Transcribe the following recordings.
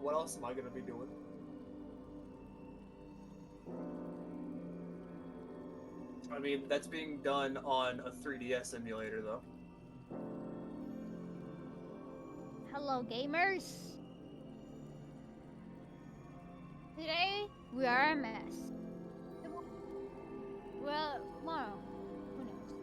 What else am I gonna be doing? I mean, that's being done on a 3DS emulator, though. Hello, gamers. Today we are a mess. Well, tomorrow, who knows?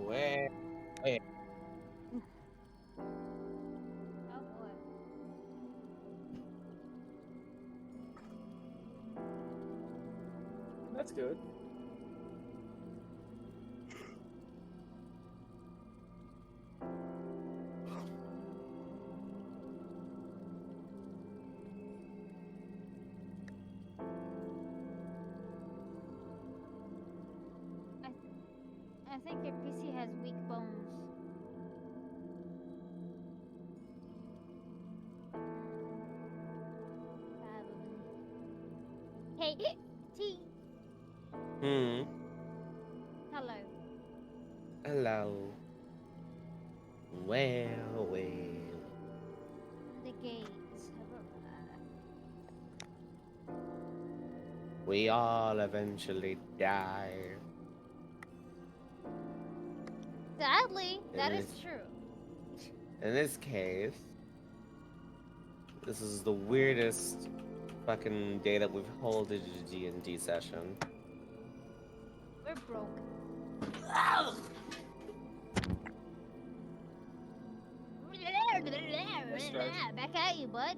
Where? Where? Oh boy. That's good. I think your PC has weak bones. Probably. Hey, T. Hmm. Hello. Hello. Well, well. The gates have arrived. We all eventually die. Sadly, In that is this, true. in this case, this is the weirdest fucking day that we've held a D&D session. We're broke. Nice stretch. Back at you, bud.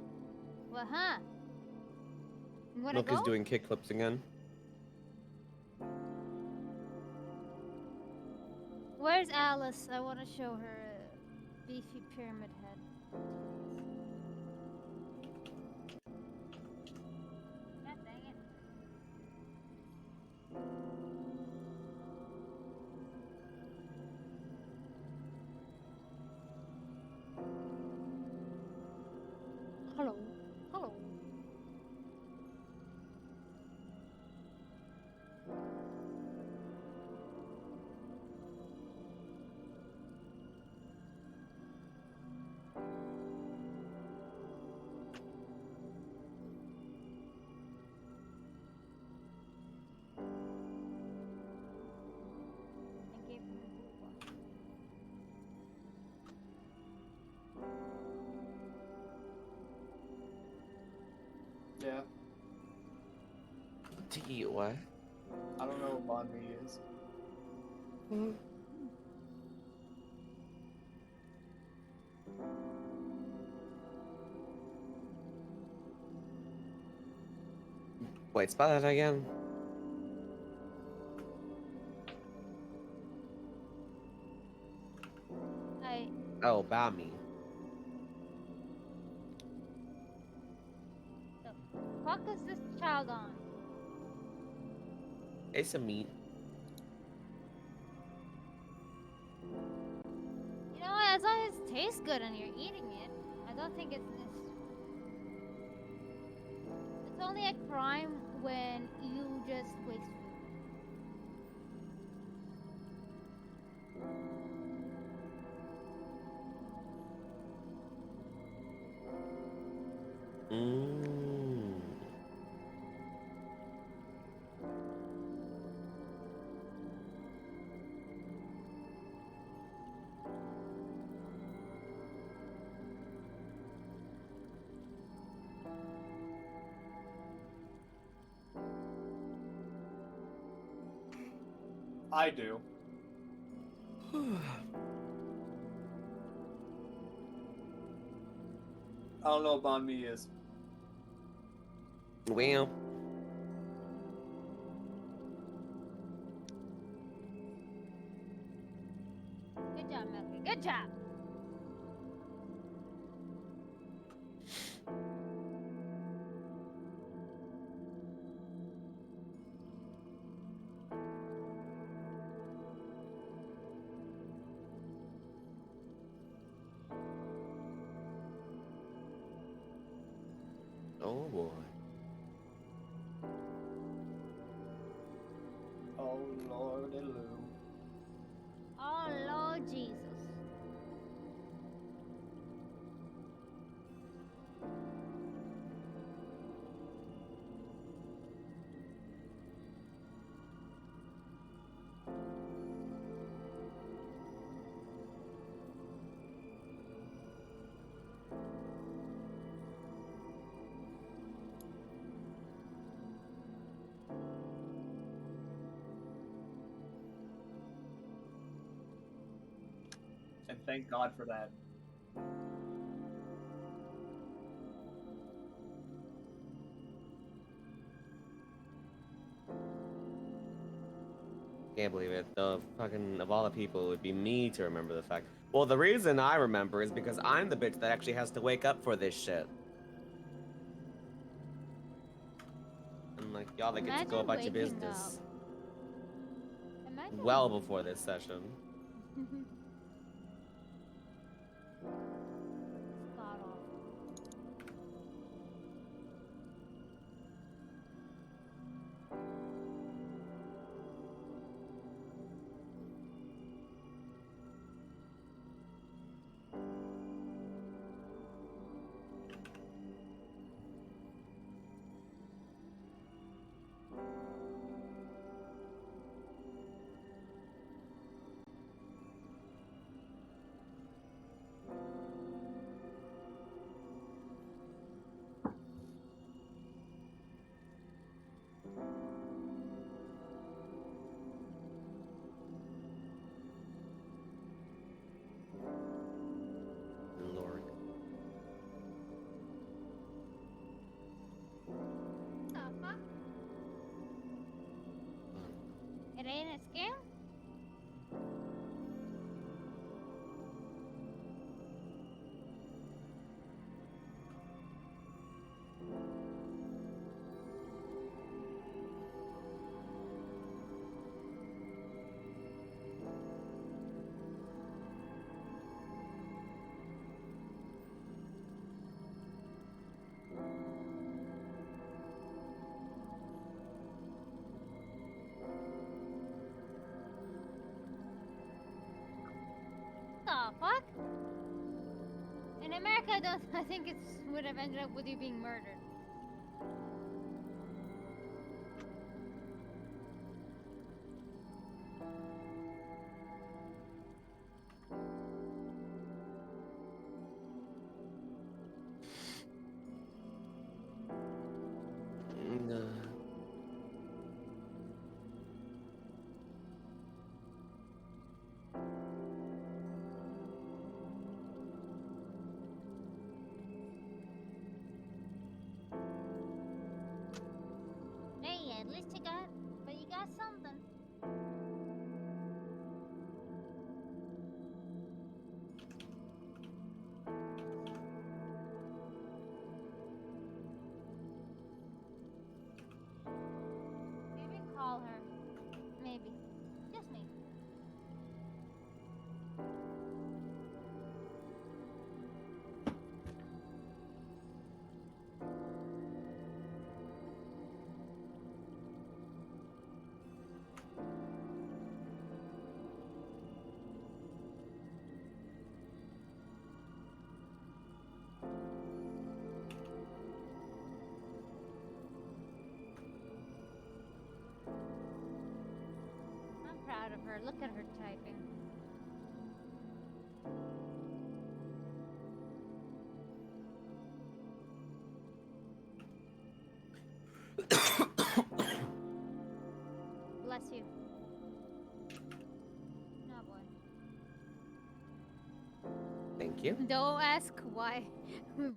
Well, huh? You wanna Milk is go? doing kickflips again. Where's Alice? I want to show her a beefy pyramid head. God dang it. Hello. Hello. I gave him a book. Yeah. To eat what? I don't know what banh mi is. Wait, spell that again. I. Oh, Bami. The fuck is this child on? It's a meat. You know, as long as it tastes good and you're eating it, I don't think it's this. It's only a crime when you just waste food. Mmm. I do. I don't know what banh mi is. Well, Good job, Milky. Good job. Oh boy. Oh lordy Lou. Oh Lord Jesus. And thank God for that. Can't believe it. The fucking of all the people, it would be me to remember the fact. Well, the reason I remember is because I'm the bitch that actually has to wake up for this shit. And like y'all that get to go Imagine about your waking business up. Imagine. well before this session. Spot on. Lord. The fuck? It ain't a scam? The fuck? In America, I think it would have ended up with you being murdered. Hey, at least you got something. Maybe call her. Maybe. Just maybe. I'm proud of her. Look at her typing. Bless you. No boy. Thank you. Don't ask why.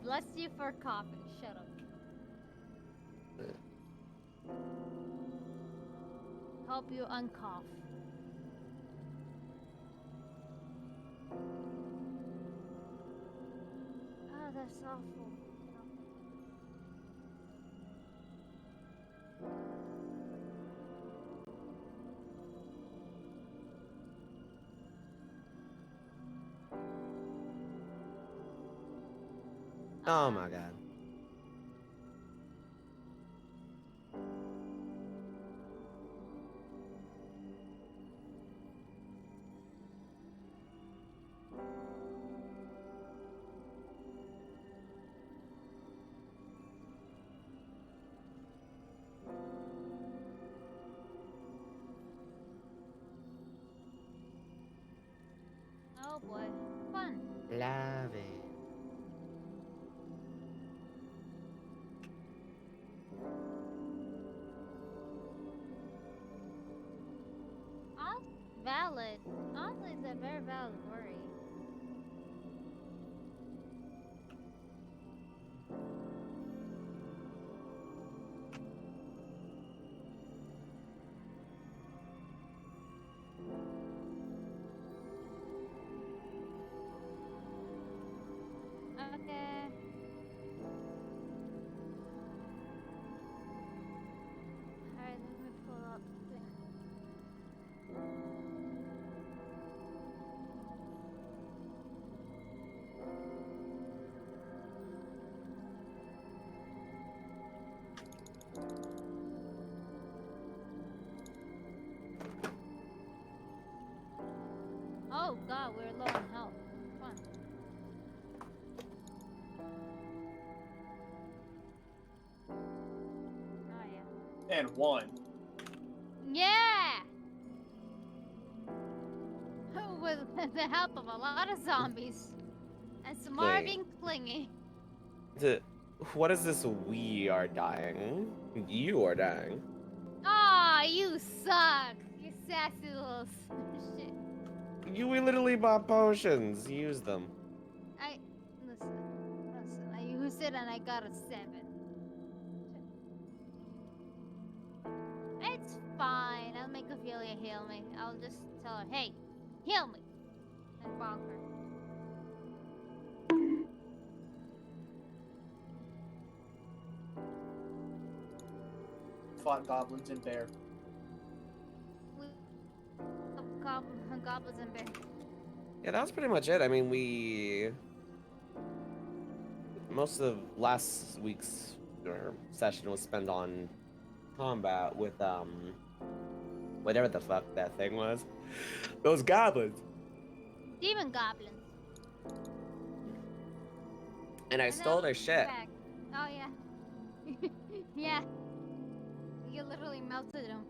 Bless you for coughing. Shut up. Help you uncough. Oh, that's awful. Oh my god. boy. Fun. Love it. Valid. Honestly, it's a very valid worry. Okay. Alright, let me pull up the thing. Oh god, we're low on health. Fun. Oh yeah. And one. Yeah! With the help of a lot of zombies. And some more Wait. being clingy. What is this? We are dying. You are dying. Aw, you suck! You sassy little shit. You literally bought potions. Use them. Listen, I used it and I got a 7. It's fine. I'll make Ophelia heal me. I'll just tell her, hey, heal me. And bonk her. Fought goblins and bear. Goblins and bears. Yeah, that was pretty much it. I mean, most of last week's session was spent on combat with whatever the fuck that thing was. Those goblins. Demon goblins. And I And stole they'll their be shit. back. Oh yeah. Yeah. You literally melted them.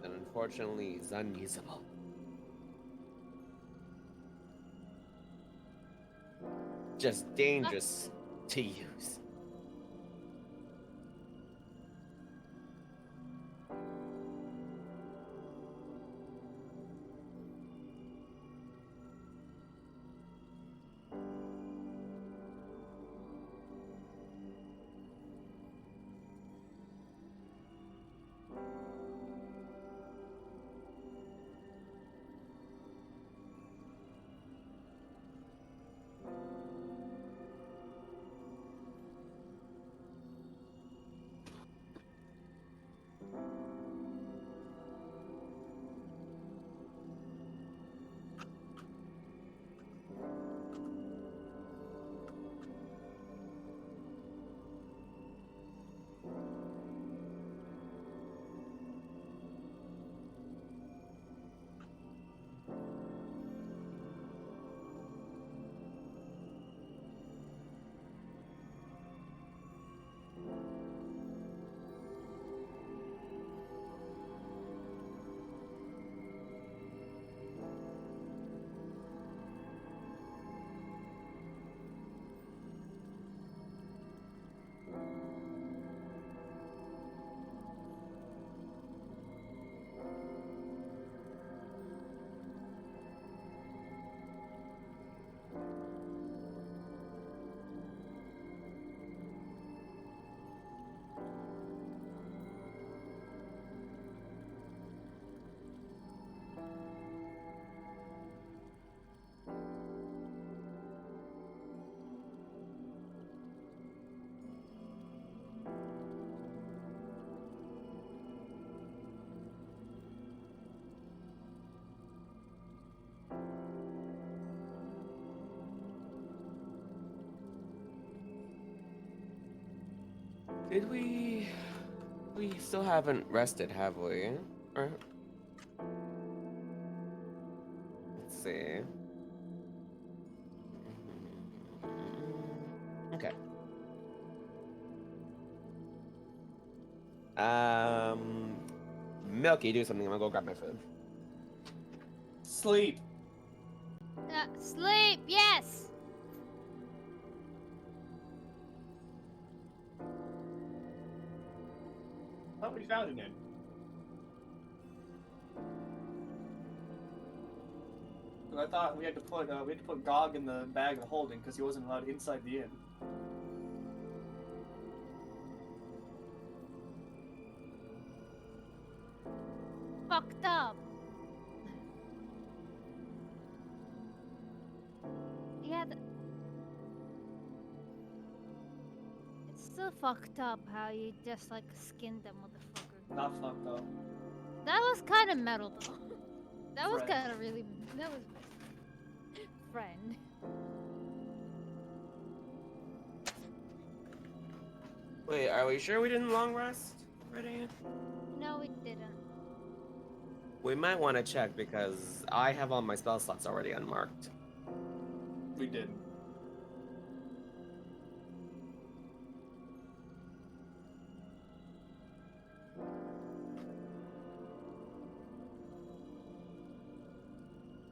And unfortunately, it's unusable. Just dangerous to use. Did we? We still haven't rested, have we? Or... Let's see. Okay. Milky, do something. I'm gonna go grab my food. Sleep. Sleep, yes! I thought we found it in. I thought we had to put Gog in the bag of holding because he wasn't allowed inside the inn. Fucked up. Yeah, it's still fucked up how you just like skinned that motherfucker. Not fucked up. That was kind of metal though. That was Friend. kind of really. That was friend. Wait, are we sure we didn't long rest already? No, we didn't. We might want to check because I have all my spell slots already unmarked. We didn't.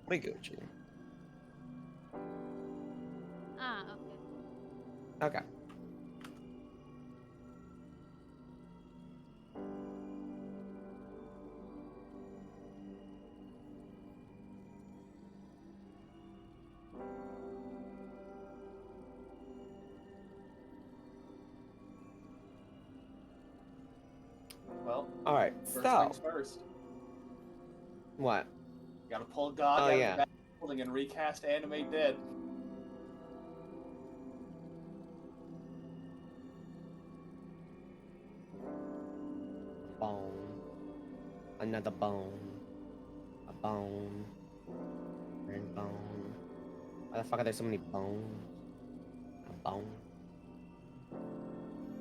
We Gucci. Ah, okay. Okay. Well, All right. first So things first. what? You gotta pull Gog Oh, out yeah. of the bag of holding and recast Animate Dead. Bone. Another bone. A bone. And bone. Why the fuck are there so many bones? A bone.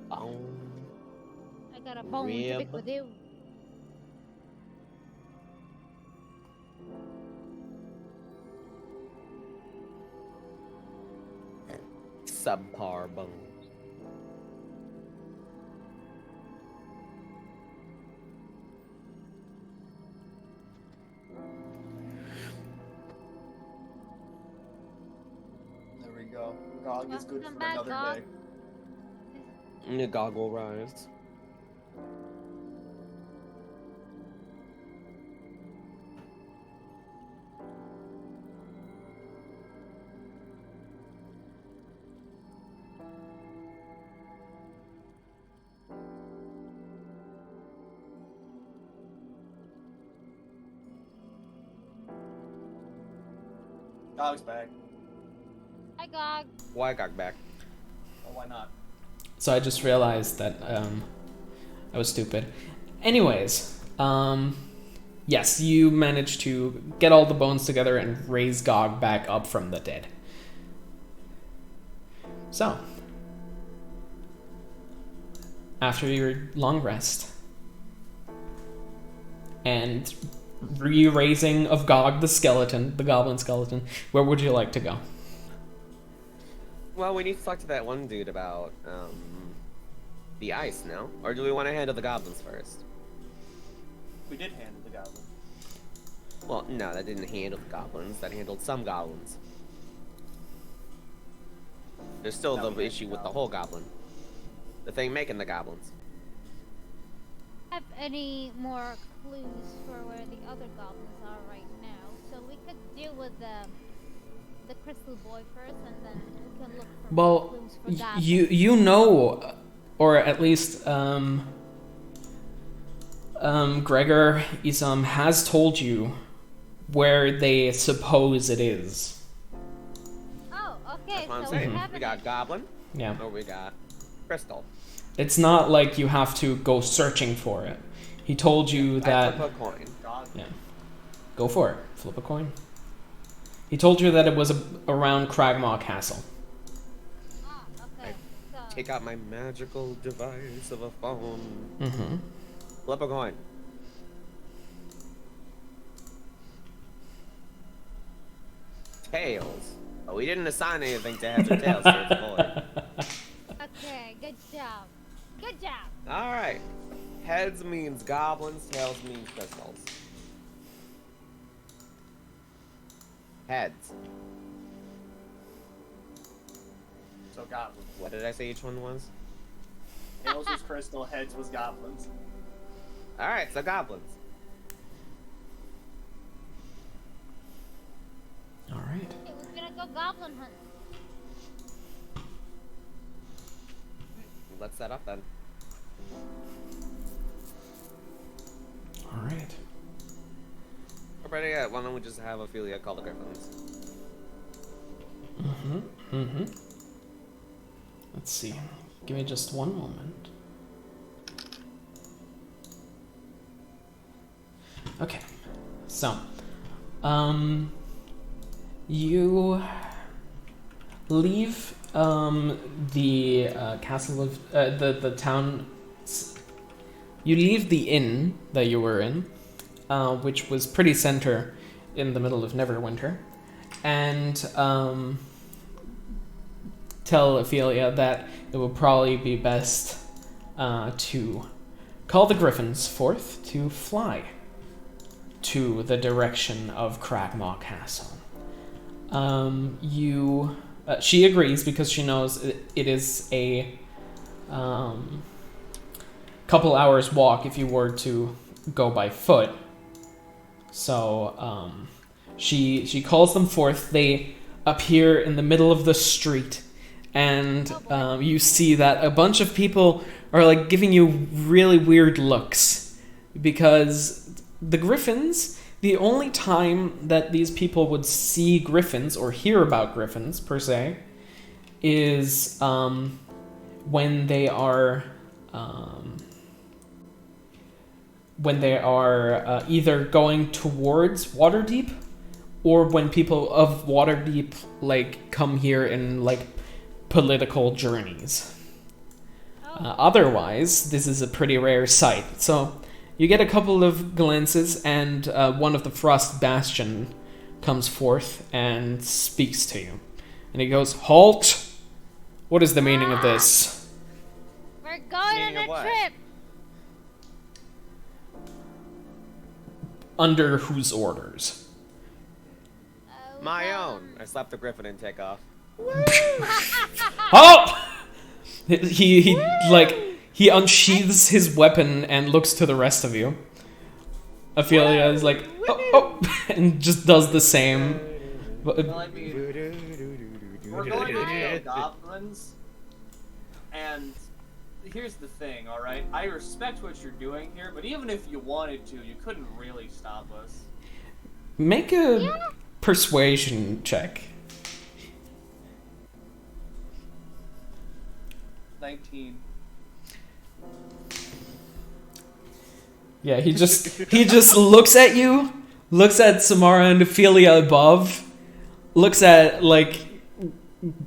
Bone. I got a bone to pick Rib. with you. Subpar bones. There we go. Gog is good Welcome for back, another Gog. day. The goggle rise. Gog's back. Hi, Gog. Why got back? Well, why not? So I just realized that I was stupid. Anyways, yes, you managed to get all the bones together and raise Gog back up from the dead. So, after your long rest and re-raising of Gog the skeleton, the goblin skeleton, where would you like to go? Well, we need to talk to that one dude about the ice, no? Or do we want to handle the goblins first? We did handle the goblin. Well, no, that didn't handle the goblins. That handled some goblins. There's still No, the we issue handled with the whole goblin. The thing making the goblins. Have any more clues for where the other goblins are right now? So we could deal with the crystal boy first, and then we can look for more Well, clues for goblins. you know, or at least Gregor Isam has told you where they suppose it is. Oh, okay. That's what I'm So saying. we have We got goblin, Yeah. or we got crystal. It's not like you have to go searching for it. He told you I that... flip a coin. Gog. Yeah. Go for it. Flip a coin. He told you that it was around Cragmaw Castle. Ah, okay. So take out my magical device of a phone. Mm-hmm. Flip a coin. Tails. Oh, we didn't assign anything to heads or tails, so it's void. Okay, good job. Good job. Alright. Heads means goblins, tails means crystals. Heads. So goblins. What did I say each one was? Tails was crystal, heads was goblins. Alright, so goblins. All right. Hey, we're gonna go goblin hunt. Let's set up then. All right. Or better yet, why don't we just have Ophelia call the griffins? Mm-hmm. Mm-hmm. Let's see. Give me just one moment. Okay. So, you leave the castle of the town. You leave the inn that you were in, which was pretty center in the middle of Neverwinter, and tell Ophelia that it would probably be best to call the griffins forth to fly to the direction of Cragmaw Castle. She agrees because she knows it is a couple hours walk if you were to go by foot. So she calls them forth. They appear in the middle of the street, and you see that a bunch of people are like giving you really weird looks because the griffins, the only time that these people would see griffins or hear about griffins per se is when they are either going towards Waterdeep or when people of Waterdeep like come here in like political journeys. Otherwise, this is a pretty rare sight. So you get a couple of glances, and one of the Frost Bastion comes forth and speaks to you. And he goes, "Halt! What is the meaning of this?" We're going Meaning on of a what? trip. Under whose orders? My own. I slapped the griffin and take off. Halt! He unsheathes his weapon and looks to the rest of you. Ophelia is like, oh, and just does the same. Well, I mean, we're going to kill goblins, and here's the thing, alright? I respect what you're doing here, but even if you wanted to, you couldn't really stop us. Make a persuasion check. 19. Yeah, he just looks at you, looks at Samara and Ophelia above, looks at like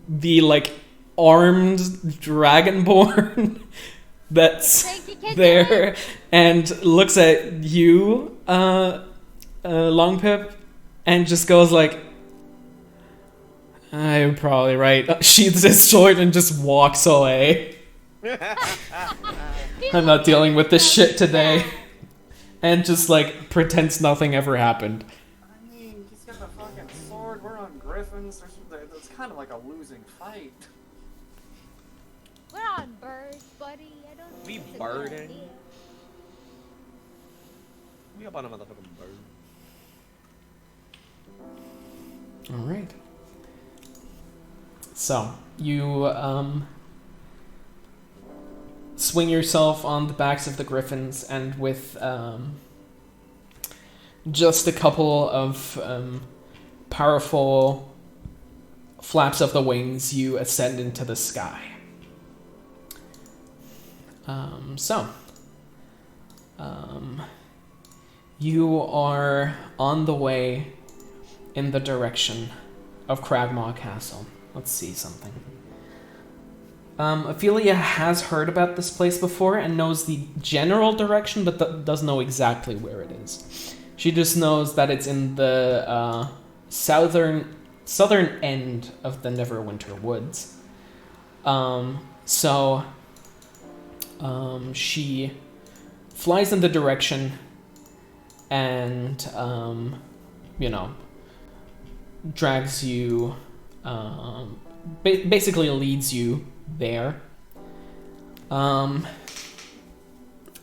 the like armed dragonborn that's there, and looks at you, Longpip, and just goes like, "I'm probably right." Sheathes his sword and just walks away. I'm not dealing with this shit today. And just like pretends nothing ever happened. I mean, he's got the fucking sword, we're on griffins, it's kind of like a losing fight. We're on birds, buddy. I don't We think it's a good birding? idea. We up on a motherfucking bird. All right. So you swing yourself on the backs of the griffins, and with just a couple of powerful flaps of the wings, you ascend into the sky. You are on the way in the direction of Cragmaw Castle. Let's see something. Ophelia has heard about this place before and knows the general direction, but doesn't know exactly where it is. She just knows that it's in the southern end of the Neverwinter Woods. So she flies in the direction and, drags you, basically leads you there.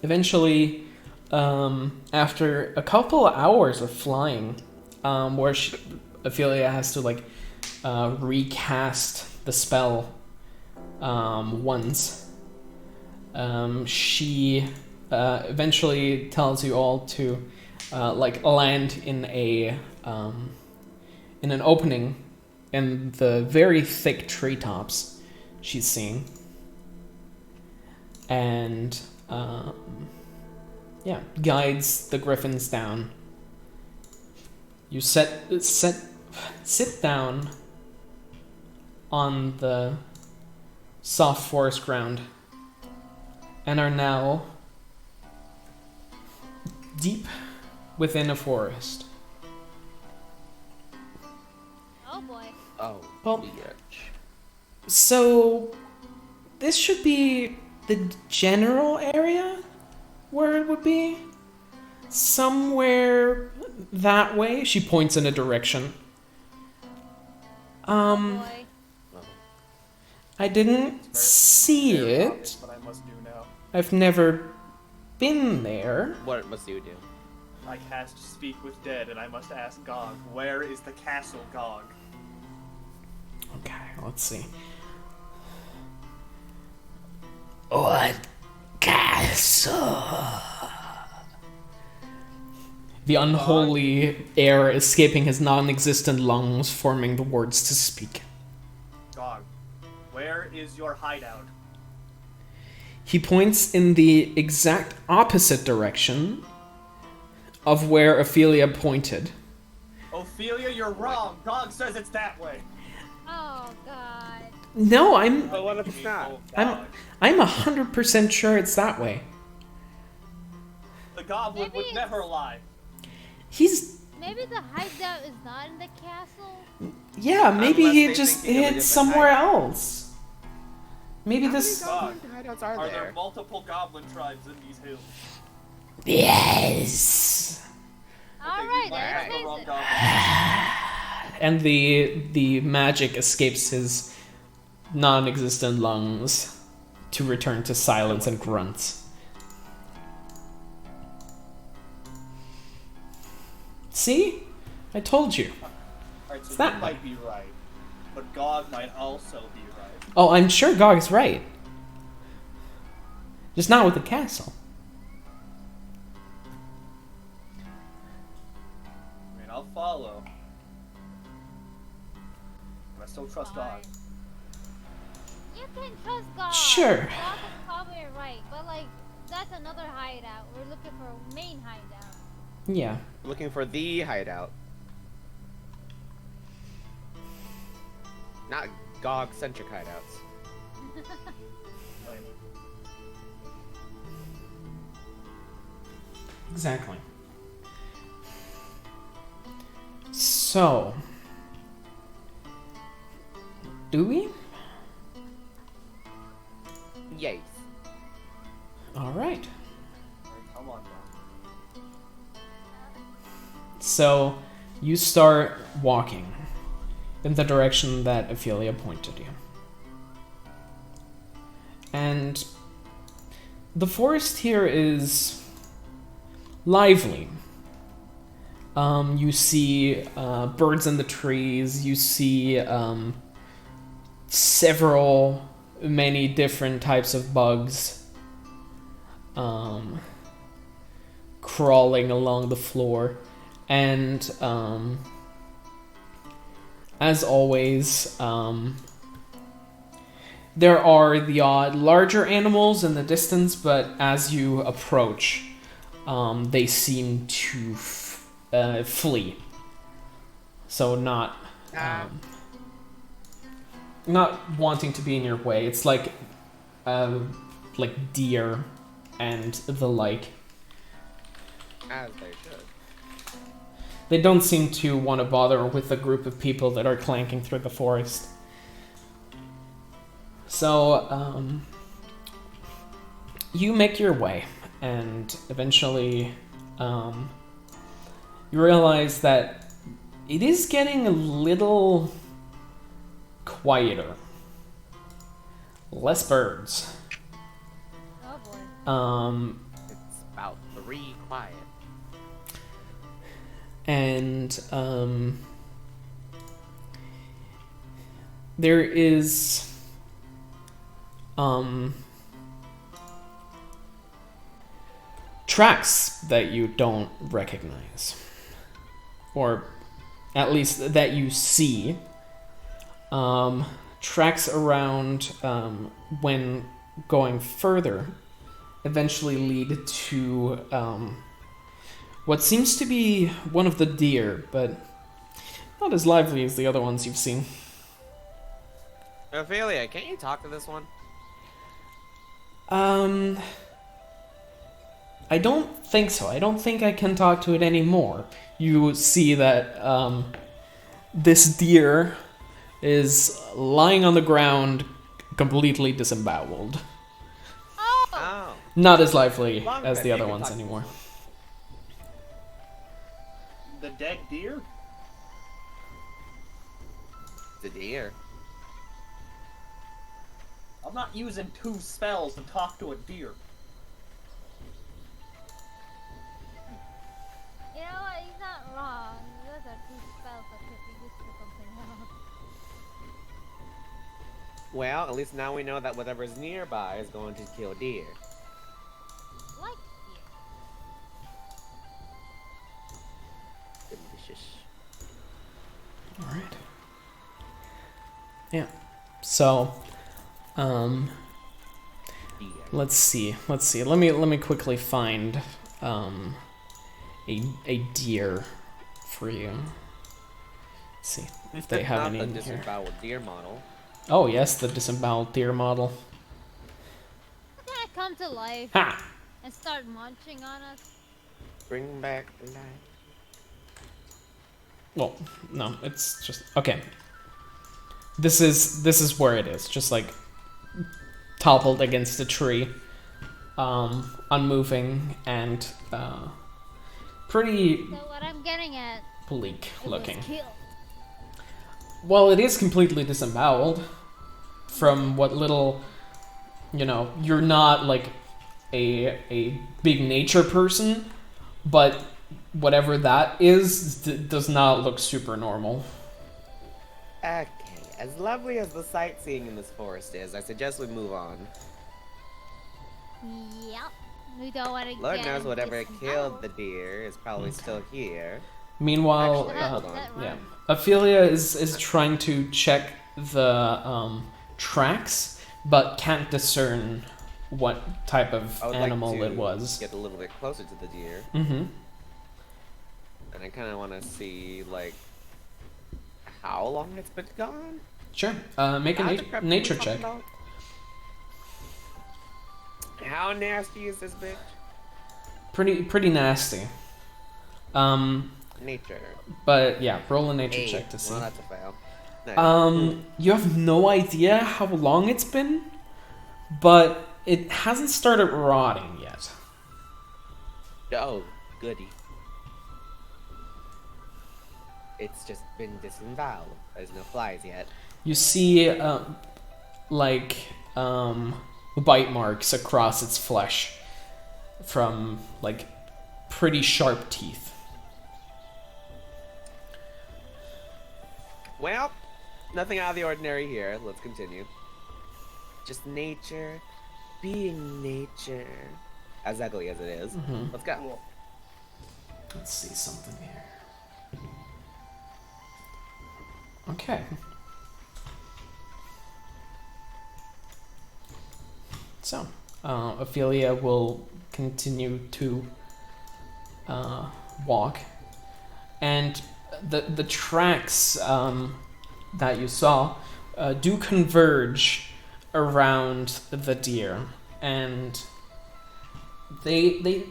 Eventually, after a couple of hours of flying, where Ophelia has to recast the spell once, she eventually tells you all to land in an opening in the very thick treetops she's seeing, and guides the griffins down. You sit down on the soft forest ground and are now deep within a forest. Oh boy. Oh, Well, bitch. So this should be the general area where it would be. Somewhere that way. She points in a direction. Oh boy. I didn't see it. What I must do now. I've never been there. What must you do? I cast Speak with Dead, and I must ask Gog, where is the castle, Gog? Okay, let's see. What castle? The unholy air escaping his non-existent lungs, forming the words to speak. Gog, where is your hideout? He points in the exact opposite direction of where Ophelia pointed. Ophelia, you're wrong. Gog says it's that way. Oh god. No, I'm But what if it's not? Gog. I'm 100% sure it's that way. The goblin Maybe would it's- never lie. Maybe the hideout is not in the castle? Yeah, maybe Unless he they just think of a hid different somewhere hideout. else. Maybe this. Gog, Hideouts are are there there? multiple goblin tribes in these hills? Yes. Alright, you might have then the wrong let's goblin. And the magic escapes his non-existent lungs to return to silence and grunts. See? I told you. Alright, so It's you that might be right, but Gog might also be right. Oh, I'm sure Gog's right. Just not with the castle. I mean, I'll follow. But I still trust Gog. You can trust God. Sure. God is probably right, but that's another hideout. We're looking for a main hideout. Yeah. Looking for the hideout. Not GOG-centric hideouts. Lame. Exactly. So, do we? Yes. All right. Alright, come on, Gog. So, you start walking in the direction that Ophelia pointed you. And the forest here is lively. You see birds in the trees, you see many different types of bugs crawling along the floor. And as always, there are the odd larger animals in the distance, but as you approach, they seem to flee. So not not wanting to be in your way. It's like deer and the like. As they should. They don't seem to want to bother with a group of people that are clanking through the forest. So, you make your way, and eventually, you realize that it is getting a little quieter. Less birds. Oh boy. It's about 3 quiet. And there is tracks that you don't recognize, or at least that you see. Tracks around when going further eventually lead to what seems to be one of the deer, but not as lively as the other ones you've seen. Ophelia, can't you talk to this one? I don't think so. I don't think I can talk to it anymore. You see that this deer is lying on the ground, completely disemboweled. Oh. Not as lively Long as bit, the you other can ones talk to anymore. The dead deer? The deer. I'm not using 2 spells to talk to a deer. You know what? He's not wrong. Those are 2 spells that could be used for something else. Well, at least now we know that whatever's nearby is going to kill deer. Like deer. Delicious. Alright. Yeah. So, Deer. let's see. Let me quickly find a deer for you. Let's see if they have Not any the in here. disemboweled deer model. Oh yes, the disemboweled deer model. It's gonna come to life Ha! and start munching on us. Bring back life. Well, no, it's just okay. This is where it is, just like toppled against a tree, unmoving and pretty So what I'm getting at, bleak it looking. was killed. Well, it is completely disemboweled. From what little, you're not like a big nature person, but whatever that is does not look super normal. Okay, as lovely as the sightseeing in this forest is, I suggest we move on. Yep. We don't want to Lord get knows whatever disemboweled. killed the deer is probably still here. Meanwhile, Actually, hold on. yeah, Ophelia is trying to check the tracks, but can't discern what type of I would animal like to it was. get a little bit closer to the deer, Mm-hmm. and I kind of want to see like how long it's been gone. Sure. Make a How's the prep nature talking check. about? How nasty is this bitch? Pretty nasty. Nature. But yeah, roll a nature 8. check to see. Well, that's a fail. Nice. You have no idea how long it's been, but it hasn't started rotting yet. Oh, goody. It's just been disemboweled. There's no flies yet. You see, bite marks across its flesh from, like, pretty sharp teeth. Well, nothing out of the ordinary here. Let's continue. Just nature, being nature. As ugly as it is. Mhm. Let's go. Cool. Let's see something here. Okay. So, Ophelia will continue to walk, and the tracks that you saw do converge around the deer, and they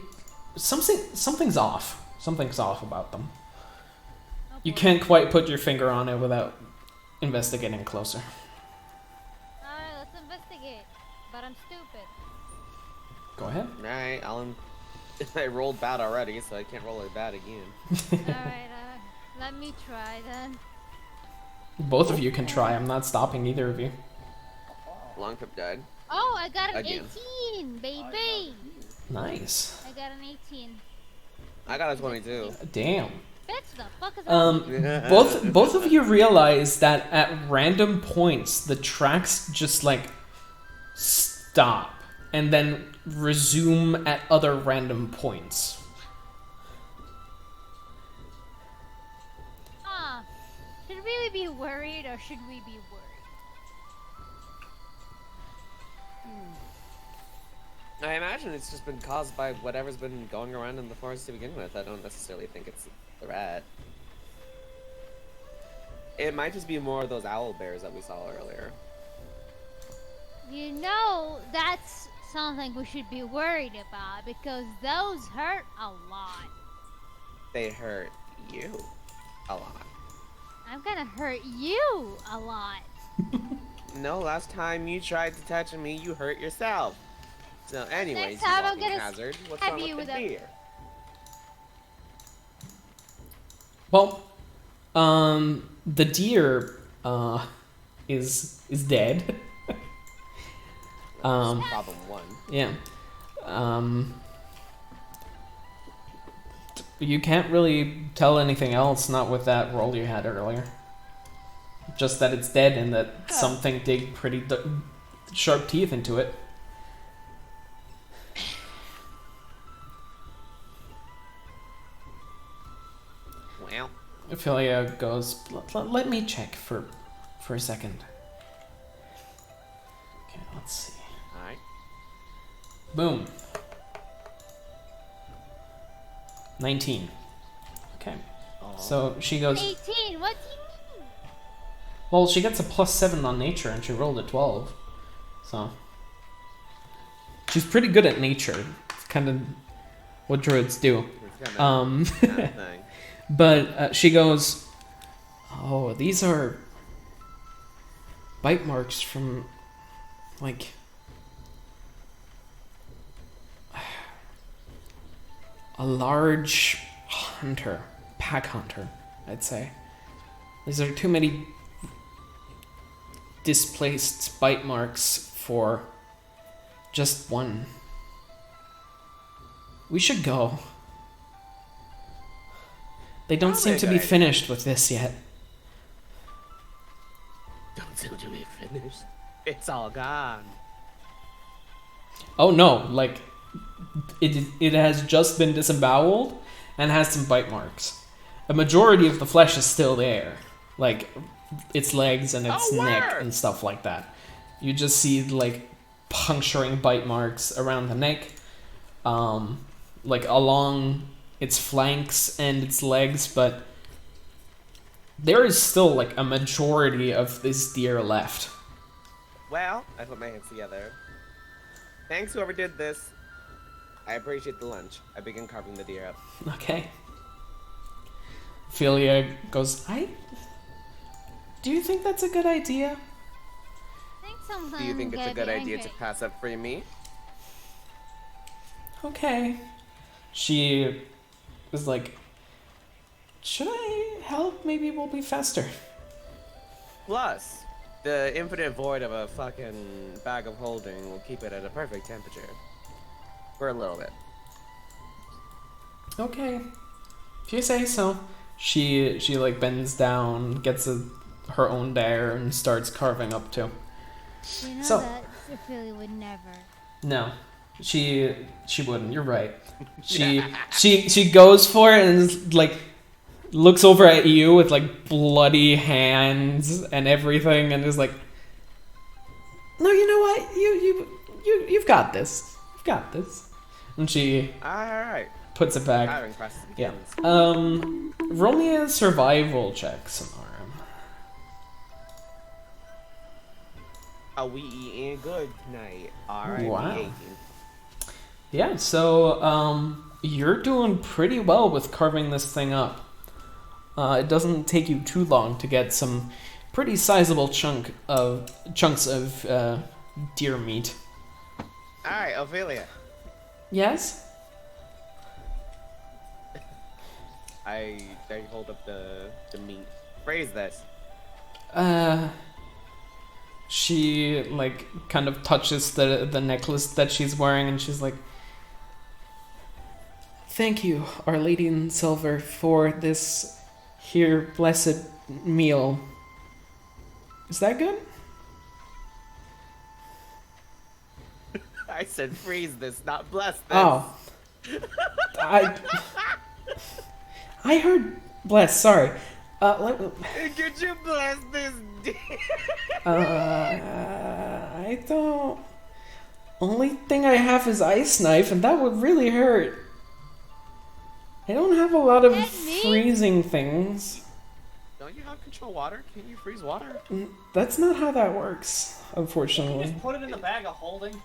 something's off. Something's off about them. Oh, You boy. can't quite put your finger on it without investigating closer. Alright, let's investigate. But I'm stupid. Go ahead. Alright, I rolled bad already, so I can't roll it bad again. Alright, let me try then. Both of you can try. I'm not stopping either of you. Long trip died. Oh, I got an Again. 18, baby! Nice. I got an 18. I got a 22. Damn. Bitch, the fuck is wrong with you? Both of you realize that at random points the tracks just like stop and then resume at other random points. Huh. Should we be worried or should we be worried? I imagine it's just been caused by whatever's been going around in the forest to begin with. I don't necessarily think it's the rat. It might just be more of those owl bears that we saw earlier. You know, that's something we should be worried about because those hurt a lot. They hurt you a lot. I'm gonna hurt you a lot. No, last time you tried to touch me, you hurt yourself. So anyways, Next time you I'm walking gonna hazard. What's stab wrong you with the with a- deer? Well, the deer is dead. Problem one. Yeah. You can't really tell anything else, not with that roll you had earlier. Just that it's dead and that something dig pretty sharp teeth into it. Well, Ophelia goes, let me check for a second. Okay, let's see. alright. Boom. 19. Okay. So she goes, 18, what do you mean? well, she gets a +7 on nature and she rolled a 12. So. She's pretty good at nature. It's kind of what druids do. It's kinda that thing. But she goes, oh, these are bite marks from, like, a large hunter, pack hunter, I'd say. These are too many displaced bite marks for just one. We should go. They don't Probably seem a to good be idea. finished with this yet. Don't seem to be finished. It's all gone. Oh no, like it has just been disemboweled and has some bite marks. A majority of the flesh is still there, like its legs and its neck and stuff like that. You just see like puncturing bite marks around the neck, like along its flanks and its legs, but there is still like a majority of this deer left. Well, I put my hands together. Thanks, whoever did this. I appreciate the lunch. I begin carving the deer up. Okay. Ophelia goes, do you think that's a good idea? I think sometimes Do you think it's a gotta good be idea to angry. pass up free meat? Okay. She is like, should I help? Maybe we'll be faster. Plus, the infinite void of a fucking bag of holding will keep it at a perfect temperature. For a little bit. Okay. If you say so. She like bends down, gets her own dagger and starts carving up too. You know So- that Ophelia would never. No. She wouldn't, you're right. She goes for it and like looks over at you with like bloody hands and everything and is like, no, you know what? You've got this. You've got this. And she Alright. puts it back. Hiring process Yeah. begins. Roll me a survival check, Sonorum. how we eat good tonight. Alright, Wow. we 18. Yeah, so you're doing pretty well with carving this thing up. It doesn't take you too long to get some pretty sizable chunks of deer meat. Alright, Ophelia. Yes? I hold up the meat. Phrase this. She like kind of touches the necklace that she's wearing, and she's like, "Thank you, Our Lady in Silver, for this here blessed meal." Is that good? I said freeze this, not bless this. Oh, I heard bless. Sorry. Could you bless this dick? I don't. Only thing I have is ice knife, and that would really hurt. I don't have a lot of And me? freezing things. Don't you have control water? Can you freeze water? That's not how that works, Can you unfortunately. just put it in the bag of holding?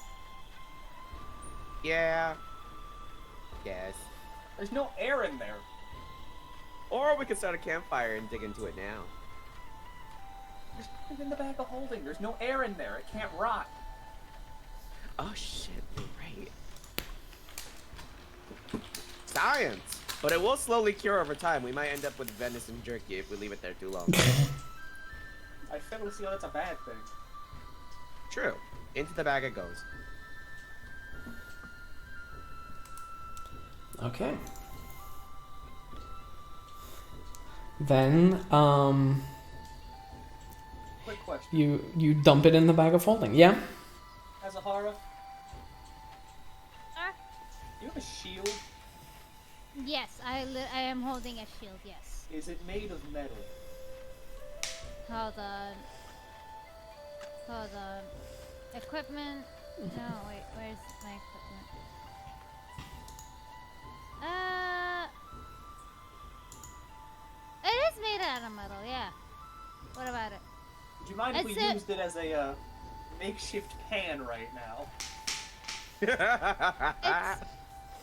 Yeah. Yes. There's no air in there. Or we could start a campfire and dig into it now. Just put it in the bag of holding. There's no air in there. It can't rot. Oh shit, you're right. Science! But it will slowly cure over time. We might end up with venison jerky if we leave it there too long. I fail to see how that's a bad thing. True. Into the bag it goes. Okay. Then, Quick question. you dump it in the bag of holding. Yeah? Azahara, Ah, you have a shield? yes, I am holding a shield. Yes. Is it made of metal? Hold on. Hold on. Equipment. No, wait. Where's my equipment? It is made out of metal. Yeah. What about it? Would you mind if we It's a- used it as a makeshift pan right now?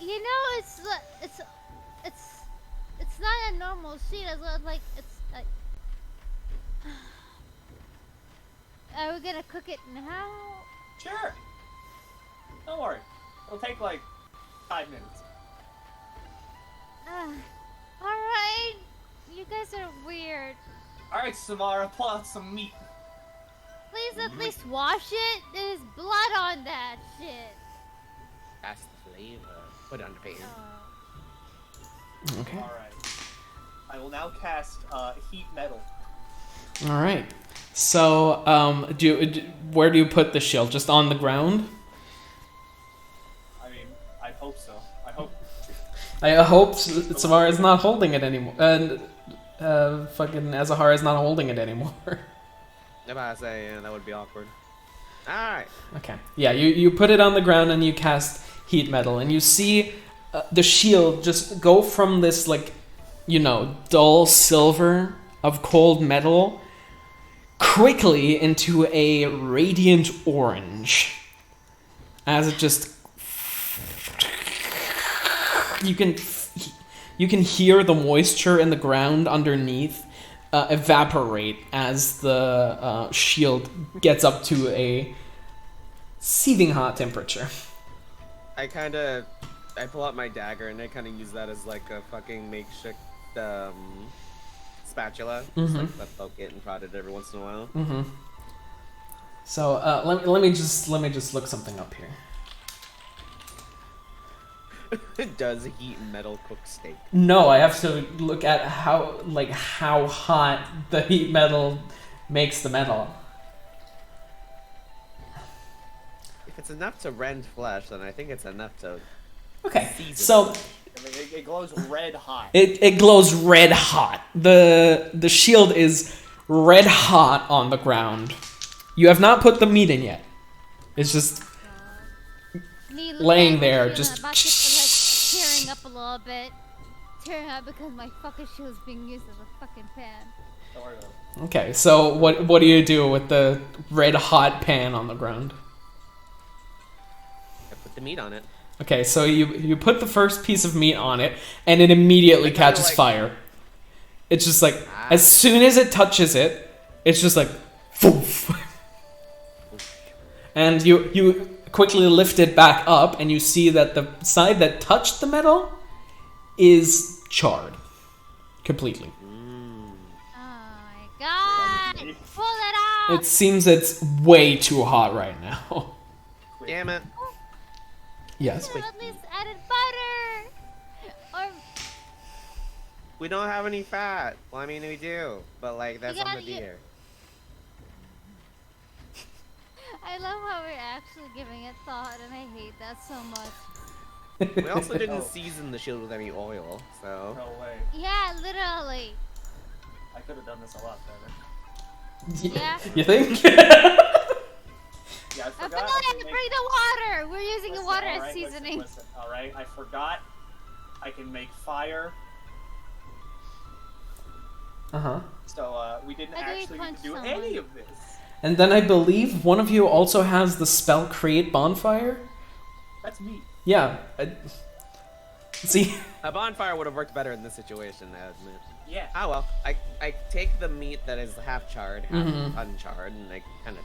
You know, it's not a normal sheet. It's like it's like. Are we gonna cook it now? Sure. Don't worry. It'll take like 5 minutes. All right. You guys are weird. Alright, Samara, pull out some meat. Please at least wash it. There's blood on that shit. That's the flavor. Put it on the pan. Oh. Okay. Alright. I will now cast heat metal. All right. So, where do you put the shield? Just on the ground? I mean, I hope so. I hope Samara is not holding it anymore. And fucking Azahara is not holding it anymore. I'm about to say, yeah, that would be awkward. Alright. Okay. Yeah, you put it on the ground and you cast heat metal, and you see the shield just go from this, like, dull silver of cold metal quickly into a radiant orange. As it just... You can hear the moisture in the ground underneath evaporate as the shield gets up to a seething hot temperature. I pull out my dagger and I kind of use that as like a fucking makeshift spatula. Just like poke it and prod it every once in a while. Mm-hmm. So let me just look something up here. Does heat metal cook steak? No, I have to look at how hot the heat metal makes the metal. If it's enough to rend flesh, then I think it's enough to. Okay, season. so I mean, it glows red hot. it glows red hot. The shield is red hot on the ground. You have not put the meat in yet. It's just Me laying looking there, at the just bucket, like tearing up a little bit. Tearing up because my fucking shoe is being used as a fucking pan. Don't worry about it. okay. So what do you do with the red hot pan on the ground. I put the meat on it. Okay, so you put the first piece of meat on it, and it immediately I kinda catches like- fire. It's just like, as soon as it touches it, it's just like, poof. And you quickly lift it back up, and you see that the side that touched the metal is charred. Completely. Oh my god! Pull it off! It seems it's way too hot right now. Damn it. Yes. Could have at least added butter! Or We don't have any fat. Well, I mean, we do. But, like, that's on the You- deer. I love how we're actually giving it thought, and I hate that so much. We also didn't Oh. season the shield with any oil, so... No way. Yeah, literally. I could have done this a lot better. Yeah. You think? Yeah, I I forgot. forgot I to can bring make... the water! We're using Listen, the water all as right, seasoning. Listen, alright? I forgot. I can make fire. Uh-huh. So, we didn't I think we actually need punched to do someone. any of this. And then I believe one of you also has the spell Create Bonfire? That's me. Yeah. See? A bonfire would have worked better in this situation, I admit. Yeah. Ah well, I take the meat that is half charred, half Mhm. uncharred, and I kind of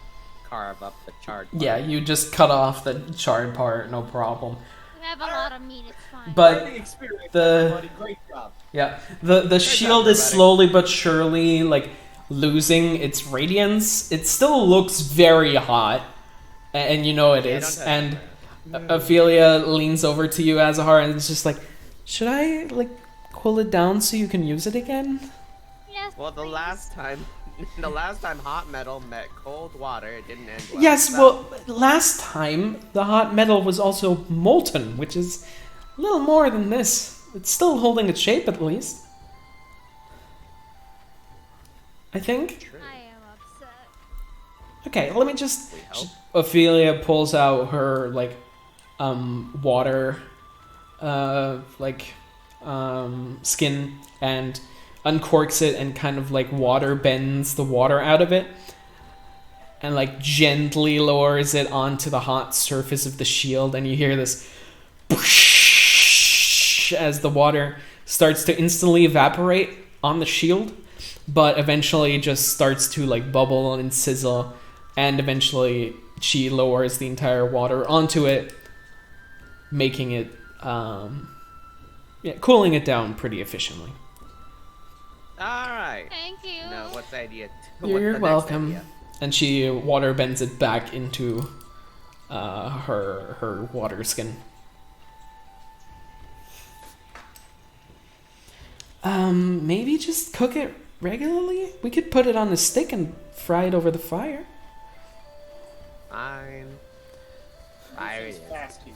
carve up the charred part. Yeah, you just cut off the charred part, no problem. We have a lot of meat, it's fine. But Learning experience, the- everybody. Great job. yeah, the shield is everybody. slowly but surely like losing its radiance. It still looks very hot, and you know it Yeah, is. don't touch And it. Ophelia leans over to you, Azahar, and it's just like, should I like cool it down so you can use it again? Yes, Well, the please. last time hot metal met cold water, it didn't end well. Yes, so- well, last time the hot metal was also molten, which is a little more than this. It's still holding its shape at least. I think. I am upset. Okay, let me just. We help? Ophelia pulls out her water, skin and uncorks it and kind of like water bends the water out of it, and like gently lowers it onto the hot surface of the shield, and you hear this whoosh as the water starts to instantly evaporate on the shield, but eventually just starts to like bubble and sizzle, and eventually she lowers the entire water onto it, making it cooling it down pretty efficiently. Alright. Thank you. Now, what's the idea? You're What's the next welcome. idea? And she water bends it back into her water skin. Maybe just cook it regularly? We could put it on a stick and fry it over the fire. Fine. Fire it It's is. fast here.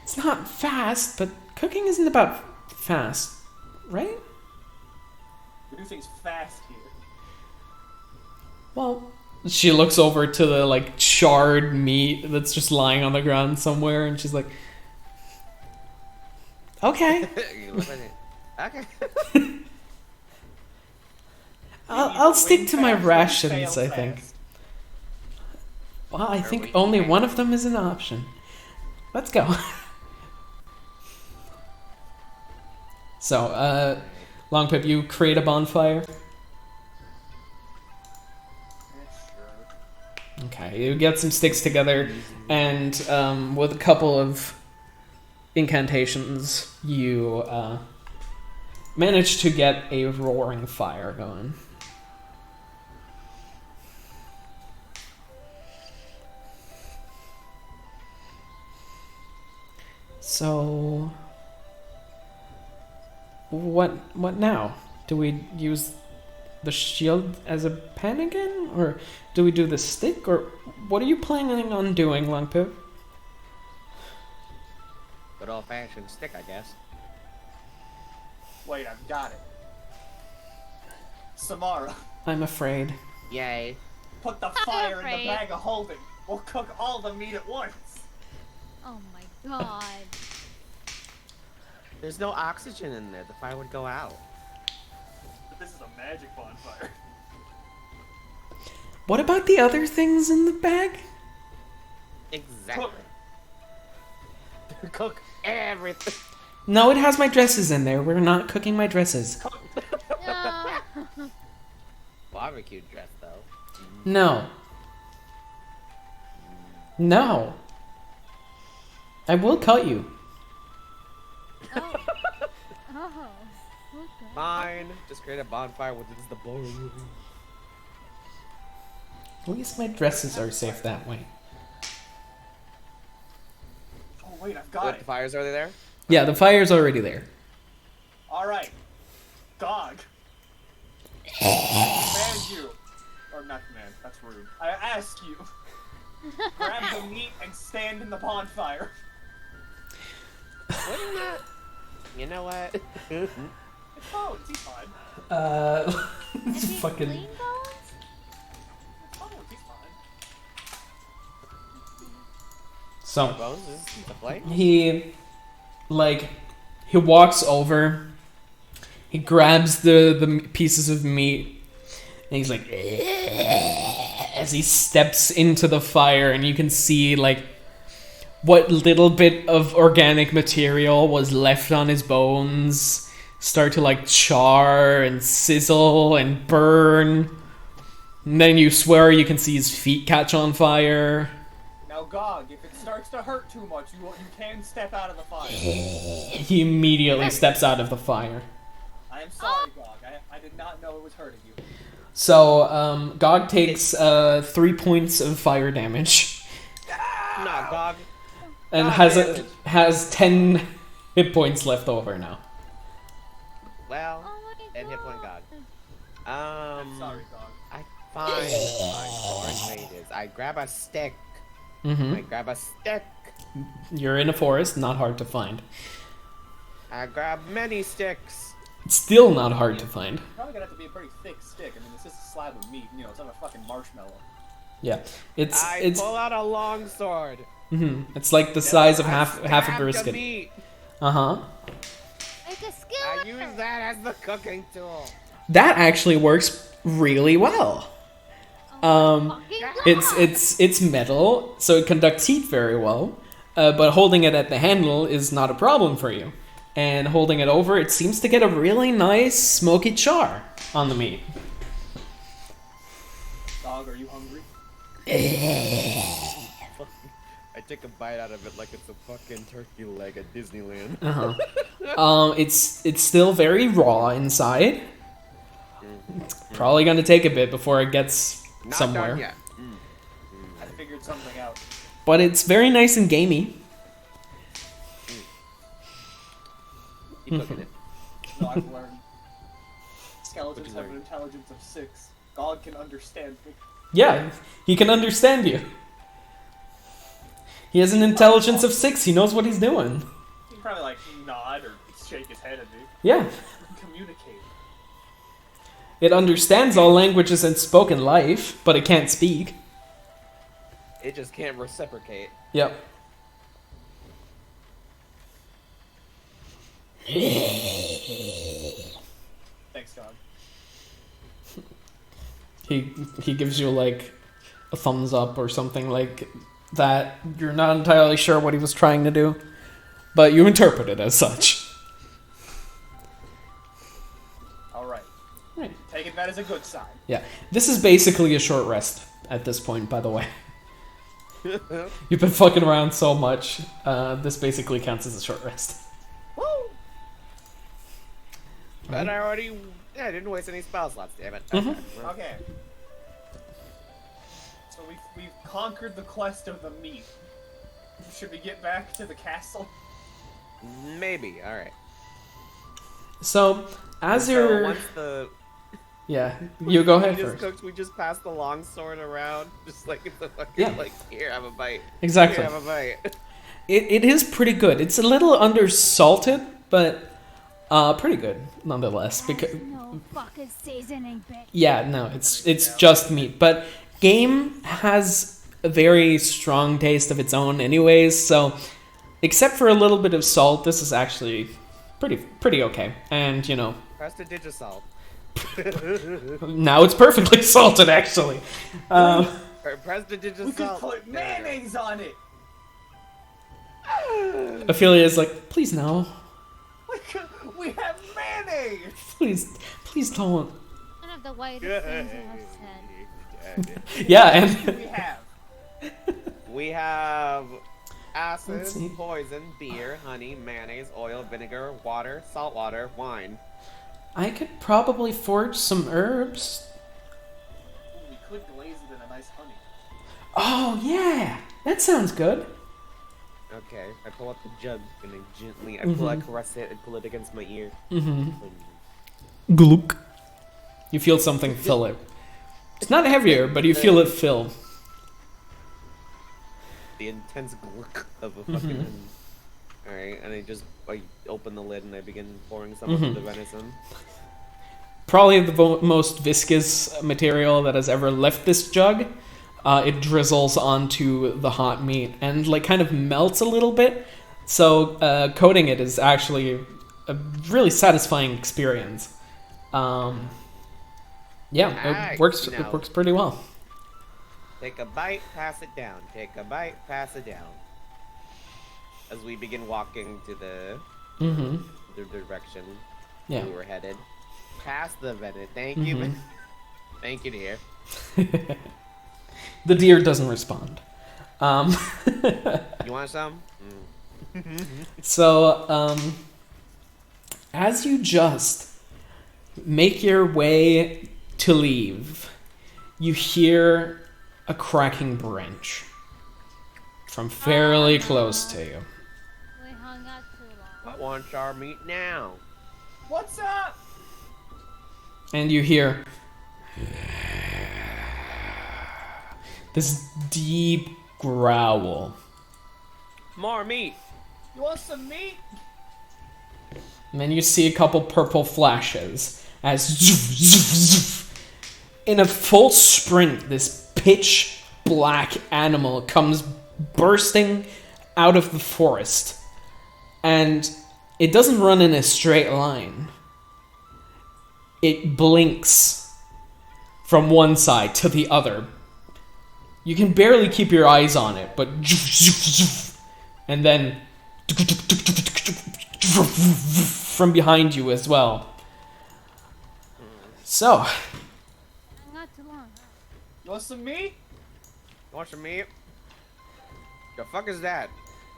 It's not fast, but cooking isn't about fast, right? We do things fast here. Well, she looks over to the like charred meat that's just lying on the ground somewhere, and she's like, "Okay, You look at it. Okay. I'll stick Win to my fast, rations. fail I think." fast. Well, I Are think we only eating? one of them is an option. Let's go. So, Long Pip, you create a bonfire. Yeah, sure. Okay, you get some sticks together, and with a couple of incantations, you manage to get a roaring fire going. So, what now? Do we use the shield as a pen again, or do we do the stick, or what are you planning on doing, Longpip? Good old fashioned stick, I guess. Wait, I've got it. Samara, I'm afraid. Yay. put the fire in the afraid. bag of holding. We'll cook all the meat at once. Oh my god. There's no oxygen in there. The fire would go out. But this is a magic bonfire. What about the other things in the bag? Exactly. Cook everything. No, it has my dresses in there. We're not cooking my dresses. No. Barbecue dress, though. No. No. I will cut you. Oh. Oh. Okay. Fine. Just create a bonfire with just the bowl. At least my dresses are safe that way. Oh wait, I've What, got the it. fire's already there? Yeah, the fire's already there. All right, Gog. Command you, or not command. That's rude. I ask you. Grab the meat and stand in the bonfire. Wouldn't that... You know what? It's bones. He's fine. Is he fucking. clean bones? It's bones. He's fine. So Bones is the flame? he walks over. He grabs the pieces of meat, and he's like, as he steps into the fire, and you can see like what little bit of organic material was left on his bones start to like char and sizzle and burn. And then you swear you can see his feet catch on fire. Now, Gog, if it starts to hurt too much, you can step out of the fire. He immediately steps out of the fire. I am sorry, Gog. I did not know it was hurting you. So, Gog takes 3 points of fire damage Nah, Gog. and God has 10 hit points left over now. Well, Oh my and hit point God. God. I'm sorry, Gog. Fine. Where it is. I grab a stick. Mm-hmm. I grab a stick. You're in a forest, not hard to find. I grab many sticks. It's still not hard to find. Probably gonna have to be a pretty thick stick. I mean, it's just a slab of meat. You know, it's not a fucking marshmallow. Yeah, it's I pull out a long sword. it's like the size of I half a stab the brisket. meat. Uh-huh. Like a I skillet. use that as the cooking tool. That actually works really well. Fucking God. It's metal, so it conducts heat very well. But holding it at the handle is not a problem for you. And holding it over, it seems to get a really nice smoky char on the meat. Dog, are you hungry? I take a bite out of it like it's a fucking turkey leg at Disneyland. It's still very raw inside. It's probably gonna take a bit before it gets Not somewhere. done yet. I figured something out. But it's very nice and gamey. Keep cooking it. No, I've learned. Skeletons have an intelligence of 6. God can understand me. Yeah, he can understand you. He has an intelligence of 6. He knows what he's doing. He can probably like nod or shake his head at me. Yeah. We can communicate. It understands all languages and spoken life, but it can't speak. It just can't reciprocate. Yep. Thanks, God. He gives you like a thumbs up or something like that. You're not entirely sure what he was trying to do, but you interpret it as such. Alright. Right. Taking that as a good sign. Yeah. This is basically a short rest at this point, by the way. You've been fucking around so much. This basically counts as a short rest. Woo! But I didn't waste any spell slots, damn it. Okay. So we've conquered the quest of the meat. Should we get back to the castle? Maybe, alright. So, as So you're... once the... Yeah, you go ahead we just first. cooked, we just passed the long sword around, just like it's a fucking, Yeah. like, here, have a bite. Exactly. Here, have a bite. It is pretty good. It's a little undersalted, but pretty good nonetheless. Because No fucking seasoning, bitch. yeah, no, it's just meat. But game has a very strong taste of its own, anyways. So, except for a little bit of salt, this is actually pretty okay. And you know, Press the digisalt. Now it's perfectly salted, actually. Press the digit We could salt. put mayonnaise on it. Ophelia is like, please no. We have mayonnaise. Please don't. One of the whitest things you have said. Yeah, and We have. We have Let's acid, see. poison, beer, honey, mayonnaise, oil, vinegar, water, salt water, wine. I could probably forge some herbs. We could glaze it in a nice honey. Oh yeah, that sounds good. Okay, I pull up the jug and I gently, I caress it and pull it against my ear. Glook. You feel something fill it. It's not heavier, but you feel it fill. The intense gluck of a fucking. Alright, and I open the lid and I begin pouring some of the venison. Probably the most viscous material that has ever left this jug. It drizzles onto the hot meat and like kind of melts a little bit. So coating it is actually a really satisfying experience. Yeah, Alright, it works. now- It works pretty well. Take a bite, pass it down. Take a bite, pass it down. As we begin walking to the direction Yeah. we were headed. Past the venison. Thank you. Thank you, dear. The deer doesn't respond. You want some? So, as you just make your way to leave, you hear a cracking branch from fairly close to you. We hung out too long. I want our meat now. What's up? And you hear this deep growl. More meat. You want some meat? And then you see a couple purple flashes as in a full sprint, this pitch black animal comes bursting out of the forest. And it doesn't run in a straight line. It blinks from one side to the other. You can barely keep your eyes on it, but and then from behind you as well. So, Hung out too long. You want some meat? You want some meat? The fuck is that?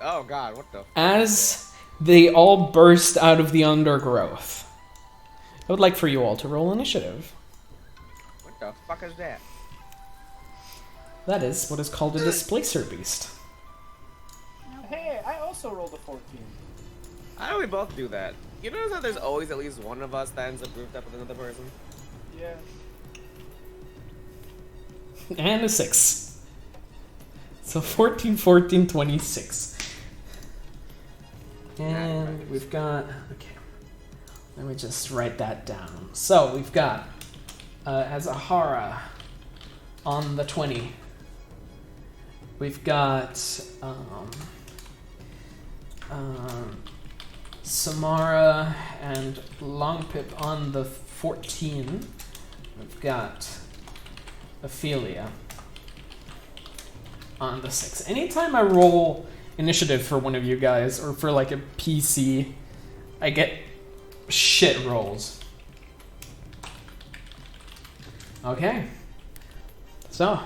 Oh god, what the? as they all burst out of the undergrowth, I would like for you all to roll initiative. What the fuck is that? That is what is called a displacer beast. Hey, I also rolled a 14. How do we both do that? You notice that there's always at least one of us that ends up grouped up with another person? Yeah. And a 6. So 14, 14, 26. And we've got... Okay. Let me just write that down. So we've got Azahara on the 20. We've got Samara and Longpip on the 14. We've got Ophelia on the 6. Anytime I roll initiative for one of you guys, or for like a PC, I get shit rolls. Okay. So,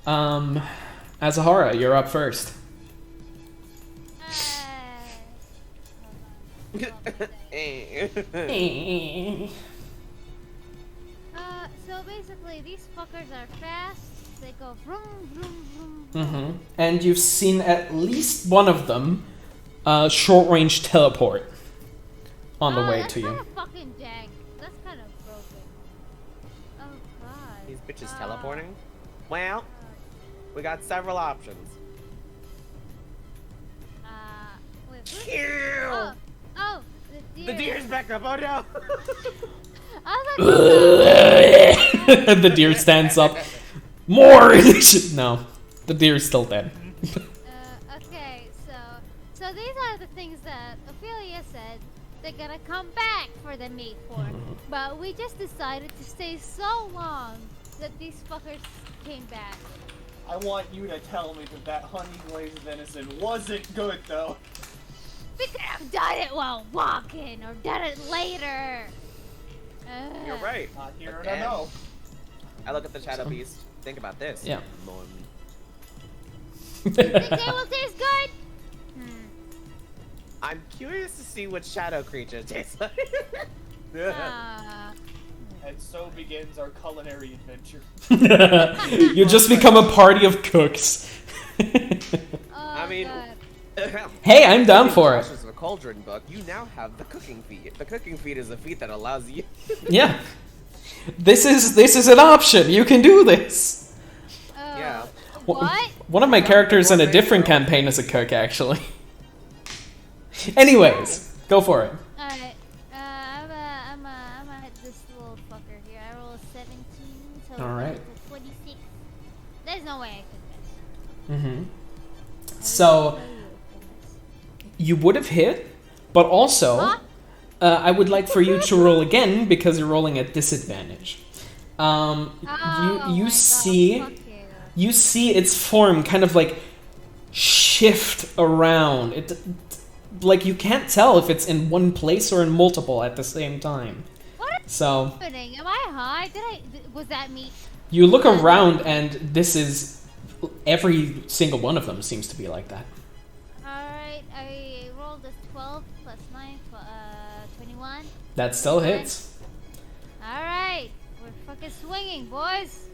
Azahara, you're up first. So basically, these fuckers are fast. They go vroom, vroom, vroom. Mm-hmm. And you've seen at least one of them short-range teleport on the way that's to you. kind of fucking jank. That's kind of broken. Oh god. These bitches teleporting? Well, we got several options. Wait, Kill! oh, The deer's back up, oh no! I was like, The deer stands up. More! No, the deer is still dead. okay, so these are the things that Ophelia said they're gonna come back for the meat form. But we just decided to stay so long that these fuckers came back. I want you to tell me that honey glazed venison wasn't good though. We could have done it while walking or done it later. You're right. Not here to Again. know. I look at the Shadow Beast. Think about this. Yeah. Think they will taste good? I'm curious to see what shadow creature tastes like. And so begins our culinary adventure. You just become a party of cooks. I mean, Hey, I'm down for it. Josh's The Cauldron book. You now have the cooking feat. The cooking feat is a feat that allows you. Yeah. This is an option. You can do this. Yeah. What? One of my characters in a different campaign is a cook, actually. Anyways, go for it. Alright. I'm a hit this little fucker here. I roll a 17, so Alright. it's a 26. There's no way I could miss. Mm-hmm. So you would have hit, but also Huh? I would like for you to roll again because you're rolling at disadvantage. Oh You my see. God, fuck you. You see its form kind of like shift around. It like you can't tell if it's in one place or in multiple at the same time. What is So happening? Am I high? Was that me? you look around and this is every single one of them seems to be like that. Alright, I rolled a 12 plus 9, 21. That still hits. Alright, we're fucking swinging, boys.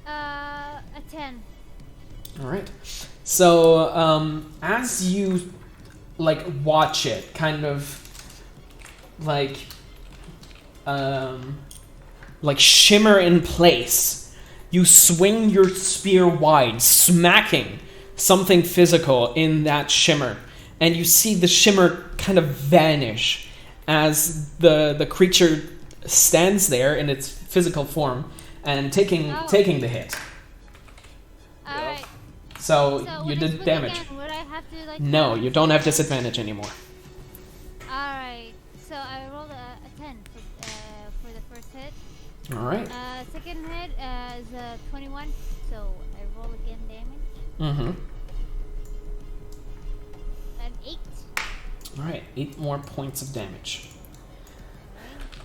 A 10. All right. So as you like watch it, kind of like shimmer in place, you swing your spear wide, smacking something physical in that shimmer, and you see the shimmer kind of vanish as the creature stands there in its physical form and taking the hit. Alright, So so you when I did swing damage. again, would I have to like... No, you don't have disadvantage anymore. Alright, so I rolled a 10 for the first hit. All right. Second hit is 21, so I roll again damage. Mm-hmm. An 8. All right, 8 more points of damage.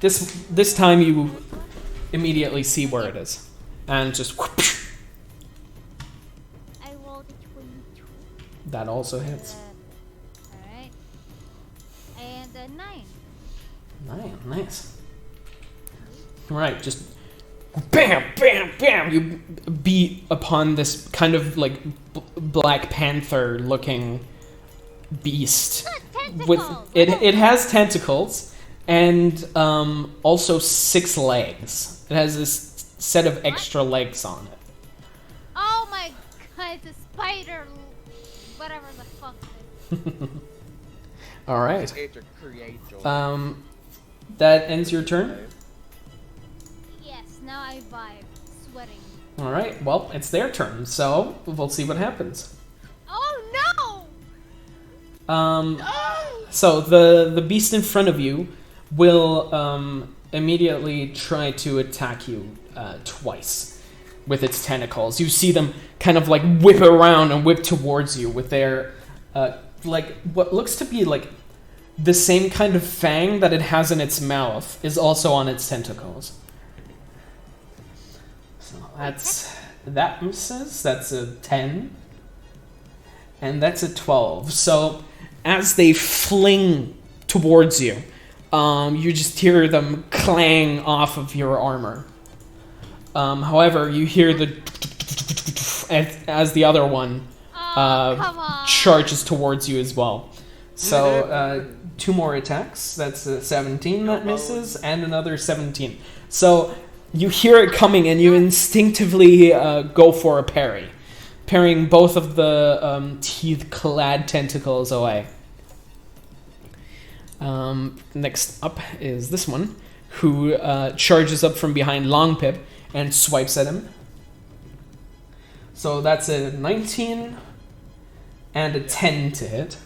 This time you immediately see where it is, and just whoosh, I rolled a 22. that also hits. Alright. And a 9. 9, nice. All right, just bam, bam, bam. You beat upon this kind of like Black Panther looking beast. Tentacles! With it has tentacles and also 6 legs. It has this set of extra legs on it. Oh my god, it's a spider. Whatever the fuck it is. All right. Creator. That ends your turn. Yes, now I vibe. Sweating. All right. Well, it's their turn, so we'll see what happens. Oh no! So the beast in front of you will immediately try to attack you twice with its tentacles. You see them kind of like whip around and whip towards you with their like what looks to be like the same kind of fang that it has in its mouth is also on its tentacles. So that misses. That's a 10. And that's a 12. So as they fling towards you, you just hear them clang off of your armor. However, you hear the as the other one Come on. charges towards you as well. So 2 more attacks. That's a 17 that misses, and another 17. So you hear it coming, and you instinctively go for a parry, parrying both of the teeth-clad tentacles away. Next up is this one, who charges up from behind Long Pip and swipes at him. So that's a 19 and a 10 to hit.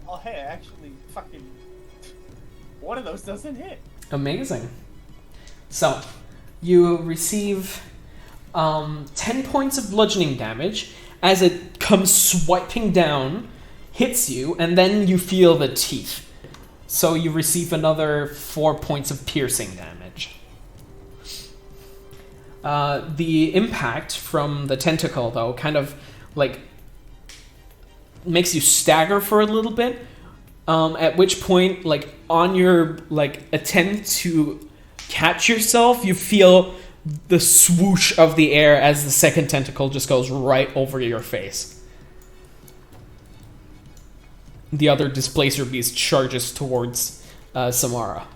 Oh hey, I actually fucking... One of those doesn't hit. Amazing. So, you receive 10 points of bludgeoning damage as it comes swiping down, hits you, and then you feel the teeth. So you receive another 4 points of piercing damage. The impact from the tentacle, though, kind of like makes you stagger for a little bit. At which point, like on your like attempt to catch yourself, you feel the swoosh of the air as the second tentacle just goes right over your face. The other displacer beast charges towards Samara.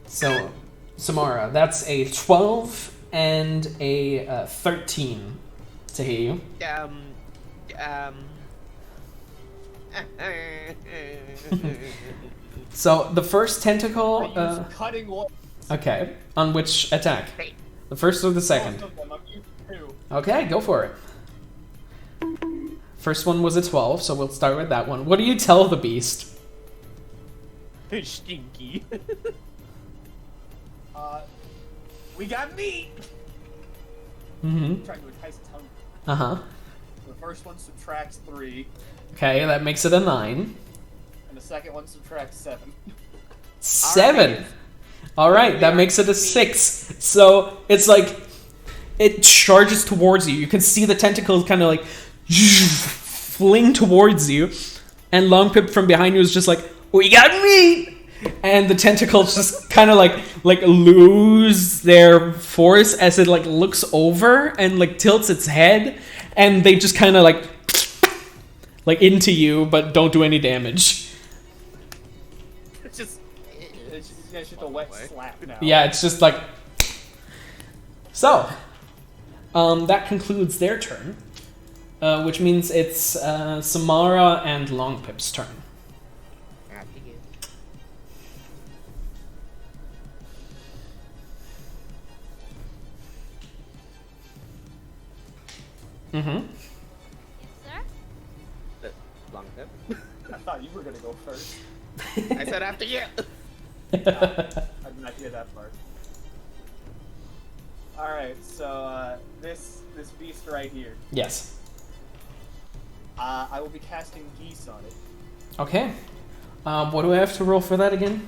So, Samara, that's a 12 and a 13 to hit you. So, the first tentacle... Cutting one. Okay, on which attack? The first or the second? Both of them, I'm using 2. Okay, go for it. First one was a 12, so we'll start with that one. What do you tell the beast? Stinky. We got meat! Mm-hmm. Trying to entice its hunger. Uh-huh. The first one subtracts 3, Okay, that makes it a 9. and the second one subtracts 7. 7! Alright, that makes it a 6. So, it's like, it charges towards you. You can see the tentacles kind of like, fling towards you. And Longpip from behind you is just like, we got meat! And the tentacles just kind of like lose their force as it like looks over and like tilts its head. And they just kind of like into you, but don't do any damage. It's just a wet slap now. Yeah, it's just like... So, that concludes their turn. Which means it's Samara and Longpip's turn. Mm-hmm. Yes, sir? Long tip. I thought you were gonna go first. I said after you. I did not hear that part. Alright, so this beast right here. Yes. I will be casting geese on it. Okay. What do I have to roll for that again?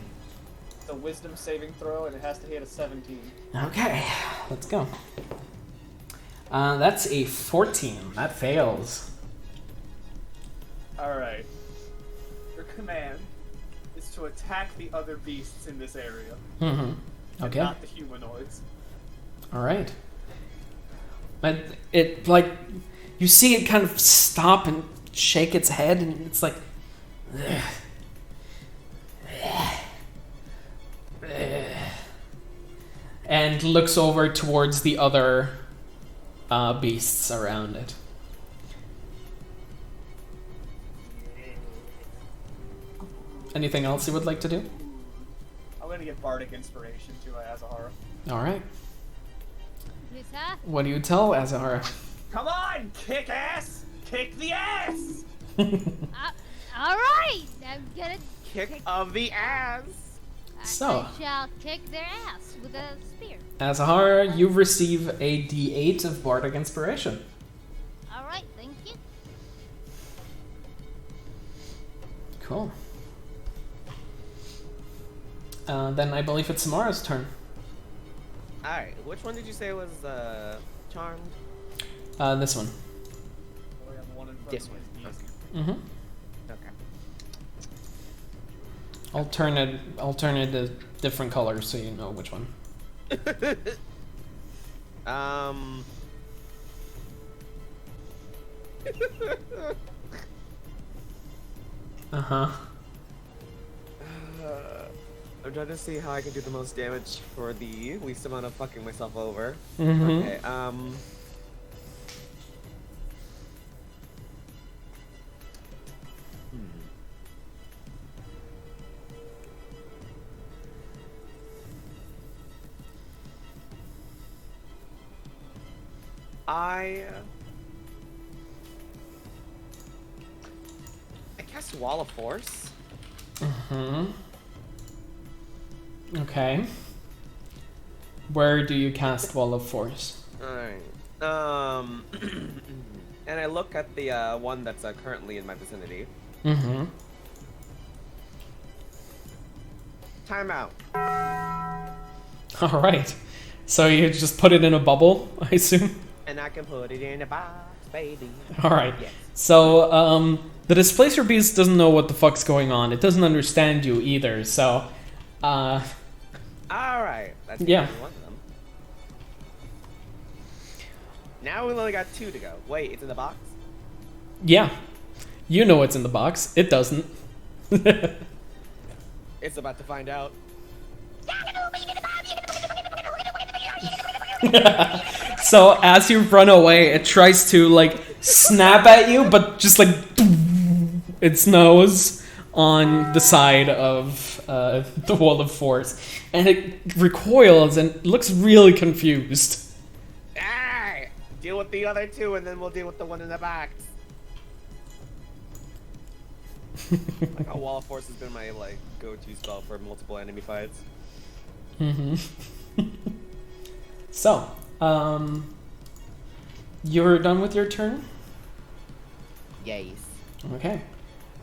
It's a wisdom saving throw, and it has to hit a 17. Okay, let's go. That's a 14. That fails. Alright. Your command is to attack the other beasts in this area. Mm-hmm. And Okay. not the humanoids. Alright. But it, like, you see it kind of stop and shake its head, and it's like... and looks over towards the other beasts around it. Anything else you would like to do? I'm gonna get bardic inspiration to Azahara. Alright. Yes, sir? What do you tell Azahara? Come on, kick ass! Kick the ass! Alright! I'm gonna Kick of the ass. So. I shall kick their ass with a spear. Azahara, you receive a D8 of bardic inspiration. Alright, thank you. Cool. Then I believe it's Samara's turn. Alright, which one did you say was charmed? This one. Oh, yeah, the one in front This of one. me is geese. Mm-hmm. Okay. I'll turn it a different color so you know which one. Uh-huh. I'm trying to see how I can do the most damage for the least amount of fucking myself over. Mm-hmm. Okay, I cast Wall of Force. Okay. Where do you cast Wall of Force? Alright. And I look at the one that's currently in my vicinity. Timeout. Alright. So you just put it in a bubble, I assume? And I can put it in a box, baby. Alright. Yes. So, the Displacer Beast doesn't know what the fuck's going on. It doesn't understand you either, so... Alright. That's one of them. Now we've only got 2 to go. Wait, it's in the box? Yeah. You know what's in the box. It doesn't. It's about to find out. So as you run away, it tries to like snap at you, but just like its nose on the side of the Wall of Force, and it recoils and looks really confused. Alright! Deal with the other 2 and then we'll deal with the one in the box. Like a Wall of Force has been my like go-to spell for multiple enemy fights. So, you're done with your turn? Yes. Okay.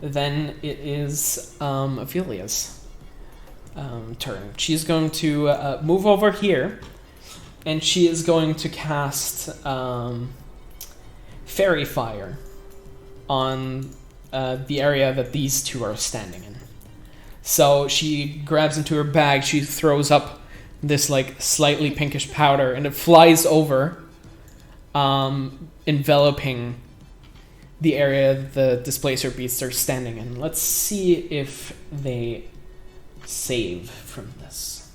Then it is Ophelia's turn. She's going to move over here, and she is going to cast Fairy Fire on the area that these 2 are standing in. So she grabs into her bag, she throws up this like slightly pinkish powder, and it flies over, enveloping the area the Displacer Beasts are standing in. Let's see if they save from this.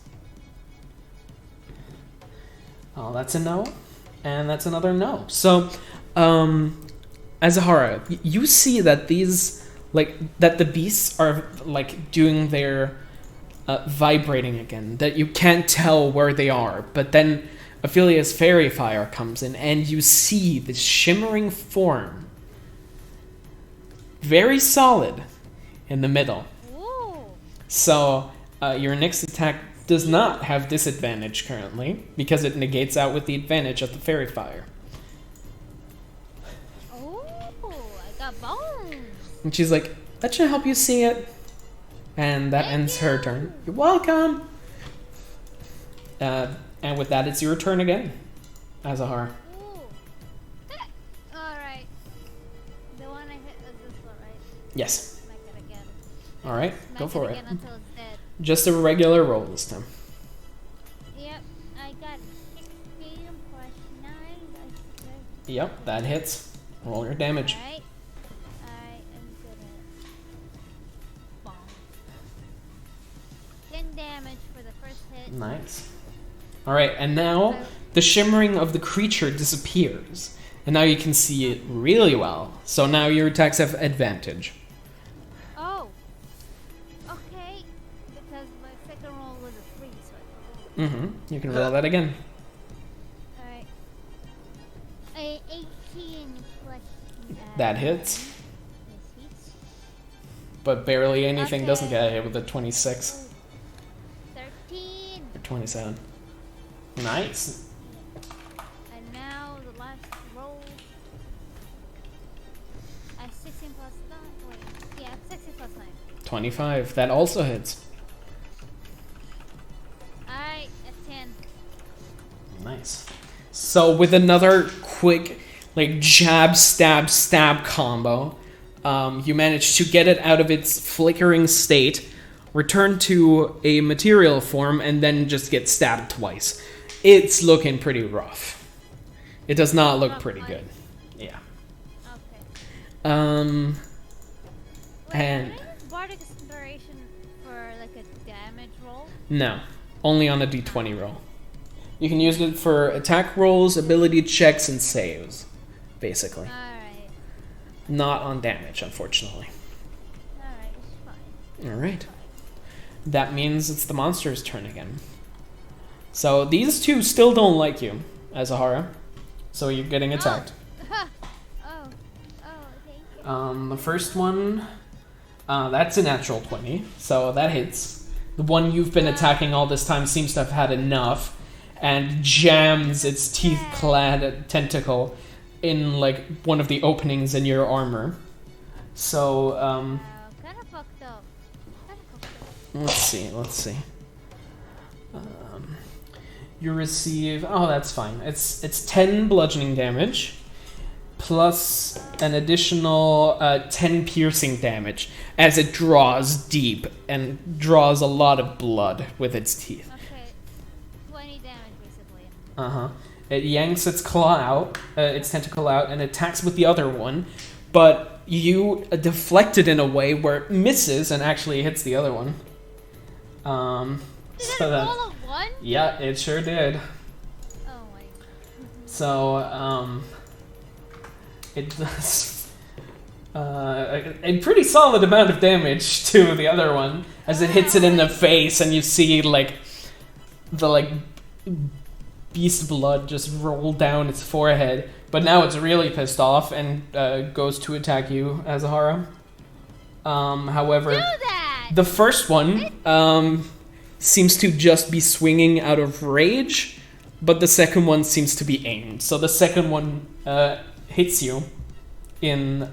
Oh, that's a no, and that's another no. So, Azahara, you see that these, that the beasts are, doing their vibrating again, that you can't tell where they are, but then Ophelia's Fairy Fire comes in, and you see this shimmering form, very solid, in the middle. Ooh. So, your next attack does not have disadvantage currently, because it negates out with the advantage of the Fairy Fire. Ooh, I got bones. And she's like, that should help you see it. And that ends her turn. You're welcome! And with that, it's your turn again, Azahar. Ooh. Alright. The one I hit is this one, right? Yes. Smack it again. Alright, Smack go for it. again until it's dead. Just a regular roll this time. Yep, I got 16 plus 9. That's Yep, that hits. Roll your damage. Alright. I am gonna bomb. 10 damage for the first hit. Nice. Alright, and now the shimmering of the creature disappears. And now you can see it really well. So now your attacks have advantage. Oh. Okay. Because my second roll was a 3, so I You can roll that again. Alright. A 18 plus. That hits. This hits. But barely anything doesn't Okay. get a hit with a 26 Ooh. 13. or 27. Nice. And now the last roll. 16 plus 9. Wait. Yeah, 16 plus 9. 25. That also hits. Alright, a 10. Nice. So with another quick, jab, stab, stab combo, you manage to get it out of its flickering state, return to a material form, and then just get stabbed twice. It's looking pretty rough. It does not look Rough pretty life. good. Yeah. Okay. And Can I use Bardic Inspiration for a damage roll? no, only on a d20 roll. You can use it for attack rolls, ability checks, and saves, basically. Alright. Not on damage, unfortunately. Alright, it's fine. Alright. That means it's the monster's turn again. So these 2 still don't like you, Azahara. So you're getting attacked. Oh, thank you. The first one That's a natural 20, so that hits. The one you've been attacking all this time seems to have had enough and jams its teeth-clad tentacle in, like, one of the openings in your armor. So, Kind of fucked up. let's see. You receive... Oh, that's fine. It's 10 bludgeoning damage, plus an additional 10 piercing damage as it draws deep and draws a lot of blood with its teeth. Okay. 20 damage, basically. Uh-huh. It yanks its claw out, its tentacle out, and attacks with the other one, but you deflect it in a way where it misses and actually hits the other one. Did So it that, roll a 1? yeah, it sure did. Oh my. So, it does a pretty solid amount of damage to the other one as it hits it in the face, and you see, like, the, like, beast blood just roll down its forehead. But now it's really pissed off and goes to attack you, Azahara. However, Do that! the first one seems to just be swinging out of rage, but the second one seems to be aimed. So the second one hits you in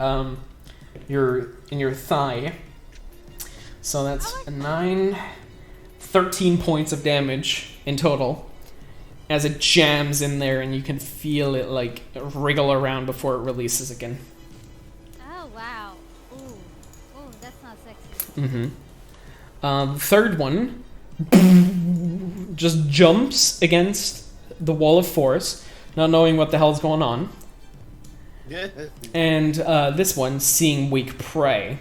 your thigh. So that's a 9, 13 points of damage in total as it jams in there, and you can feel it like wriggle around before it releases again. Oh wow. Ooh, that's not sexy. Mm-hmm. The third one just jumps against the wall of force, not knowing what the hell's going on. And this one, seeing weak prey,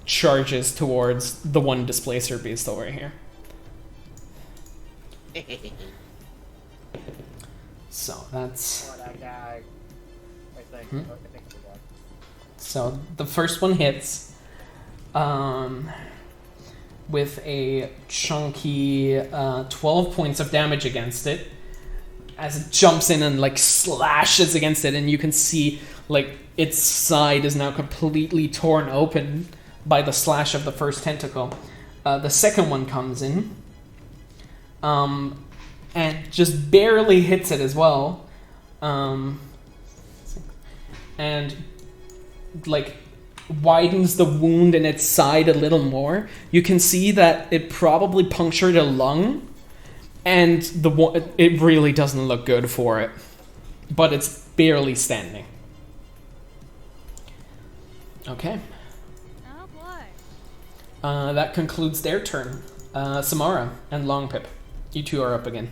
charges towards the one displacer beast over here. So that's... Or that guy. I think. I think it's a guy. So the first one hits with a chunky 12 points of damage against it as it jumps in and like slashes against it, and you can see like its side is now completely torn open by the slash of the first tentacle. The second one comes in and just barely hits it as well, and like widens the wound in its side a little more. You can see that it probably punctured a lung, and it really doesn't look good for it, but it's barely standing. Okay. Oh boy. That concludes their turn. Samara and Longpip, you two are up again.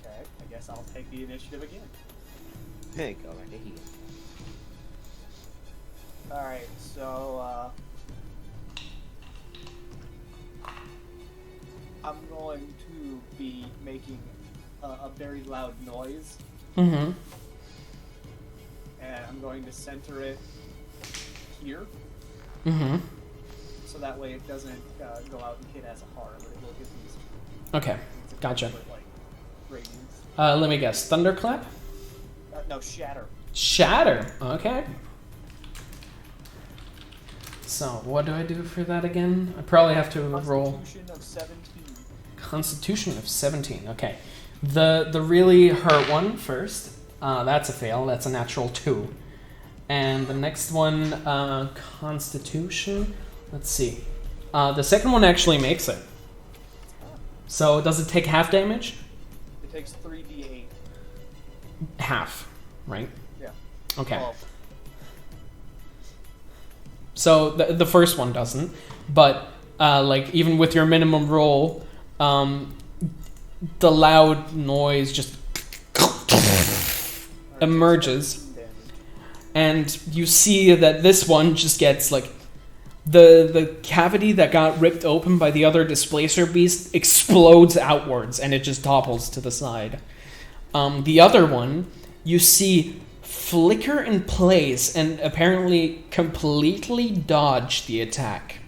Okay, I guess I'll take the initiative again. Hey, go right ahead. Alright, so, I'm going to be making a very loud noise, Mm-hmm. and I'm going to center it here, Mm-hmm. so that way it doesn't go out and hit as a harm, but it will get these. Okay, gotcha. Like, radiance. Let me guess. Thunderclap? No, shatter. Shatter. Okay. So, what do I do for that again? I probably have to roll Constitution of 17. Constitution of 17. Okay. The really hurt one first. That's a fail. That's a natural 2. And the next one, Constitution. Let's see. The second one actually makes it. So, does it take half damage? It takes 3d8. Half, right? Yeah. Okay. Well, So the first one doesn't, but like even with your minimum roll, the loud noise just emerges, and you see that this one just gets like the cavity that got ripped open by the other displacer beast explodes outwards, and it just topples to the side. The other one, you see flicker in place and apparently completely dodge the attack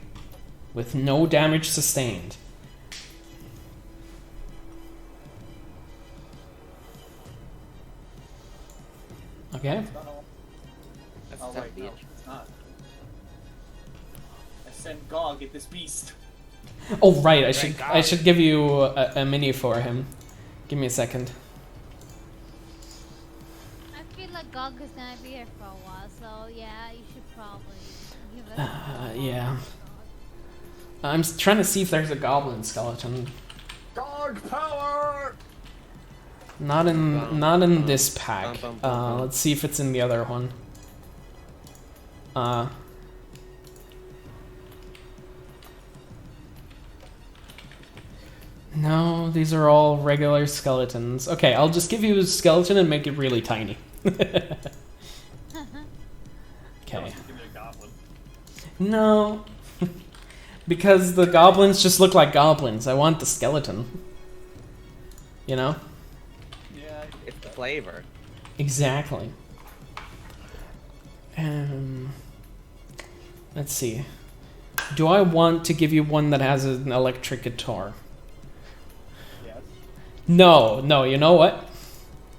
with no damage sustained. Okay. Oh tough wait, no, beach. it's not. I sent Gog at this beast. Oh right, I Thank should give you a mini for him. Give me a second. I feel like Gog is gonna be here for a while, so yeah, you should probably give us. Yeah. I'm trying to see if there's a goblin skeleton. Dog power! Not in this pack. Let's see if it's in the other one. No, these are all regular skeletons. Okay, I'll just give you a skeleton and make it really tiny. Okay. Give me a goblin. No. Because the goblins just look like goblins. I want the skeleton. You know? Yeah. It's the flavor. Exactly. Let's see. Do I want to give you one that has an electric guitar? Yes. No, you know what?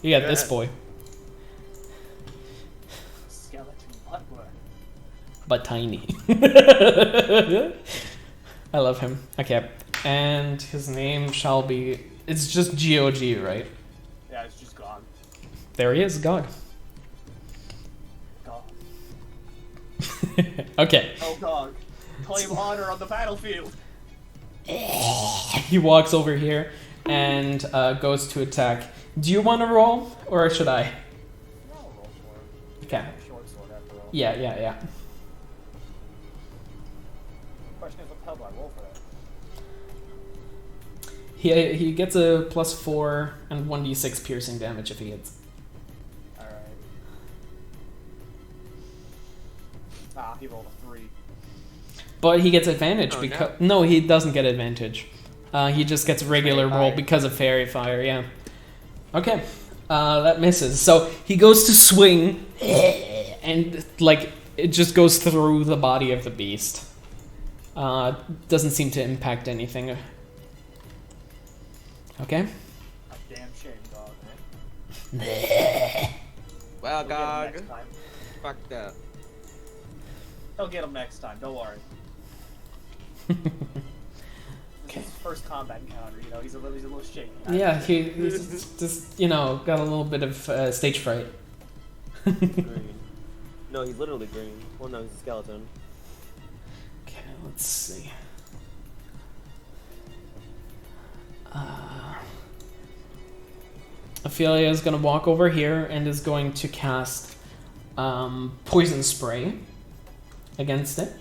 You got this Yeah. boy. Skeleton buttwork. But tiny. I love him. Okay. And his name shall be... It's just GOG, right? Yeah, it's just gone. There he is, God. Gone. Okay. Oh, Gog. Claim honor on the battlefield. He walks over here and goes to attack. Do you want to roll, or should I? No, roll for it. Okay. Short sword after all. Yeah. Question is, what the hell do I roll for that? He gets a +4 and 1d6 piercing damage if he hits. Alright. Ah, he rolled a 3. But he gets advantage Oh, because... No, he doesn't get advantage. He just gets regular Fairy roll fire. because of fairy fire, yeah. Okay, that misses. So he goes to swing, and like it just goes through the body of the beast. Doesn't seem to impact anything. Okay. A damn shame, Gog, man. Well, We'll get him Gog, next time. fucked up. He'll get him next time, don't worry. This is his first combat encounter, you know, he's a little shaky. Yeah, he's just, you know, got a little bit of stage fright. Green. No, he's literally green. Well, no, he's a skeleton. Okay, let's see. Ophelia is going to walk over here and is going to cast poison spray against it.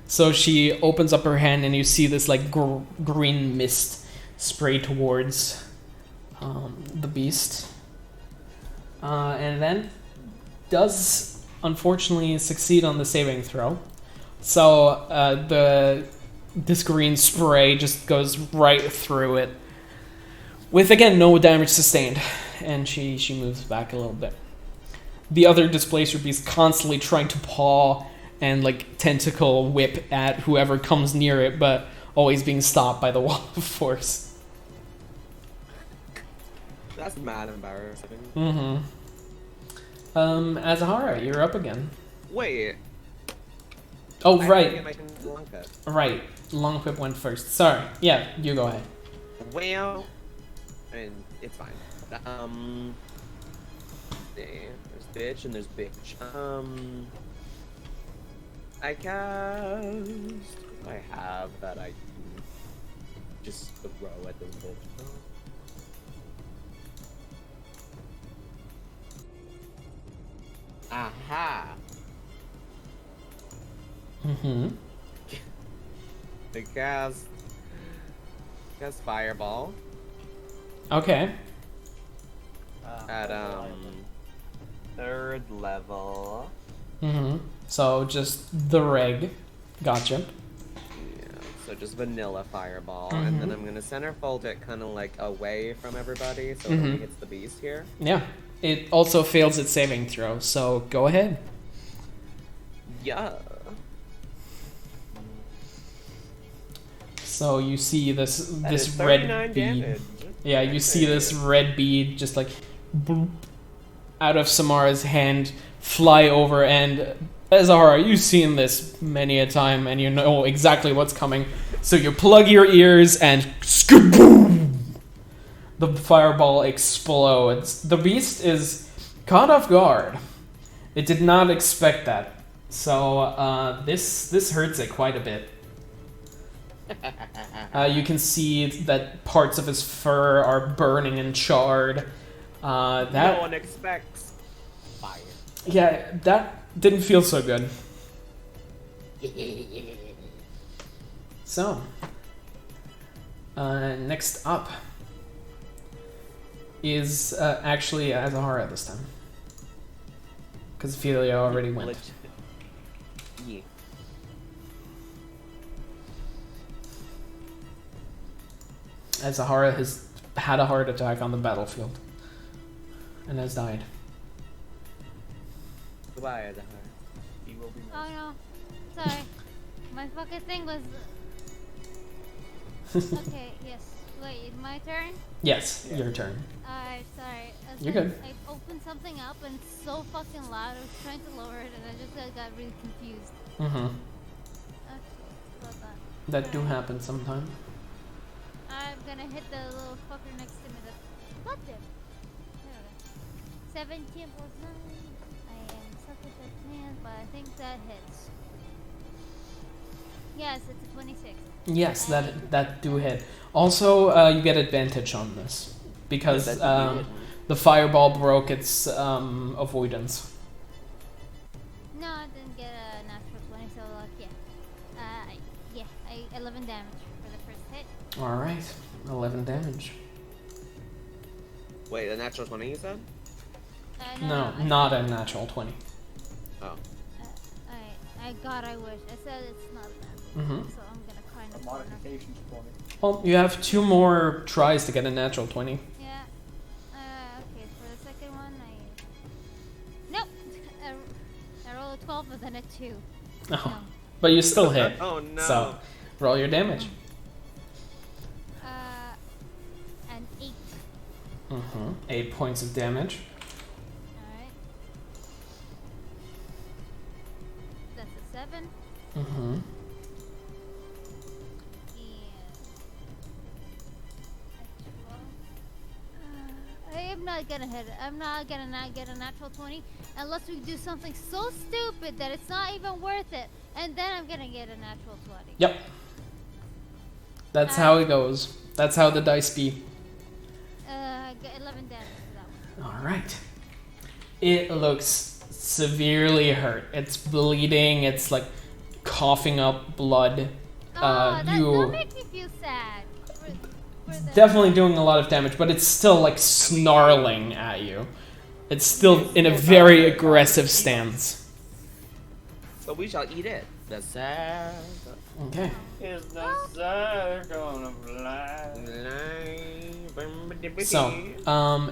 So she opens up her hand and you see this like green mist spray towards the beast. And then does unfortunately succeed on the saving throw. So this green spray just goes right through it. With, again, no damage sustained. And she moves back a little bit. The other displacer beast constantly trying to paw and, like, tentacle whip at whoever comes near it, but always being stopped by the wall of force. That's mad embarrassing. Mm-hmm. Azahara, you're up again. Wait. Oh, I right. didn't get my long cut. Right. Long whip went first. Sorry. Yeah, you go ahead. Well, I mean, it's fine. There's bitch and there's bitch. I cast. What do I have that I can just throw at this bitch? Aha! Mm-hmm. I cast fireball Okay. at third level. Mm-hmm. So just the reg. Gotcha. Yeah, so just vanilla fireball, and then I'm gonna centerfold it kind of like away from everybody, so it only hits the beast here. Yeah. It also fails its saving throw, so go ahead. Yeah. So you see this That is red 39 bead. damage. Yeah, you see this red bead just like boop, out of Samara's hand fly over and Azahara, you've seen this many a time, and you know exactly what's coming. So you plug your ears, and skaboom! The fireball explodes. The beast is caught off guard. It did not expect that. So this hurts it quite a bit. You can see that parts of his fur are burning and charred. No one expects fire. Yeah, that didn't feel so good. So, next up is actually Azahara this time. Because Ophelia already went. Yeah. Azahara has had a heart attack on the battlefield and has died. Goodbye, Azahara. He will be missed. Oh no. Sorry. My fucking thing was. Okay, yes. Wait, my turn? Yes, your turn. Alright, sorry. You're good. I opened something up and it's so fucking loud. I was trying to lower it and I just got really confused. Mm-hmm. Okay, about that. That do happen sometime. I'm gonna hit the little fucker next to me. The what the? There we go. 17 plus 9. I am such a good man, but I think that hits. Yes, it's a 26. Yes, that do hit. Also, you get advantage on this because the fireball broke its avoidance. No, I didn't get a natural 20, so yeah. I 11 damage for the first hit. All right, 11 damage. Wait, a natural 20 you said? No, I not said- a natural 20. I God, I wish. I said it's not a natural, Mhm. so I'm gonna kind A of. modification for me. Well, you have 2 more tries to get a natural 20. Yeah. Okay, for the second one, nope. I rolled a 12, but then a 2. Oh, No. but you still hit. Oh no. So, roll your damage. An 8. 8 points of damage. Alright. That's a 7. Mm-hmm. I am not gonna hit it. I'm not gonna not get a natural 20 unless we do something so stupid that it's not even worth it. And then I'm gonna get a natural 20. Yep. That's how it goes. That's how the dice be. I got 11 damage for that one. All right. It looks severely hurt. It's bleeding. It's like coughing up blood. That you makes me feel sad. For the definitely doing a lot of damage, but it's still like snarling at you. It's still in a very aggressive stance. So we shall eat it. The sad. Okay. Is the sun gonna fly? So,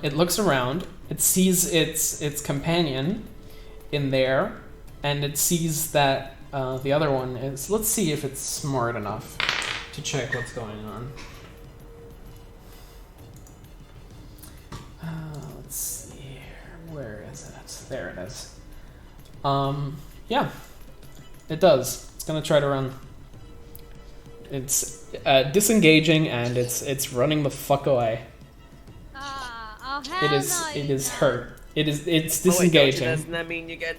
it looks around. It sees its companion in there, and it sees that the other one is. Let's see if it's smart enough to check what's going on. Let's see here. Where is it? There it is. Yeah, it does. It's gonna try to run. It's disengaging and it's running the fuck away. oh It hell is no, it you is don't. hurt. It's Oh, wait, don't you- disengaging. doesn't that mean you get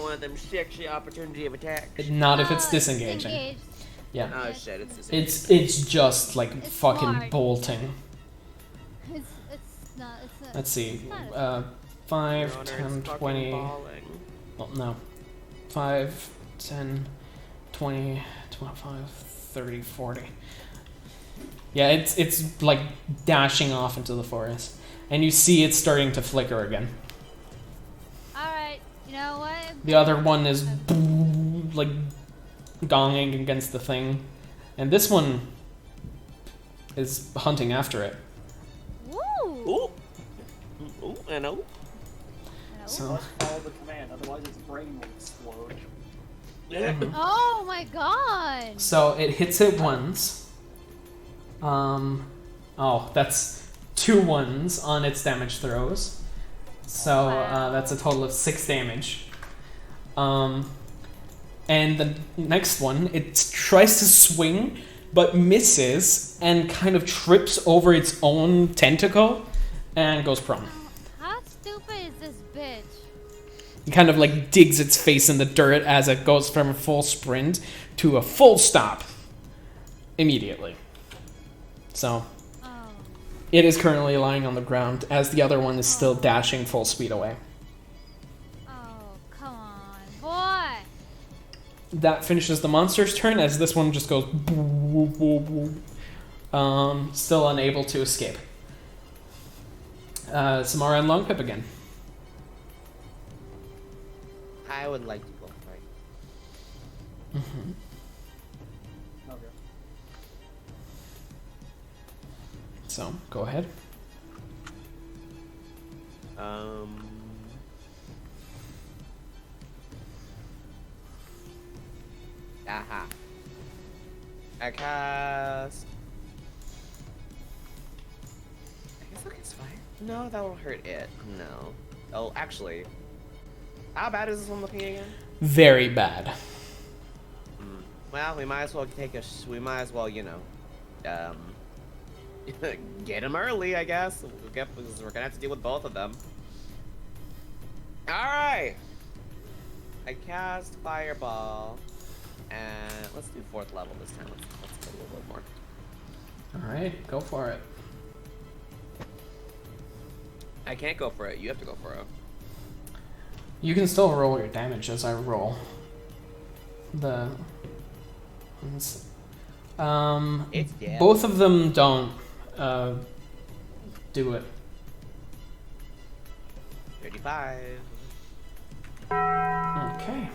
one of them sexy opportunity of attack? Not if it's Oh, disengaging. Oh disengaged. Yeah. shit, it's disengaged. It's just like It's fucking smart. bolting. It's not. Let's see. It's not 5, Your Honor, 10, it's fucking 20. balling. Well, no. 5, 10, 20, 25, 30, 40. Yeah, it's like dashing off into the forest. And you see it's starting to flicker again. Alright, you know what? The other one is like gonging against the thing. And this one is hunting after it. Woo! Ooh. Ooh, and oh. So Must follow the command, otherwise its brain will explode. Oh my god! So it hits it once. Oh, that's 2 ones on its damage throws. So Wow. that's a total of 6 damage. And the next one, it tries to swing, but misses and kind of trips over its own tentacle and goes prone. How stupid is this bitch? It kind of like digs its face in the dirt as it goes from a full sprint to a full stop immediately. So Oh. it is currently lying on the ground as the other one is still dashing full speed away. Oh, come on, boy. That finishes the monster's turn as this one just goes boo, boo, boo. Still unable to escape. Samara and Longpip again. I would like to go fight. Okay. So go ahead. Aha. I cast. I guess I'll cast fire. No, that will hurt it. No. Oh, actually. How bad is this one looking again? Very bad. Well, we might as well take a. We might as well, you know, get him early, I guess. Because we're gonna have to deal with both of them. All right. I cast fireball, and let's do 4th level this time. Let's go a little bit more. Alright, go for it. I can't go for it. You have to go for it. You can still roll your damage as I roll. The ones. It's dead. Both of them don't do it. 35. Okay.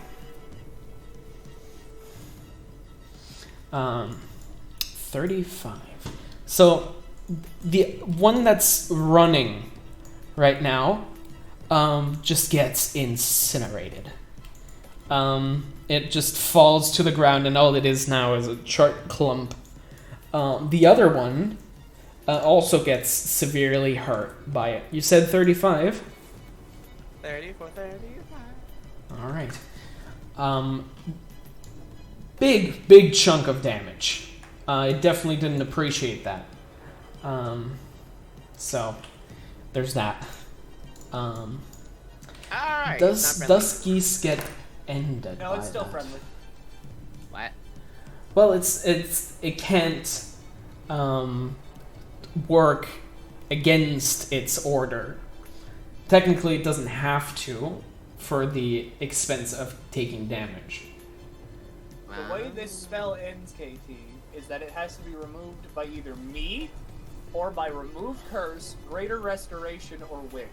35. So the one that's running right now just gets incinerated. It just falls to the ground, and all it is now is a charred clump. The other one also gets severely hurt by it. You said 35? 34, 35. All right. Big chunk of damage. I definitely didn't appreciate that. So, there's that. Alright. Does Duskies get ended? No, it's by still that? friendly. What? Well, it can't work against its order. Technically, it doesn't have to for the expense of taking damage. The way this spell ends, KT, is that it has to be removed by either me or by remove curse, greater restoration, or wish.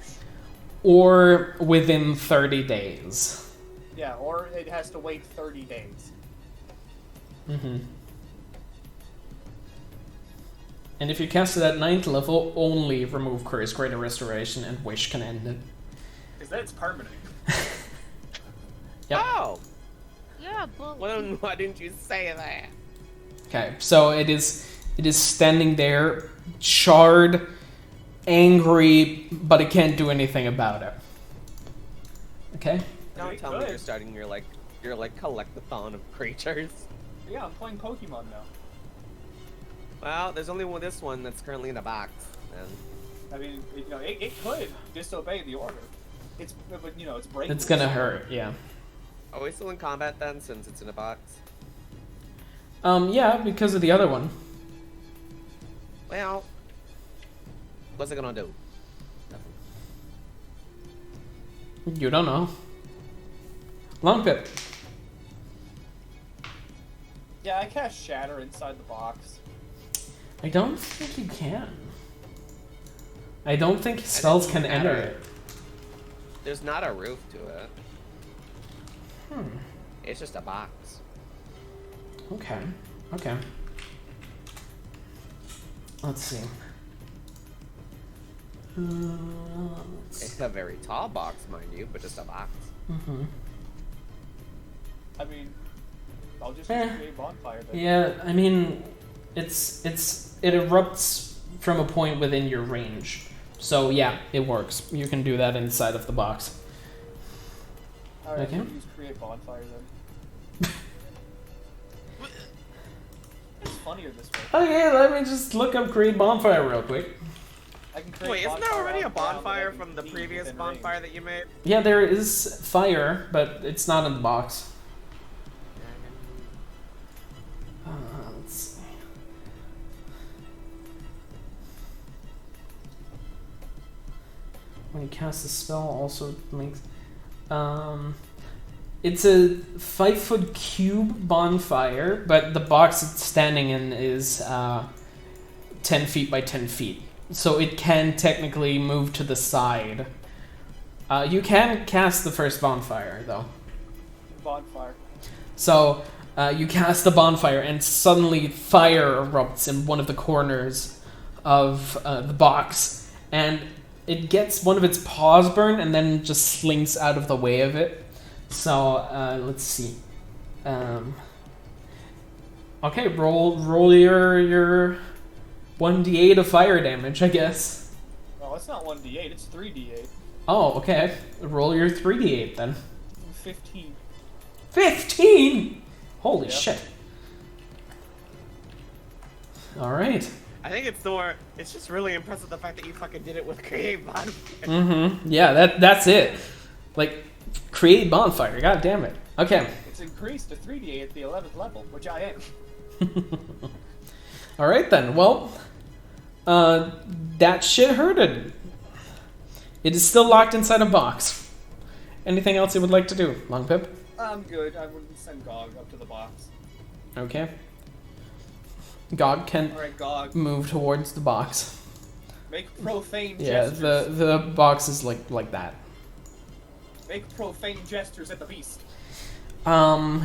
Or within 30 days. Yeah, or it has to wait 30 days. Mm-hmm. And if you cast it at 9th level, only remove curse, greater restoration, and wish can end it. Because that's permanent. Yep. Oh! You're a bully. Well, why didn't you say that? Okay, so it is standing there, charred, angry, but it can't do anything about it. Okay? Don't It tell me could. you're starting your collectathon of creatures. Yeah, I'm playing Pokemon now. Well, there's only this one that's currently in a box. And I mean, it could disobey the order. It's breaking. It's gonna hurt, yeah. are we still in combat then, since it's in a box? Yeah, because of the other one. Well, what's it gonna do? You don't know. Long Pip. Yeah, I cast Shatter inside the box. I don't think you can. I don't think spells can enter it. There's not a roof to it. Hmm. It's just a box. Okay. Okay. Let's see. It's a very tall box, mind you, but just a box. Mm-hmm. I mean, I'll just Eh. create bonfire then. Yeah, I mean, it erupts from a point within your range. So yeah, it works. You can do that inside of the box. Alright, Okay. Just create bonfire then. funnier this way. Okay, let me just look up create bonfire real quick. I can create Wait, isn't there bonfire already a on the ground bonfire that I from can the keep previous within bonfire range. that you made? Yeah, there is fire, but it's not in the box. Let's see. When you cast a spell, also makes. It's a 5-foot cube bonfire, but the box it's standing in is 10 feet by 10 feet. So it can technically move to the side. You can cast the first bonfire, though. Bonfire. So you cast the bonfire, and suddenly fire erupts in one of the corners of the box, and it gets one of its paws burned, and then just slinks out of the way of it. So let's see. Okay, roll your 1d8 of fire damage, I guess. Oh, it's not 1d8, it's 3d8. Oh, okay. Roll your 3d8 then. 15. 15! Holy Yeah. shit. Alright. I think it's just really impressive the fact that you fucking did it with create bonfire. Mm-hmm. Yeah, that's it. Like, create bonfire, god damn it. Okay. It's increased to 3d8 at the 11th level, which I am. Alright then, well, that shit hurted. It is still locked inside a box. Anything else you would like to do, Long Pip? I'm good. I wouldn't send Gog up to the box. Okay. Gog can Alright, Gog. move towards the box. Make profane Yeah, gestures. the box is like that. Make profane gestures at the beast.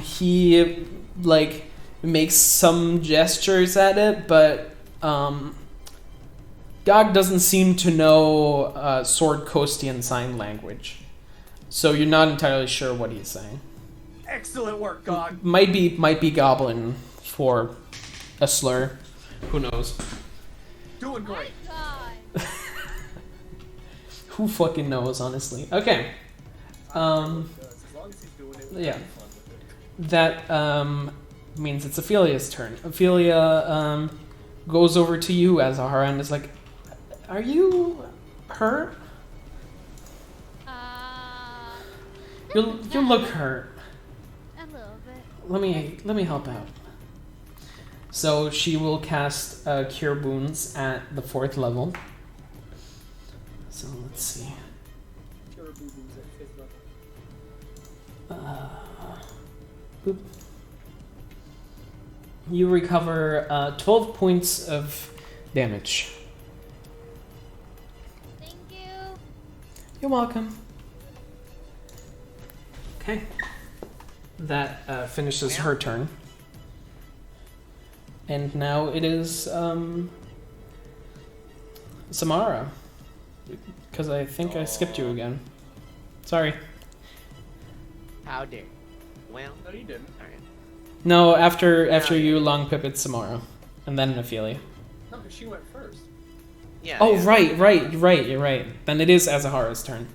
He like makes some gestures at it, but Gog doesn't seem to know Sword Coastian sign language, so you're not entirely sure what he's saying. Excellent work, Gog. Might be Goblin for a slur. Who knows? Doing great. God. Who fucking knows, honestly. Okay. As long as he's doing it, we're Yeah. having fun with it. That means it's Ophelia's turn. Ophelia goes over to you, Azahara, and is like, "Are you hurt? You look hurt. A little bit. Let me help out." So she will cast Cure Wounds at the 4th level. So let's see. Cure Wounds at 5th level. Boop. You recover 12 points of damage. Thank you. You're welcome. Okay. That finishes her turn. And now it is Samara. Because I think I skipped you again. Sorry. How dare. Well, No, you didn't. alright. No, after you, Long Pip, it's Samara. And then Ophelia. No, because she went first. Yeah. Oh, yeah. right, you're right. Then it is Azahara's turn.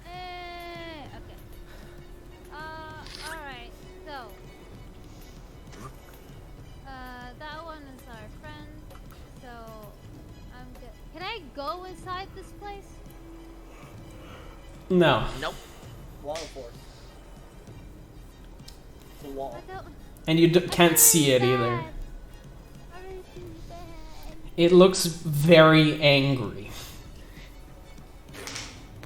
Okay. Alright, so. That one is our friend. So, I'm good. Can I go inside this place? No. Nope. Wall of force. The wall. I don't. And you can't I see it either. bad. I really feel bad. It looks very angry.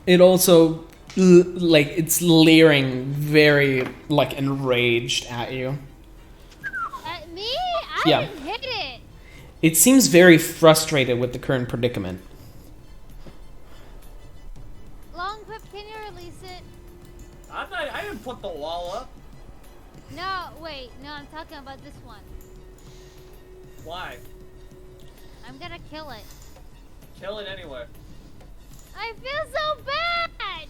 It also, like, it's leering very, like, enraged at you. At me? I Yeah. didn't hit it. It seems very frustrated with the current predicament. Long Whip, can you release it? I didn't put the wall up. No, wait. No, I'm talking about this one. Why? I'm gonna kill it. Kill it anyway. I feel so bad.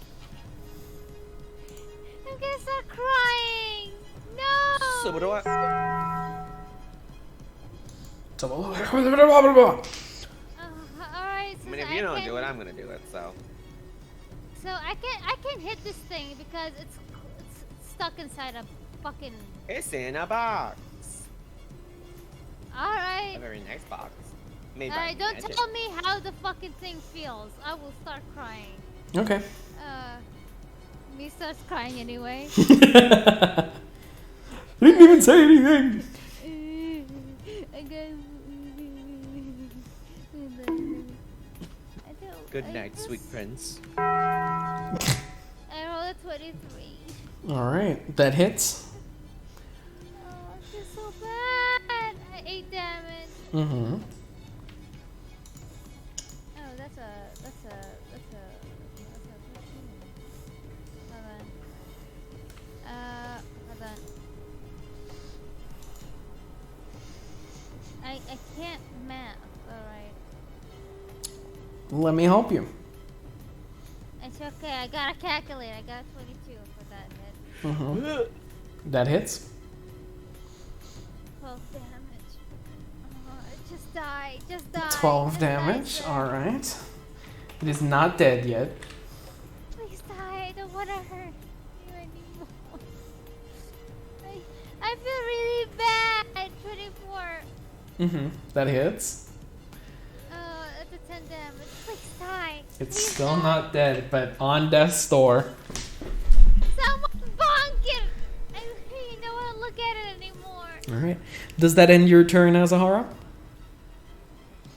I'm gonna start crying. No. So what do I? Alright. I mean, if you don't do it, I'm gonna do it. So. So I can hit this thing because it's stuck inside a fucking. It's in a box. Alright. A very nice box. Made by Alright, don't magic. tell me how the fucking thing feels. I will start crying. Okay. Me starts crying anyway. I didn't even say anything. I got. Good night, sweet prince. I rolled a 23. Alright, that hits. Oh, this is so bad. 8 damage. Mm-hmm. Oh, that's a 13. Hold on. Hold on. I can't math. Alright. Let me help you. It's okay. I got a calculator. I got 22 for that hit. Mm-hmm. That hits. 12 damage. Oh, just die. Just die. 12 Just damage. Die, Alright. It is not dead yet. Please die. I don't want to hurt you anymore. I feel really bad. 24. Mm-hmm. That hits. That's a 10 damage. Please die. It's Please still die. not dead, but on death's door. Someone bonk it. I really don't want to look at it anymore. Alright. Does that end your turn, Azahara?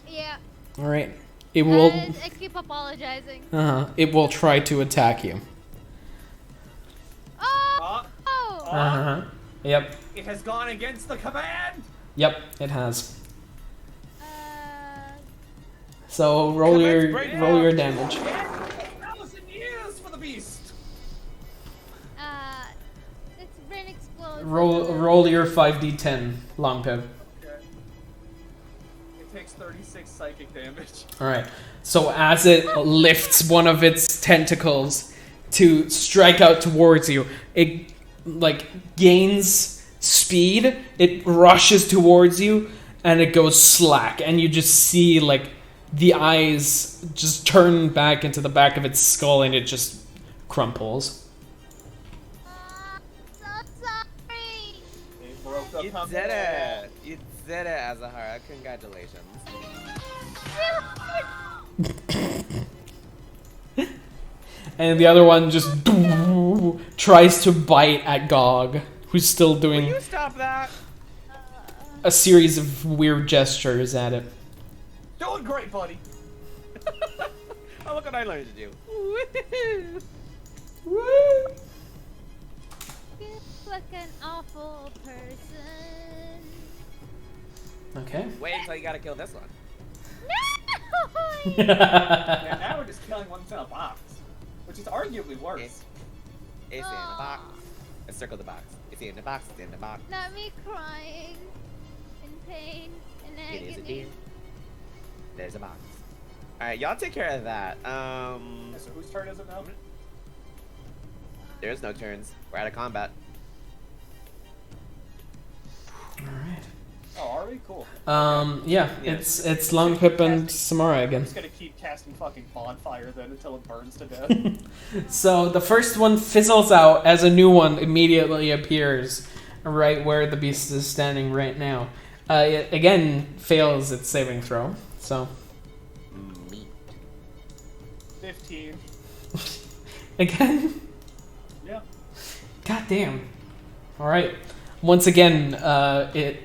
Yeah. Alright. It will. I keep apologizing. It will try to attack you. Oh. Oh. Yep. It has gone against the command. Yep. It has. Uh. So roll your break damage. 1,000 years for the beast. Its brain explodes. Roll your 5d10 long pip. Okay. It takes 36 psychic damage. All right. So as it lifts one of its tentacles to strike out towards you, it like gains speed. It rushes towards you, and it goes slack, and you just see like the eyes just turn back into the back of its skull, and it just crumples. So sorry. It broke the You command. did it! You did it, Azahara. Congratulations. And the other one just tries to bite at Gog, who's still Will doing you stop that? a series of weird gestures at it. Doing great, buddy. Oh, look what I learned to do. Feels like an awful person. Okay. Wait until you gotta kill this one. No! And now we're just killing ones in a box, which is arguably worse. It's in the box. Let's circle the box. It's in the box. It's in the box. Not me crying in pain and It is a agony. deer. There's a box. Alright, y'all take care of that. So whose turn is it now? There's no turns. We're out of combat. Alright. Oh, are we? Cool. Yeah, Yes. it's Long Pip and Samara I'm again. just gonna keep casting fucking bonfire then until it burns to death. So the first one fizzles out as a new one immediately appears right where the beast is standing right now. It again fails its saving throw. So Meat. 15. again, Yeah. god damn. All right. Once again, it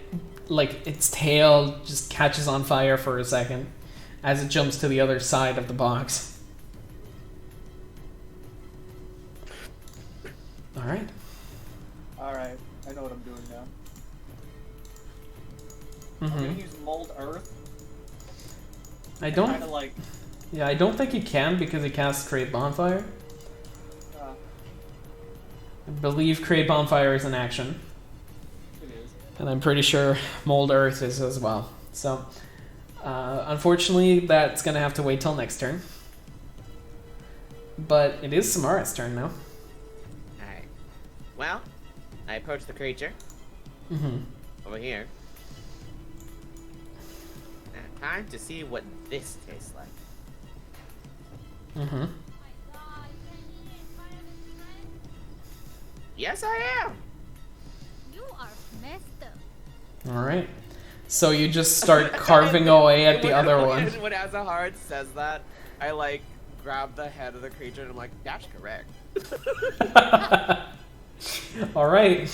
like its tail just catches on fire for a second as it jumps to the other side of the box. All right. Alright, I know what I'm doing now. I'm gonna Mm-hmm. use mold earth. I Kinda don't. like, Yeah, I don't think you can because it casts create bonfire. uh, I believe create bonfire is an action, it is. and I'm pretty sure mold earth is as well. So, unfortunately, that's gonna have to wait till next turn. But it is Samara's turn now. Alright. Well, I approach the creature Mm-hmm. over here. Now, time to see what this tastes like. Mm-hmm. Yes, I am! You are messed up. All right. So you just start carving away at the other one. When Azahard says that, I like grab the head of the creature and I'm like, that's correct. Alright.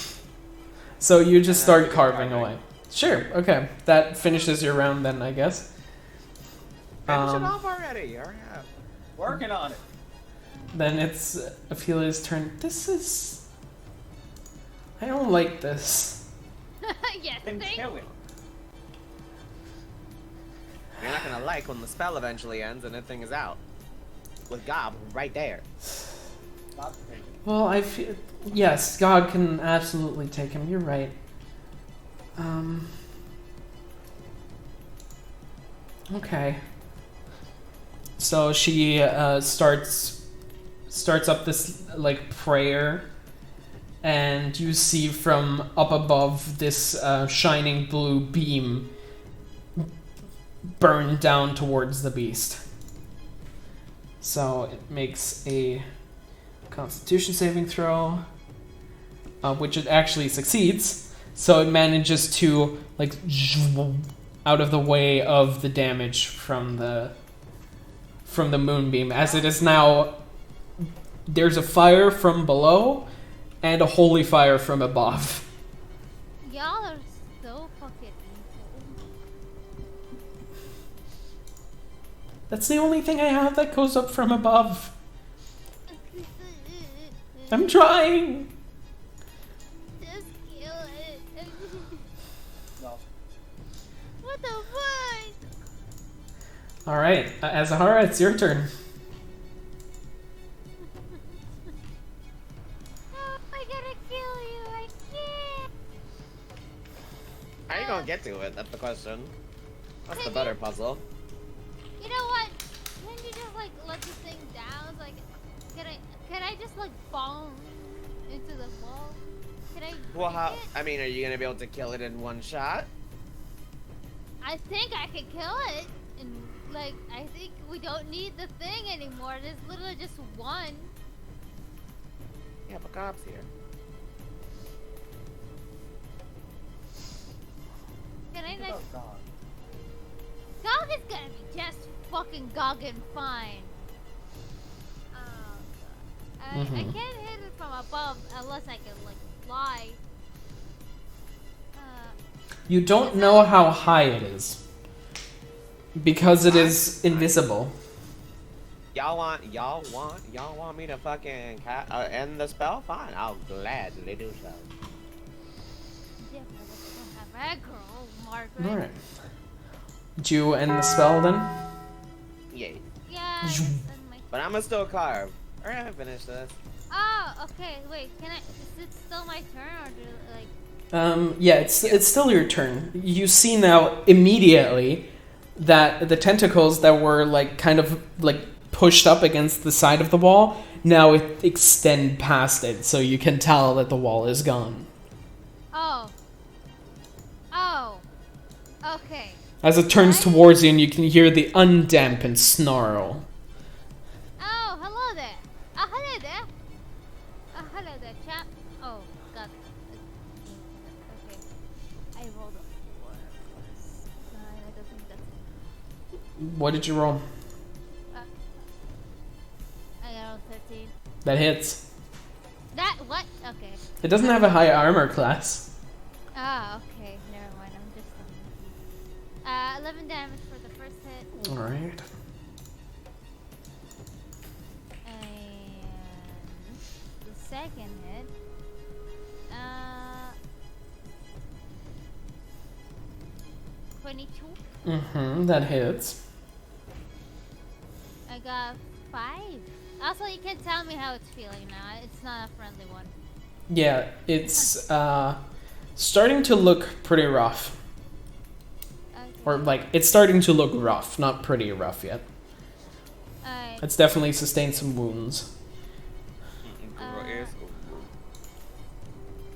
So you just start begin carving carving. away. Sure, okay. That finishes your round then, I guess. Finish it Um, off already. Hurry up. Working on it. Then it's Ophelia's turn. This is... I don't like this. Yes, Then thank kill it. You're not gonna like when the spell eventually ends and the thing is out. With Gob right there. Not taking. Well, I feel... Yes, God can absolutely take him. You're right. Okay. So she starts up this like prayer, and you see from up above this shining blue beam burn down towards the beast. So it makes a Constitution saving throw, which it actually succeeds. So it manages to like out of the way of the damage from the moonbeam, as it is now. There's a fire from below and a holy fire from above. Y'all are so fucking evil. That's the only thing I have that goes up from above. I'm trying. Just kill it. No. What the fuck? All right, Azahara, it's your turn. Oh, I gotta kill you. I can't. How are you gonna get to it? That's the question. That's the better puzzle. You know what? Can you just like let this thing down? Like, can I just like fall into the wall? Can I? Well, break how? it? I mean, are you gonna be able to kill it in one shot? I think I could kill it, and like I think we don't need the thing anymore. There's literally just one. Yeah, but Gob's here. Can I like? Oh, God. Gog is gonna be just fucking gogging fine. Oh, God. I can't hit it from above unless I can like fly. You don't know how high it is because it is invisible. Y'all want me to fucking end the spell? Fine, I'll gladly do so. Definitely don't have aggro, Margaret. All right. Did you end the spell then? Yay. Yeah. that's my- But I'ma still carve. Alright, I finished this. Oh, okay. Wait, can I? Is it still my turn, or do like? Yeah, it's still your turn. You see now immediately that the tentacles that were like kind of like pushed up against the side of the wall now extend past it, so you can tell that the wall is gone. Oh. Oh. Okay. As it turns towards you, and you can hear the undampened snarl. Oh, hello there. Oh, hello there. Oh, hello there, chap. Oh, God. Okay. I rolled a 4 plus 9. I don't think that's... What did you roll? I got a 13. That hits. That, what? Okay. It doesn't have a high armor class. Ah, okay. Never mind. I'm just... 11 damage for the first hit. Alright. And the second hit, 22. That hits. I got 5. Also, you can tell me how it's feeling now. It's not a friendly one. Yeah, it's starting to look pretty rough. Okay. Or like, it's starting to look rough, not pretty rough yet. Alright. It's definitely sustained some wounds.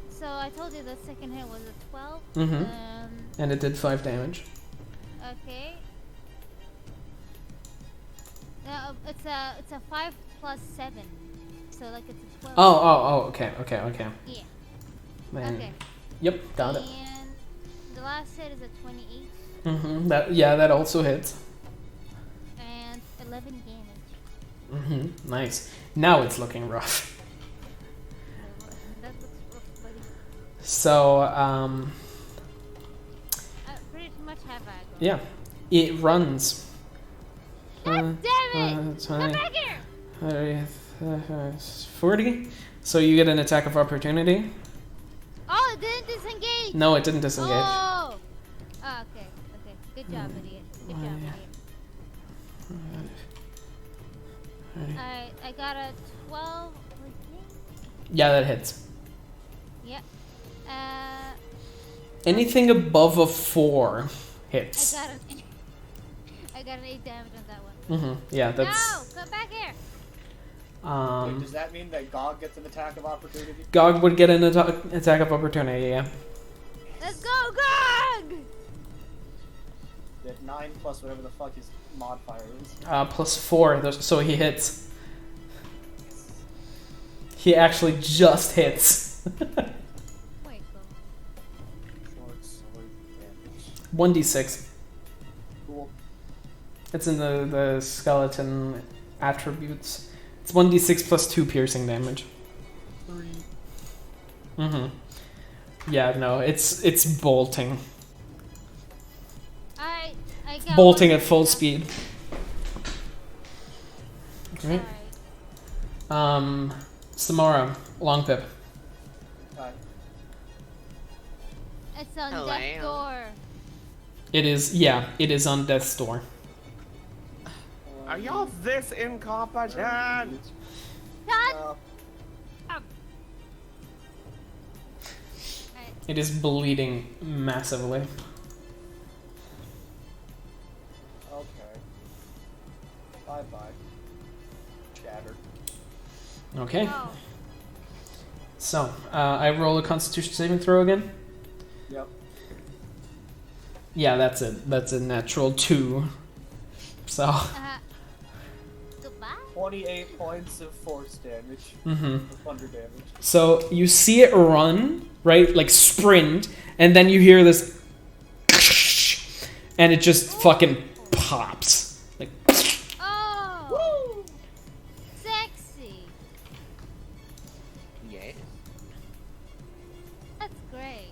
So I told you the second hit was a 12. Mm-hmm. And it did 5 damage. Okay. No, it's a 5 plus 7. So like it's a 12. Oh, okay. Yeah. Then, Okay. Yep, got it. And the last hit is a 28 That also hits. and 11 damage. Nice. Now it's looking rough. That looks rough, buddy. So, I pretty much have aggro. yeah. It runs. God damn it! 20, Come back here! 40. So you get an attack of opportunity. Oh, it didn't disengage! No, it didn't disengage. Oh! Oh, okay. Okay. Good job, idiot. Good job, idiot. Alright, I got a 12. Yeah, that hits. Yep. Anything above a 4 hits. I got an 8 damage on that one. Yeah, No! that's. Come back here! Wait, does that mean that Gog gets an attack of opportunity? Gog would get an attack of opportunity, yeah. Let's go, Gog! That 9 plus whatever the fuck his modifier is. Plus 4, so he hits. He actually just hits. Wait, go. Short sword damage. 1d6. Cool. It's in the skeleton attributes. It's 1d6 plus 2 piercing damage. 3. Yeah, no, it's bolting. I got Bolting one at full left. speed. Right. Alright. Samara, long pip. Okay. It's on Hello. death's door. It is on death's door. Are y'all this incompetent? Shut Uh, up! Alright. It is bleeding massively. okay. Bye-bye. Shattered. Okay. Oh. So, I roll a Constitution saving throw again. Yep. Yeah, that's it. That's a natural 2. So, Goodbye? 28 points of force damage. Of thunder damage. so you see it run, right? Like sprint, and then you hear this, and it just fucking pops. Like, Oh! Woo! Sexy! Yeah. That's great.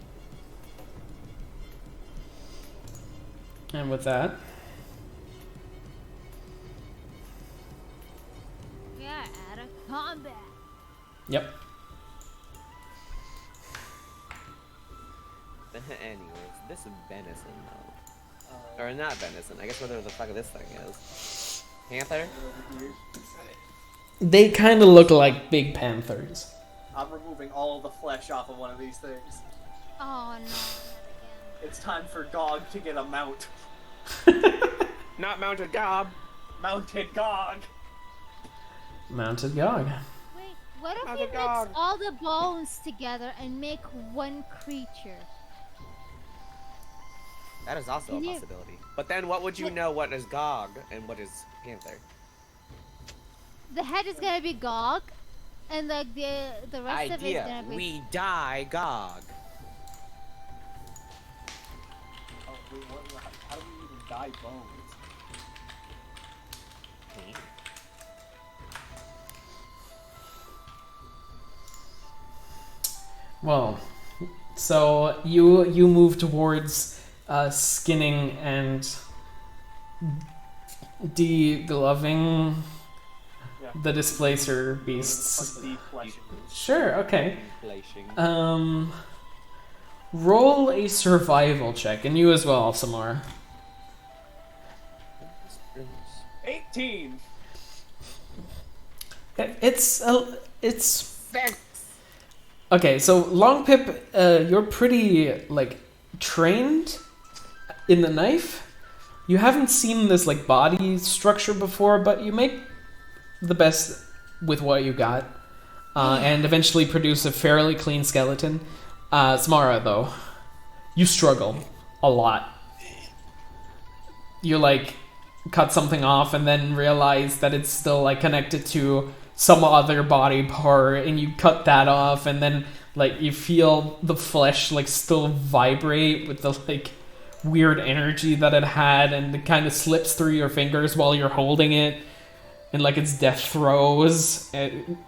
and with that, We are out of combat. yep. Anyways, this is venison though. Or not venison, I guess whatever the fuck this thing is. Panther? Over here. They kind of look like big panthers. I'm removing all the flesh off of one of these things. Oh no, not again. It's time for Gog to get a mount. Not mounted gob. Mounted Gog! Mounted Gog. Wait, what if How's we it mix going? all the bones together and make one creature? That is also Can a you- possibility. But then what would you know what is Gog and what is Panther? The head is gonna be Gog, and like the rest of it is Idea. gonna be. We die Gog. Oh, wait, how do we even dye bones? Well, so you move towards skinning and degloving Yeah. the displacer beasts. Like defleshing. Sure, okay. Inflation. Roll a survival check, and you as well, Samara. 18! It's okay. So Long Pip, you're pretty like trained in the knife. You haven't seen this like body structure before, but you make the best with what you got, and eventually produce a fairly clean skeleton. Samara, though, you struggle a lot. You like cut something off and then realize that it's still like connected to some other body part, and you cut that off, and then Like you feel the flesh like still vibrate with the like weird energy that it had, and it kind of slips through your fingers while you're holding it, and like it's death throes.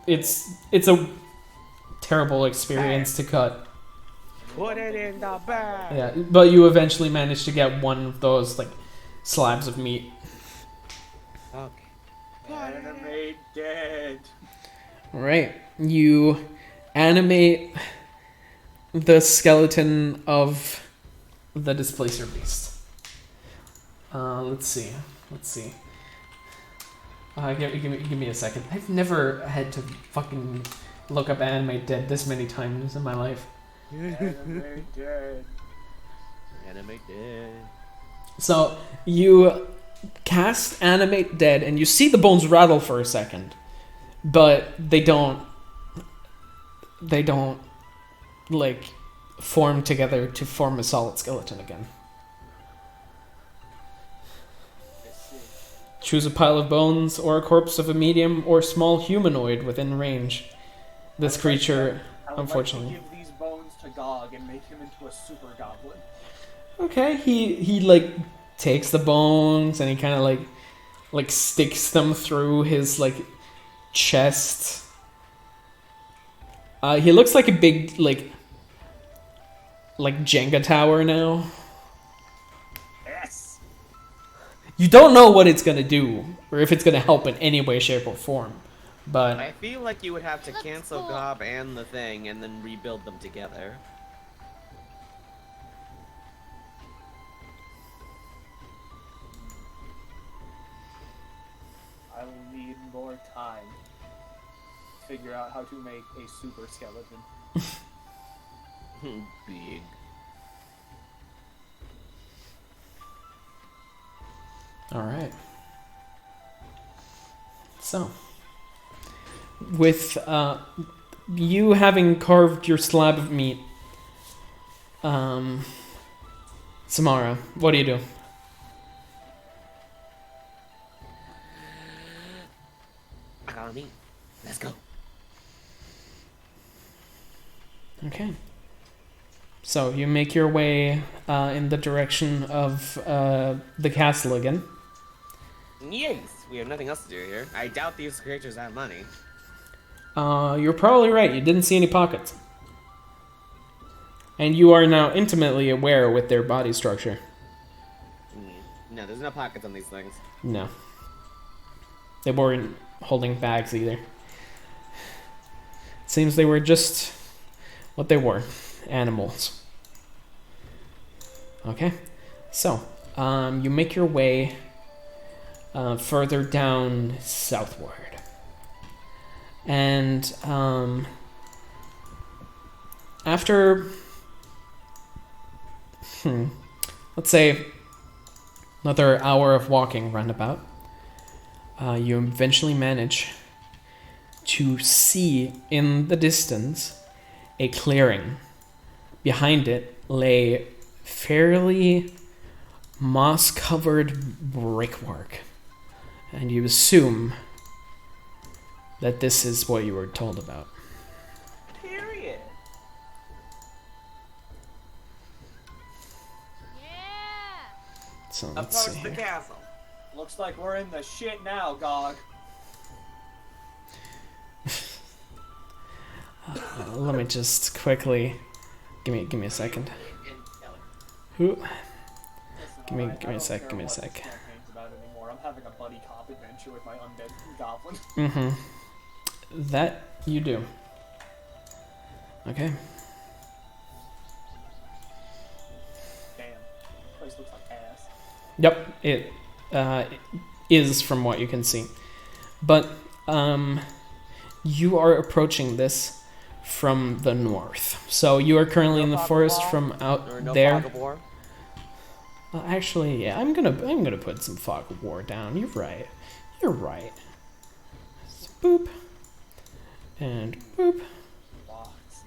It's a terrible experience to cut. Put it in the bag. Yeah, but you eventually manage to get one of those like slabs of meat. Okay. Animate dead. All right, you animate the skeleton of the displacer beast. Let's see. Give me a second. I've never had to fucking look up animate dead this many times in my life. Animate dead. Animate dead. So you cast animate dead, and you see the bones rattle for a second, but they don't like form together to form a solid skeleton again. Choose a pile of bones or a corpse of a medium or small humanoid within range. This creature, I would unfortunately. like to give these bones to Gog and make him into a super goblin. Okay, he like takes the bones and he kind of like sticks them through his like chest. He looks like a big like Jenga tower now. Yes. You don't know what it's gonna do or if it's gonna help in any way, shape, or form, but I feel like you would have to Looks cancel cool. Gob and the thing and then rebuild them together. I will need more time to figure out how to make a super skeleton. Big. all right. So, with you having carved your slab of meat, Samara, what do you do? I got meat. Let's go. Okay. So you make your way in the direction of the castle again. Yes, we have nothing else to do here. I doubt these creatures have money. You're probably right. You didn't see any pockets. And you are now intimately aware with their body structure. No, there's no pockets on these things. No. They weren't holding bags either. It seems they were just what they were. Animals. Okay. So, you make your way further down southward. And after let's say another hour of walking roundabout, you eventually manage to see in the distance a clearing. Behind it lay fairly moss-covered brickwork, and you assume that this is what you were told about. Period. Yeah. So let's see Approach the here. castle. Looks like we're in the shit now, Gog. Let me just quickly give me a second. Who? Listen, Give me- alright, give me a I don't sec, care give me a what sec. this campaign's about anymore. I'm having a buddy cop adventure with my undead goblin. Mm-hmm. That you do. Okay. Damn. Place looks like ass. Yep, it is from what you can see. But you are approaching this from the north. So you are currently in the forest from out Or no there. fog of war. Actually, yeah, I'm gonna put some fog of war down. You're right. You're right. Boop. And boop. Boxes.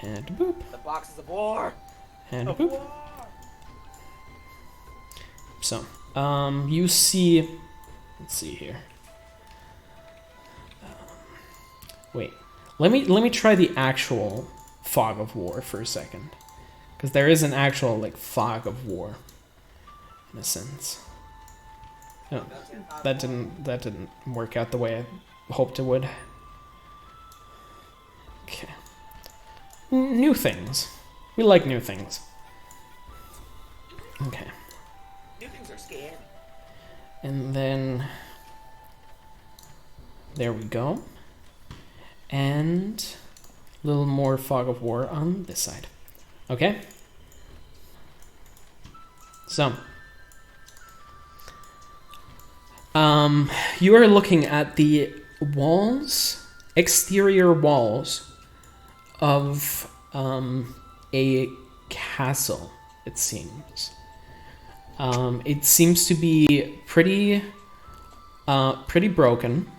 And boop. The boxes of war. And Of boop. war. So, you see. Let's see here. Wait. Let me try the actual fog of war for a second, because there is an actual like fog of war, in a sense. No, that didn't work out the way I hoped it would. Okay. New things. We like new things. Okay. New things are scary. And then there we go. And a little more fog of war on this side. Okay? So you are looking at the walls, exterior walls of a castle, it seems. It seems to be pretty broken.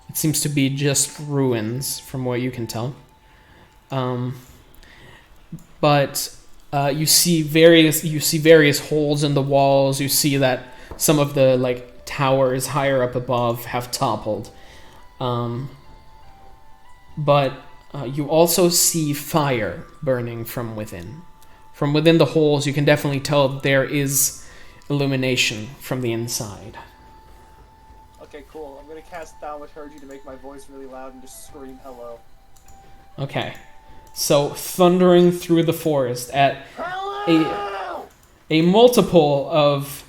It seems to be just ruins, from what you can tell. But you see various holes in the walls. You see that some of the like towers higher up above have toppled. But you also see fire burning from within. From within the holes, you can definitely tell there is illumination from the inside. Okay, cool. I'm gonna cast Downward Urge to make my voice really loud and just scream hello. Okay. So, thundering through the forest at a multiple of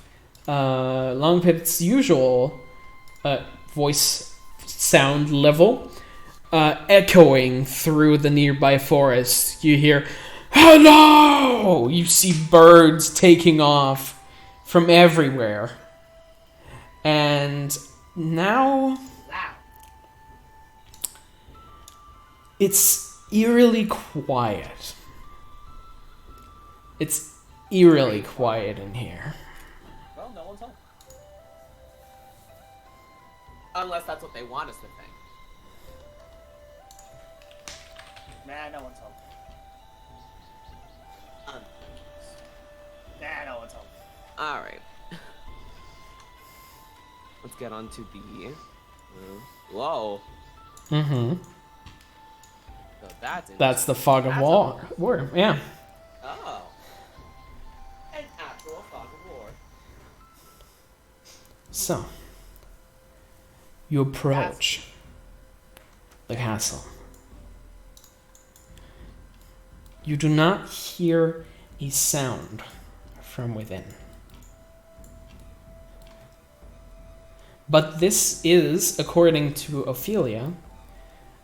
Longpit's usual voice sound level, echoing through the nearby forest, you hear, "Hello!" You see birds taking off from everywhere. And now it's eerily quiet. It's eerily quiet in here. Well, no one's home. Unless that's what they want us to think. Nah, no one's home. Nah, no one's home. Alright. Let's get on to the... Whoa. Mm-hmm. So That's the fog of war. Yeah. Oh. An actual fog of war. So, you approach the castle. You do not hear a sound from within. But this is, according to Ophelia,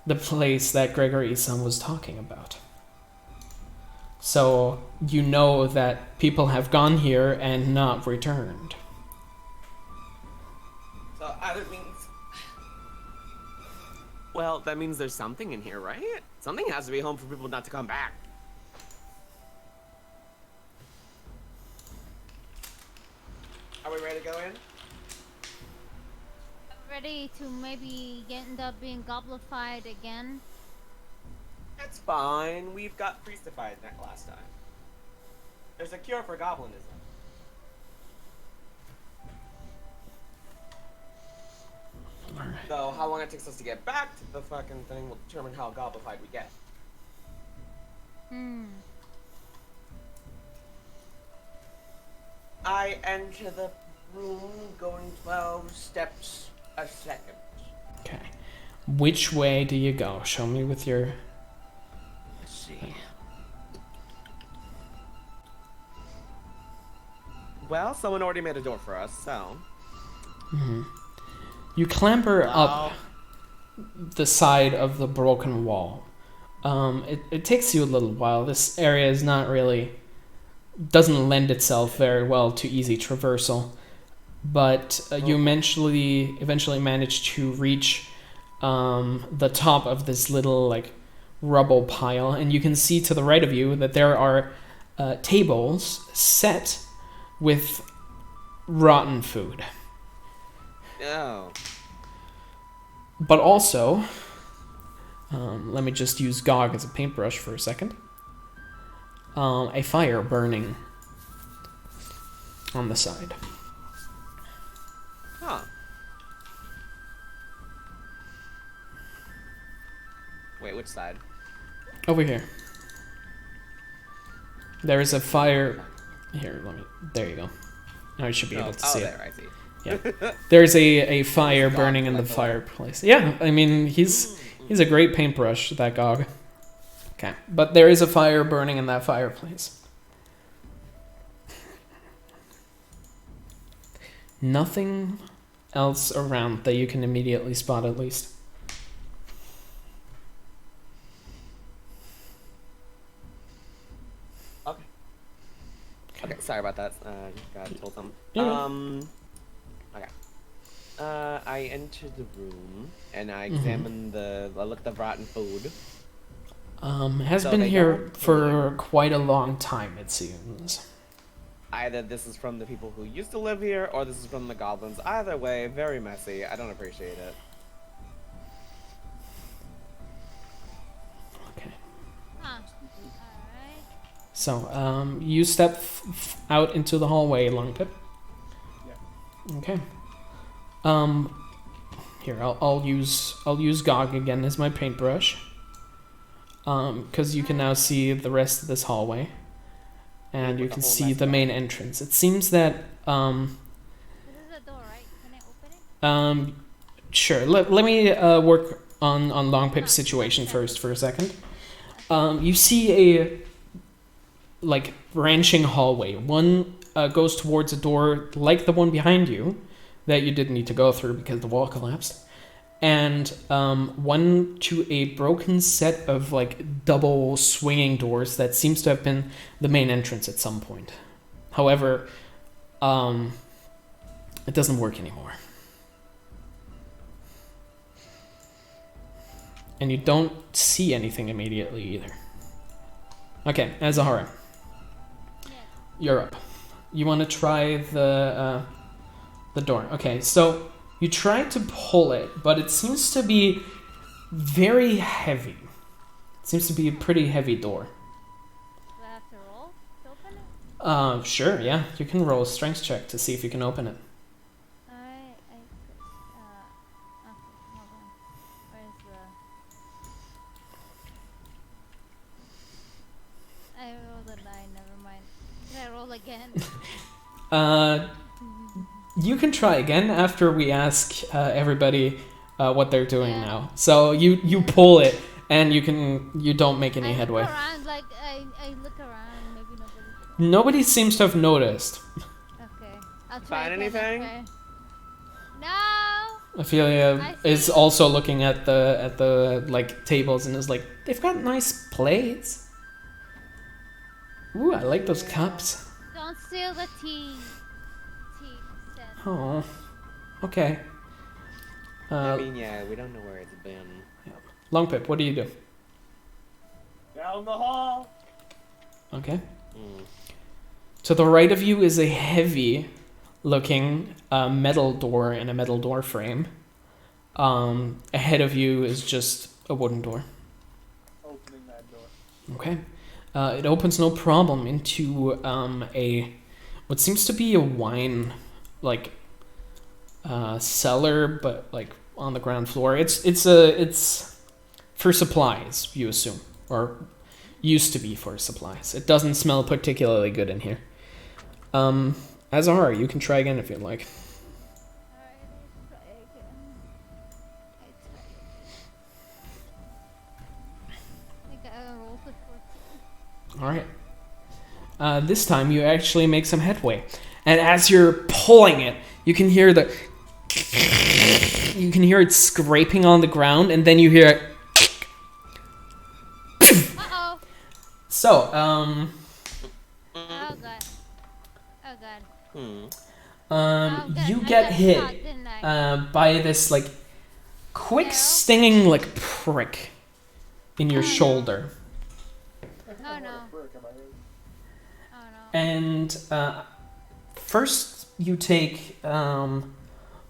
the place that Gregory-san was talking about. So you know that people have gone here and not returned. So either means... Well, that means there's something in here, right? Something has to be home for people not to come back. Are we ready to go in? Ready to maybe end up being goblified again? It's fine. We've got priestified that last time. There's a cure for goblinism. Alright. So how long it takes us to get back to the fucking thing will determine how goblified we get. I enter the room going 12 steps a second. Okay. Which way do you go? Show me with your... Let's see. Well, someone already made a door for us, so... Mm-hmm. You clamber up the side of the broken wall. It takes you a little while. This area is not really... doesn't lend itself very well to easy traversal. But you eventually manage to reach the top of this little like rubble pile, and you can see to the right of you that there are tables set with rotten food. Oh. But also, let me just use Gog as a paintbrush for a second. A fire burning on the side. Huh. Wait, which side? Over here. There is a fire. Here, let me. There you go. Now you should be able to see there, it. I see. Yeah. There's a fire Gog burning in the like a- fireplace. Yeah, I mean he's a great paintbrush, that Gog. Okay, but there is a fire burning in that fireplace. Nothing else around that you can immediately spot, at least. Okay. Okay, sorry about that. God told them. Yeah. Okay. I entered the room and I examined I looked at the rotten food. Has So been they here don't for quite a long time, it seems. Either this is from the people who used to live here, or this is from the goblins. Either way, very messy. I don't appreciate it. Okay. Huh. Alright. So, you step out into the hallway, Longpip. Yeah. Okay. Here I'll use Gog again as my paintbrush. Because you can now see the rest of this hallway, and you With the can whole see mess the main entrance. It seems that This is a door, right? Can I open it? Sure. Let me work on Longpip's situation first for a second. You see a like branching hallway. One goes towards a door like the one behind you that you didn't need to go through because the wall collapsed, and one to a broken set of like double swinging doors that seems to have been the main entrance at some point. However, it doesn't work anymore. And you don't see anything immediately either. Okay, Azahara, Yes. you're up. You want to try the door. Okay, so you try to pull it, but it seems to be very heavy. It seems to be a pretty heavy door. Do I have to roll to open it? Sure, yeah. You can roll a strength check to see if you can open it. Okay, hold on. Where's the... I rolled a 9, never mind. Can I roll again? You can try again after we ask everybody what they're doing Yeah. now. So you pull it and you don't make any I headway. look around, like, I look around, maybe nobody's... Nobody seems to have noticed. Okay, I'll try Find again, anything? okay. No! Ophelia I is see. also looking at the like tables and is like, they've got nice plates. Ooh, I like those cups. Don't steal the tea. Set. Oh, okay. I mean, yeah, we don't know where it's been. Longpip, what do you do? Down the hall. Okay. Mm. To the right of you is a heavy-looking metal door in a metal door frame. Ahead of you is just a wooden door. Opening that door. Okay. It opens no problem into what seems to be a wine like cellar, but like on the ground floor. It's for supplies, you assume, or used to be for supplies. It doesn't smell particularly good in here. Azahara, you can try again if you'd like. Alright, let's try again. I think I rolled a 14. All right. This time you actually make some headway, and as you're pulling it, you can hear it scraping on the ground, and then you hear it. Uh-oh! So, Oh god. Oh god. Hmm. Oh, good. you I get got hit shot, didn't I? by this like quick Arrow? stinging like prick in your Oh, no. shoulder, Oh no. Frick, am I right? Oh no. and first you take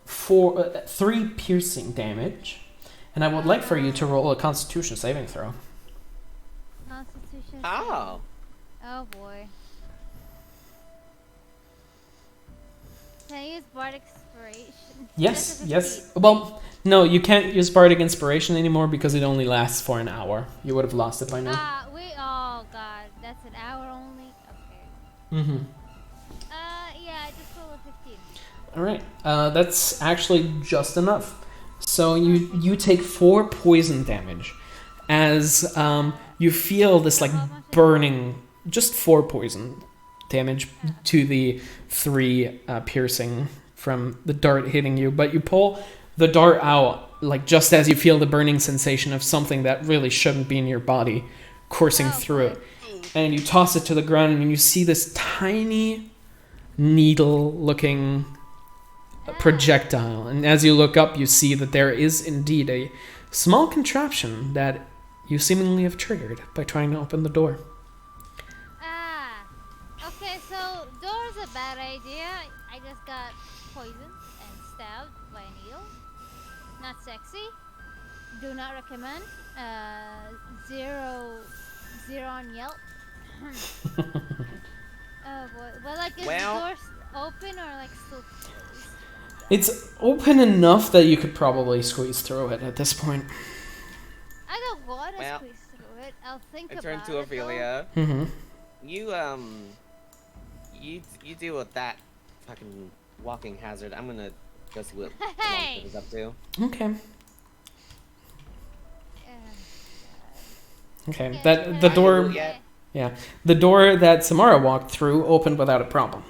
3 piercing damage, and I would like for you to roll a Constitution saving throw. Constitution. Oh. Oh boy. Can I use Bardic Inspiration? Yes, Just as a yes. feat. Well, no, you can't use Bardic Inspiration anymore because it only lasts for an hour. You would have lost it by now. Oh god, that's an hour only? Okay. Mm-hmm. Yeah, just roll a 15. Alright, that's actually just enough. So you take 4 poison damage as you feel this like burning, just 4 poison damage to the 3 piercing from the dart hitting you. But you pull the dart out like just as you feel the burning sensation of something that really shouldn't be in your body coursing through it. And you toss it to the ground and you see this tiny needle-looking projectile, and as you look up you see that there is indeed a small contraption that you seemingly have triggered by trying to open the door. Okay, so door's a bad idea. I just got poisoned and stabbed by a needle. Not sexy. Do not recommend. 0 on Yelp. Oh boy. Well, like, is the door open or like still closed? It's open enough that you could probably squeeze through it at this point. I don't want to squeeze through it. I'll think I about turn it. to Ophelia. Mm-hmm. You deal with that fucking walking hazard. I'm gonna go see what Hey! is up to. Okay. Okay. Yeah, That the door. Yeah. Yeah. The door that Samara walked through opened without a problem.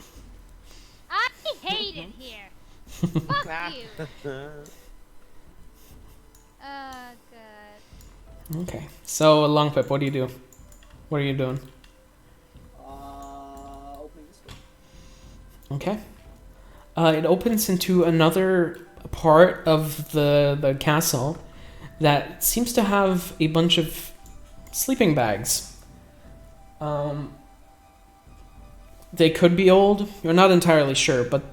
I hate it here. Fuck you. Oh god. Okay. So Longpip, what do you do? What are you doing? Opening this door. Okay. It opens into another part of the castle that seems to have a bunch of sleeping bags. They could be old. You're not entirely sure, but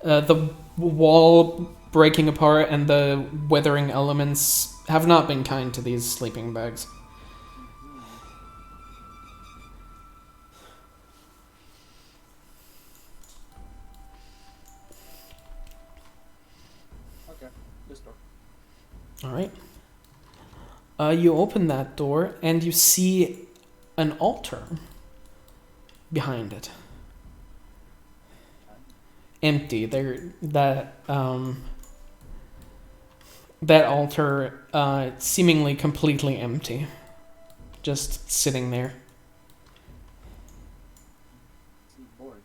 the wall breaking apart and the weathering elements have not been kind to these sleeping bags. Okay, this door. All right. You open that door and you see an altar behind it. Empty. That altar seemingly completely empty. Just sitting there. Seems bored.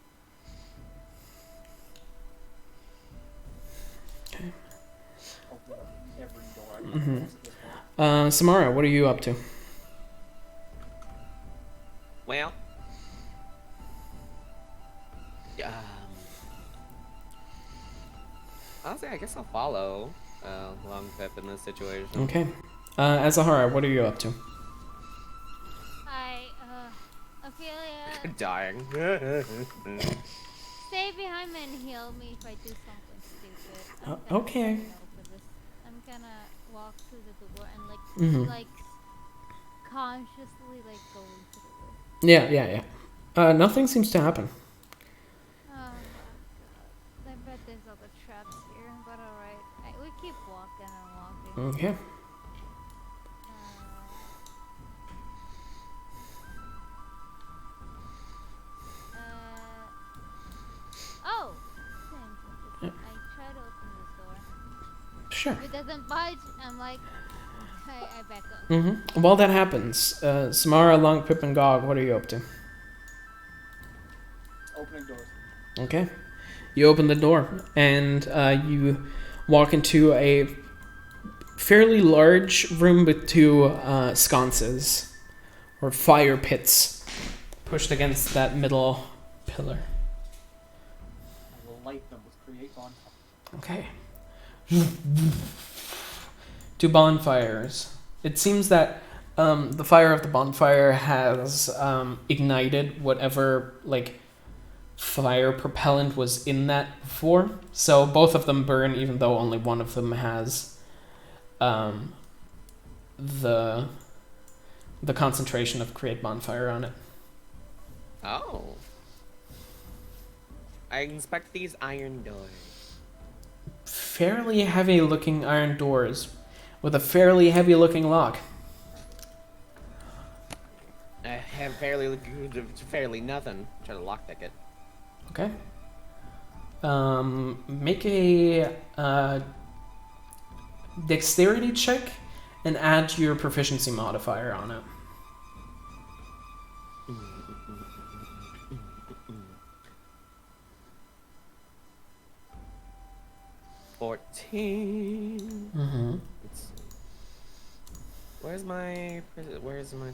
Okay. Open up every door I can Mhm. close at this point. Samara, what are you up to? Well, honestly, I guess I'll follow Longpip in this situation. Okay. Azahara, what are you up to? Hi, Ophelia. Dying. Stay behind me and heal me if I do something stupid. Okay. I'm gonna walk through the door and Mhm. like consciously like go through it. Yeah. Nothing seems to happen. Oh my god. I bet there's other traps here, but alright. We keep walking and walking. Okay. Oh! I try to open this door. Sure. If it doesn't budge, I'm like, I back up. Mm-hmm. While that happens, Samara, Longpip, and Gog, what are you up to? Opening doors. Okay. You open the door, and you walk into a fairly large room with 2 sconces, or fire pits, pushed against that middle pillar. I will light them with create bonfire. Okay. 2 bonfires. It seems that the fire of the bonfire has ignited whatever like fire propellant was in that before. So both of them burn, even though only one of them has the concentration of create bonfire on it. Oh. I inspect these iron doors. Fairly heavy-looking iron doors with a fairly heavy-looking lock. I have fairly nothing. Try to lockpick it. Okay. Make a dexterity check and add your proficiency modifier on it. $14. Mm-hmm. Let's see. Where's my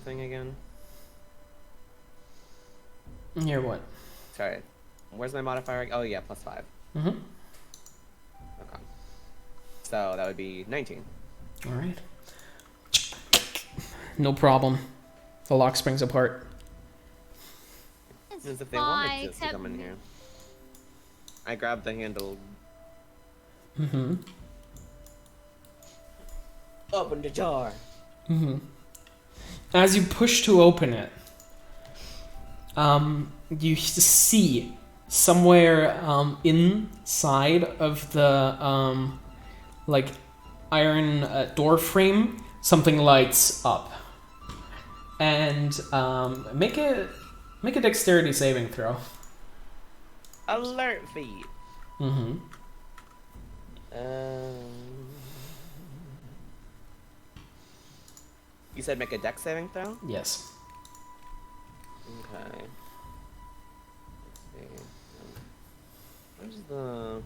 thing again? Here, what? Sorry. Where's my modifier? Oh yeah, +5. Mm-hmm. Okay. So that would be 19. All right. No problem. The lock springs apart. It's As if they fine, wanted to except come in here. I grabbed the handle. Mm-hmm. Open the door. Mm-hmm. As you push to open it, you see somewhere inside of the like iron door frame, something lights up. And make a dexterity saving throw. Alert feed. Mm-hmm. You said make a dex saving throw? Yes. Okay. Let's see. Where's the...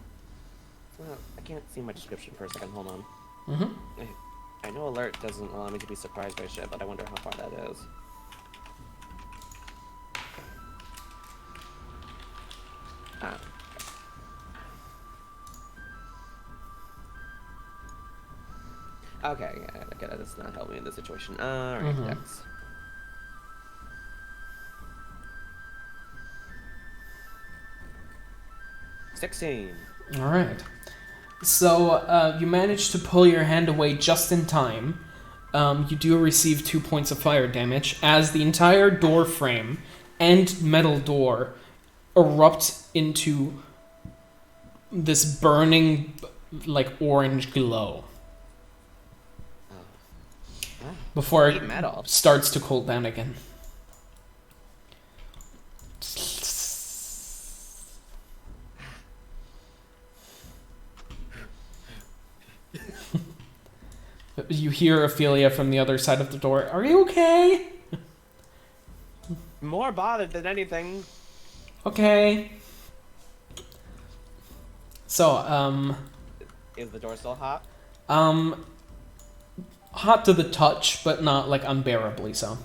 Well, I can't see my description for a second. Hold on. Mm-hmm. I know alert doesn't allow me to be surprised by shit, but I wonder how far that is. Ah. Okay, yeah, okay, that does not help me in this situation. Alright, Mhm. dex. $16. All right. So you manage to pull your hand away just in time. You do receive 2 points of fire damage as the entire door frame and metal door erupt into this burning, like, orange glow before Sweet metal. it starts to cool down again. You hear Ophelia from the other side of the door. Are you okay? More bothered than anything. Okay. So, Is the door still hot? hot to the touch, but not like unbearably so.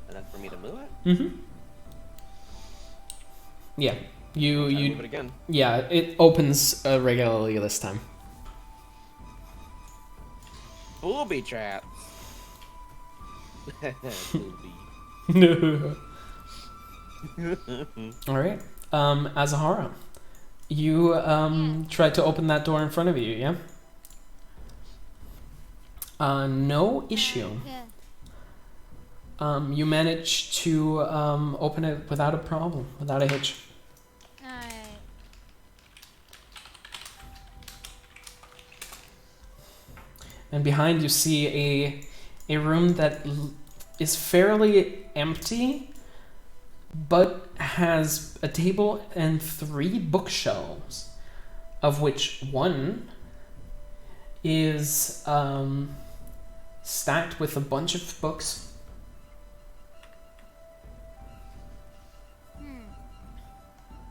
Enough for me to move it? Mm-hmm. Yeah. Try to move it again. Yeah, it opens regularly this time. Booby traps. Booby. All right. Azahara, you tried to open that door in front of you, yeah? No issue. yeah. You managed to open it without a problem, without a hitch. Alright. And behind you see a room that is fairly empty, but has a table and 3 bookshelves, of which one is stacked with a bunch of books.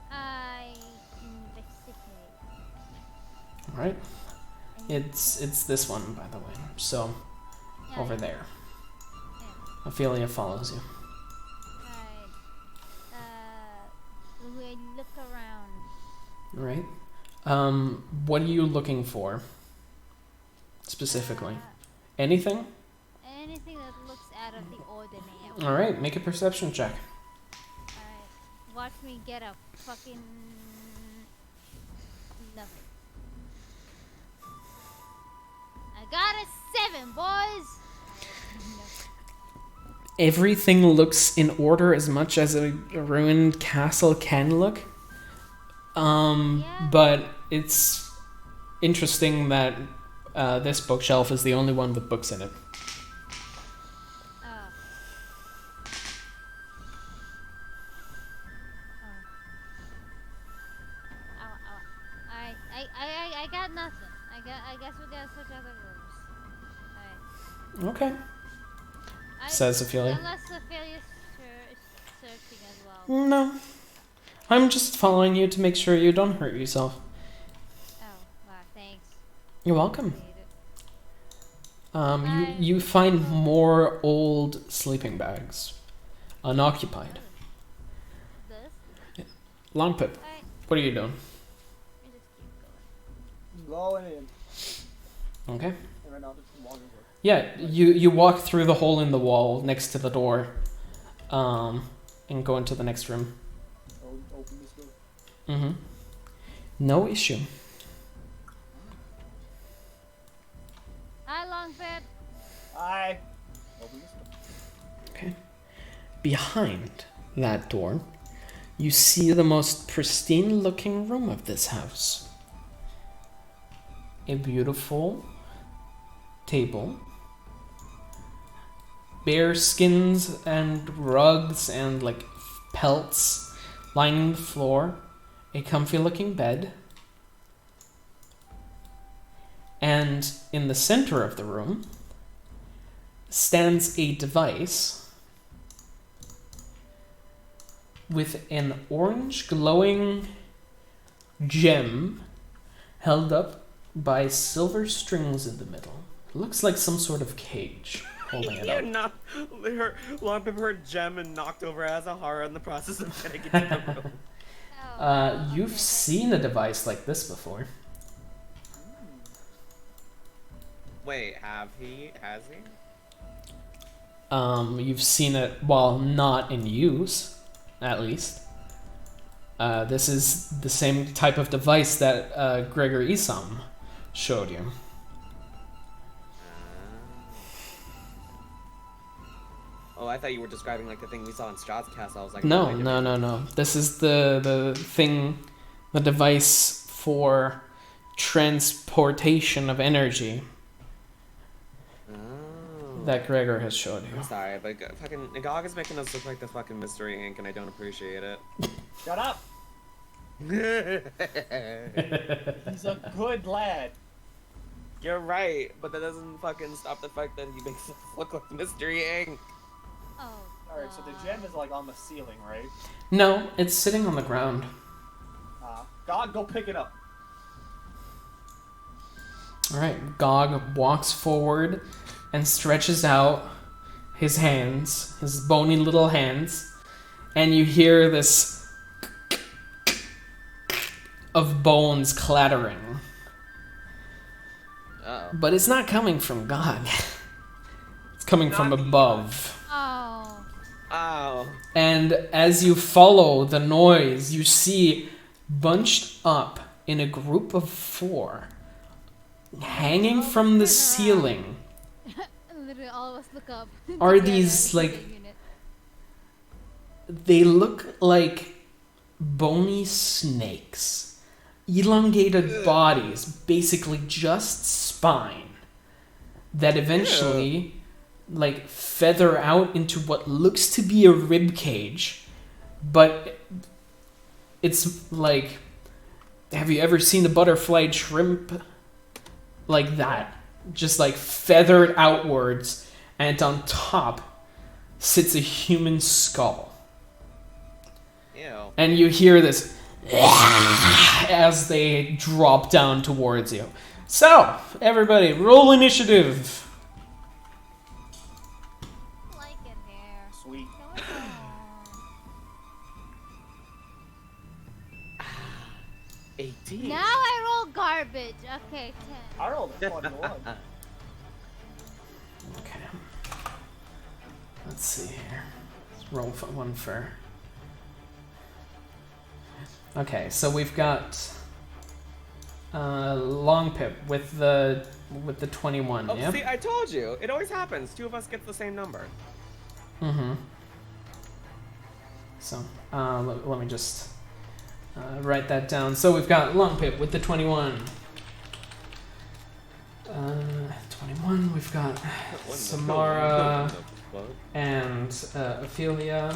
I investigate. All right. It's this one, by the way. So Yeah, over yeah, there, yeah. Ophelia follows you. Alright. We look around. All right. What are you looking for specifically? Anything? Anything that looks out of the ordinary. All right. Make a perception check. Alright. Watch me get a fucking nothing. I got a 7, boys. everything looks in order as much as a ruined castle can look. But it's interesting that this bookshelf is the only one with books in it. I got nothing. I guess we gotta search other rooms. Alright. Okay. Says Ophelia. Unless Ophelia's searching as well. No. I'm just following you to make sure you don't hurt yourself. Oh, wow, thanks. You're welcome. Appreciate it. You find more old sleeping bags, unoccupied. This? Long Pip, Alright, what are you doing? we just keep Going in. Okay. And right now, just walking over. Yeah, you walk through the hole in the wall next to the door, and go into the next room. Open this door. Mm-hmm. No issue. Hi, Longfit. Hi. Open this door. Okay. Behind that door, you see the most pristine-looking room of this house. A beautiful table, bear skins and rugs and like pelts lining the floor, a comfy-looking bed, and in the center of the room stands a device with an orange glowing gem held up by silver strings in the middle. It looks like some sort of cage holding it up. Not her long paper her gem and knocked over as a horror in the process of getting into the room. You've seen a device like this before. Wait, has he? You've seen it while not in use, at least. This is the same type of device that Gregor Isam showed you. Oh, I thought you were describing like the thing we saw in Strahd's castle. I was like, No, wait a no, minute. no, no. This is the thing, the device for transportation of energy Oh. that Gregor has showed I'm you. sorry, but fucking Nagog is making us look like the fucking Mystery Inc. and I don't appreciate it. Shut up. He's a good lad. You're right, but that doesn't fucking stop the fact that he makes us look like Mystery Inc. Oh. Alright, so the gem is like on the ceiling, right? No, it's sitting on the ground. God, go pick it up. Alright, Gog walks forward and stretches out his hands, his bony little hands, and you hear this of bones clattering. Uh-oh. But it's not coming from Gog. It's coming from above. Oh. Oh. And as you follow the noise, you see bunched up in a group of 4, hanging from the ceiling, Literally all of us look up. are together these, as a like, unit. they look like bony snakes. Elongated bodies, basically just spine, that eventually, like, feather out into what looks to be a rib cage, but it's like, have you ever seen a butterfly shrimp? Like that. Just like feathered outwards, and on top sits a human skull. Ew. And you hear this as they drop down towards you. So, everybody, roll initiative. I like it here. Sweet. Go on. 18. Now I roll garbage. Okay, 10. I rolled a 21. Okay. Let's see here. Let's roll for one for. Okay, so we've got Long Pip with the 21. Oh, Yep. see, I told you. It always happens. 2 of us get the same number. Mm-hmm. So, let me just write that down. So we've got Long Pip with the 21. 21, we've got Samara and Ophelia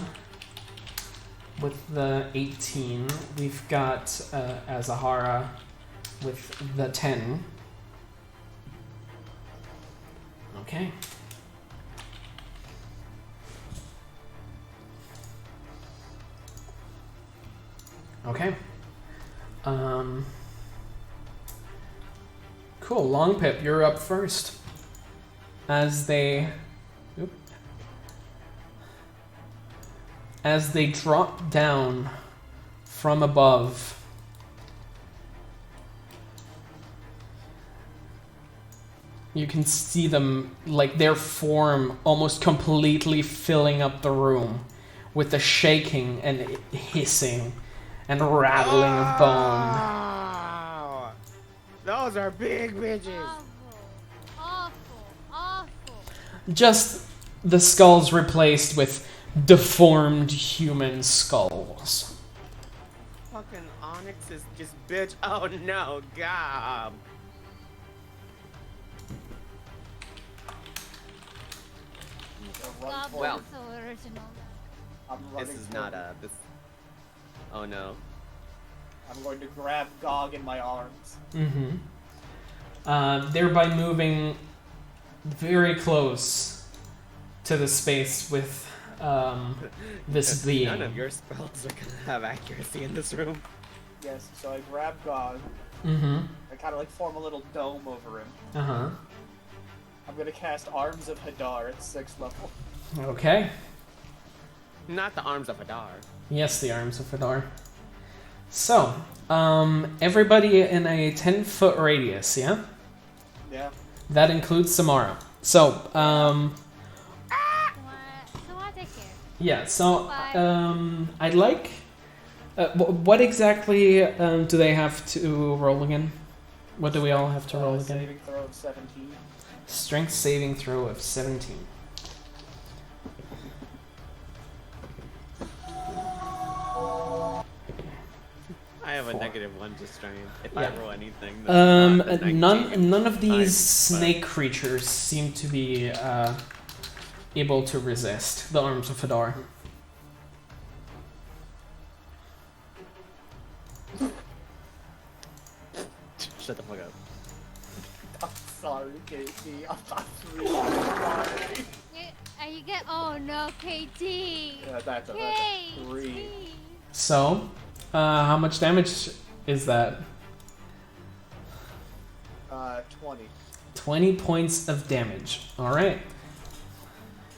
with the 18. We've got Azahara with the 10. Okay. Okay. Cool. Long Pip, you're up first. As they drop down from above, you can see them, like their form almost completely filling up the room with the shaking and hissing and rattling of bone. Oh, those are big bitches. Awful. Just the skulls replaced with deformed human skulls. Fucking Onyx is just bitch. Oh no, God. Well. So original. This is not this. Oh no. I'm going to grab Gog in my arms. Mm-hmm. Thereby moving very close to the space with this being. None of your spells are gonna have accuracy in this room. Yes, so I grab Gog. Mm-hmm. I kind of like form a little dome over him. Uh-huh. I'm gonna cast Arms of Hadar at 6th level. Okay. Not the arms of Hadar. Yes, the arms of Fedor. So, everybody in a 10-foot radius, yeah? Yeah. That includes Samara. So, So I take care. yeah, so, I'd like... what exactly do they have to roll again? What do we all have to roll again? Saving throw of 17. Strength saving throw of 17. I have a 4. -1 to strength. If Yeah. I roll anything, that's not a 19. None of these Fine, but- snake creatures seem to be able to resist the arms of Fedor. Shut the fuck up. I'm sorry, Casey. I'm really sorry. You get. Oh no, KT. Yeah, that's a KT. 3. So, how much damage is that? 20. 20 points of damage. Alright.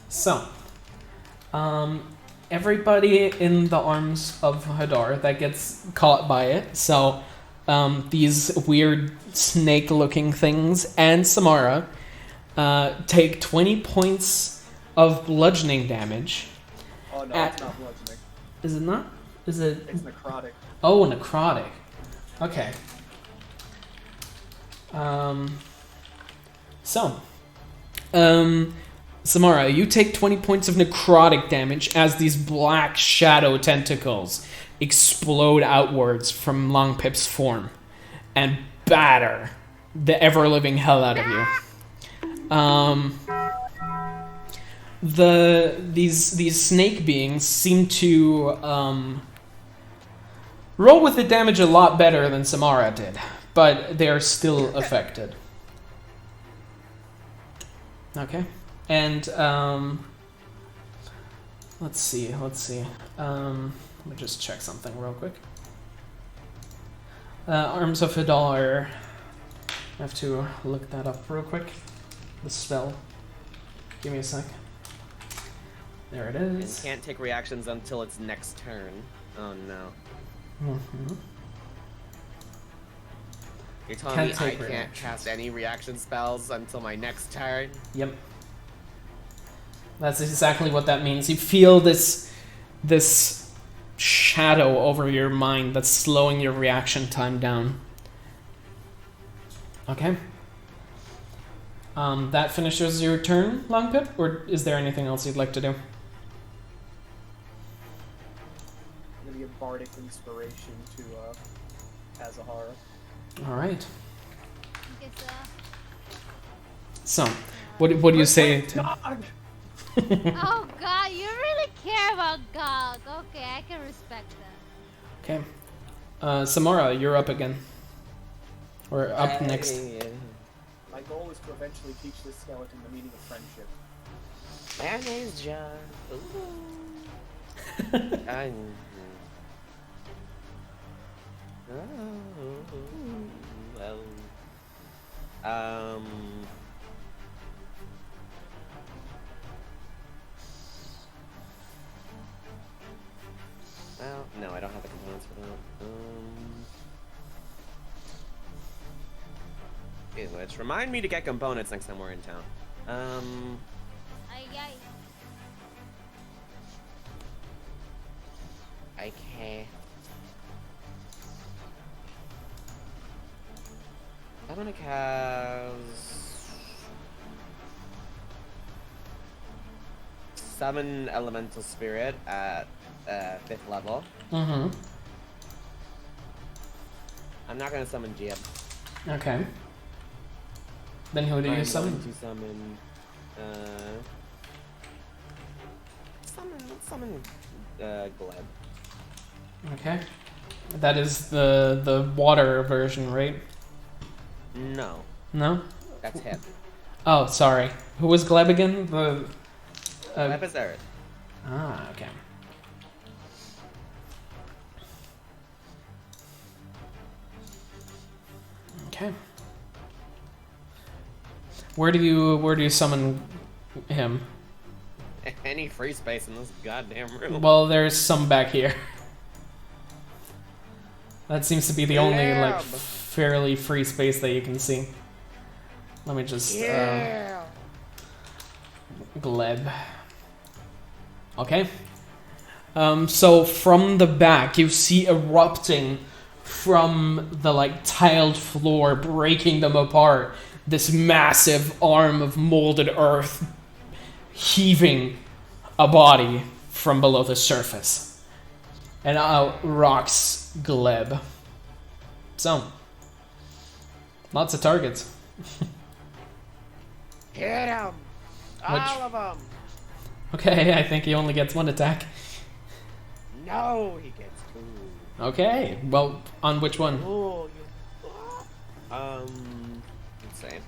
So, everybody in the arms of Hadar that gets caught by it, so these weird snake-looking things and Samara take 20 points of bludgeoning damage. Oh no, At- it's not bludgeoning. Is it not? Is it? It's necrotic. Oh, necrotic. Okay. Samara, you take 20 points of necrotic damage as these black shadow tentacles explode outwards from Long Pip's form and batter the ever-living hell out of you. These snake beings seem to roll with the damage a lot better than Samara did, but they are still affected. Okay, and let's see. Let me just check something real quick. Arms of Hadar. I have to look that up real quick. The spell. Give me a sec. There it And is. can't take reactions until its next turn. Oh no. Mm-hmm. You're telling Can't me I take can't reactions. cast any reaction spells until my next turn? Yep. That's exactly what that means. You feel this shadow over your mind that's slowing your reaction time down. Okay. That finishes your turn, Long Pip, or is there anything else you'd like to do? bardic inspiration to Azahara. All right. Guess, So, what do you say to? God! oh god, you really care about God. Okay, I can respect that. Okay. Samara, you're up again. Or up next. My goal is to eventually teach this skeleton the meaning of friendship. My name's John. Well, no, I don't have the components for that. Which remind me to get components next time we're in town. Ay. Okay. I'm gonna cast 7 Elemental Spirit at 5th level. Mm-hmm. I'm not gonna summon Jib. Okay. Then who do you summon? I'm going to summon Gleb. Okay. That is the water version, right? No, No? that's him. Oh, sorry. Who was Gleb again? The Gleb is Earth. Ah, okay. Okay. Where do you summon him? Any free space in this goddamn room. Well, there's some back here. That seems to be the only like fairly free space that you can see. Let me just Gleb. Okay. So from the back, you see erupting from the like tiled floor, breaking them apart, this massive arm of molded earth heaving a body from below the surface. And out rocks Gleb. So, lots of targets. Hit him! All of them! Okay, I think he only gets one attack. No, he gets 2. Okay, well, on which one? Ooh, let's see.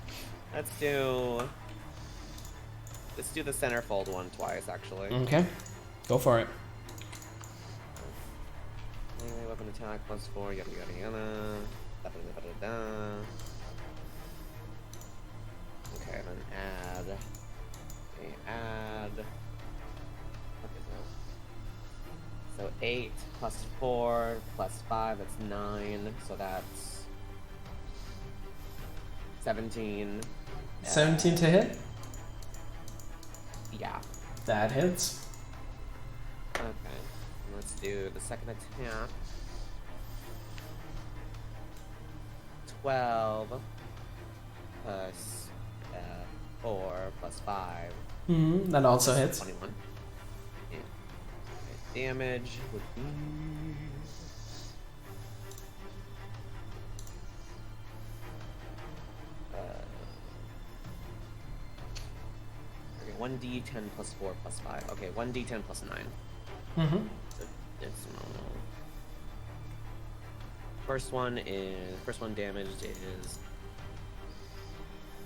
Let's do the centerfold one twice, actually. Okay, go for it. Melee weapon attack +4, yada yada yada. Da-da-da-da-da. Okay, then add. Okay, add. What is that? So 8 +4 +5, that's 9. So that's 17. 17 to hit? Yeah. That hits. Okay. Let's do the second attack. 12 plus 4 plus 5. That also hits. 21. Yeah. Okay, damage would be. Okay, 1d10 plus 4 plus 5. Okay, 1d10 plus 9. So it's normal. First one damaged is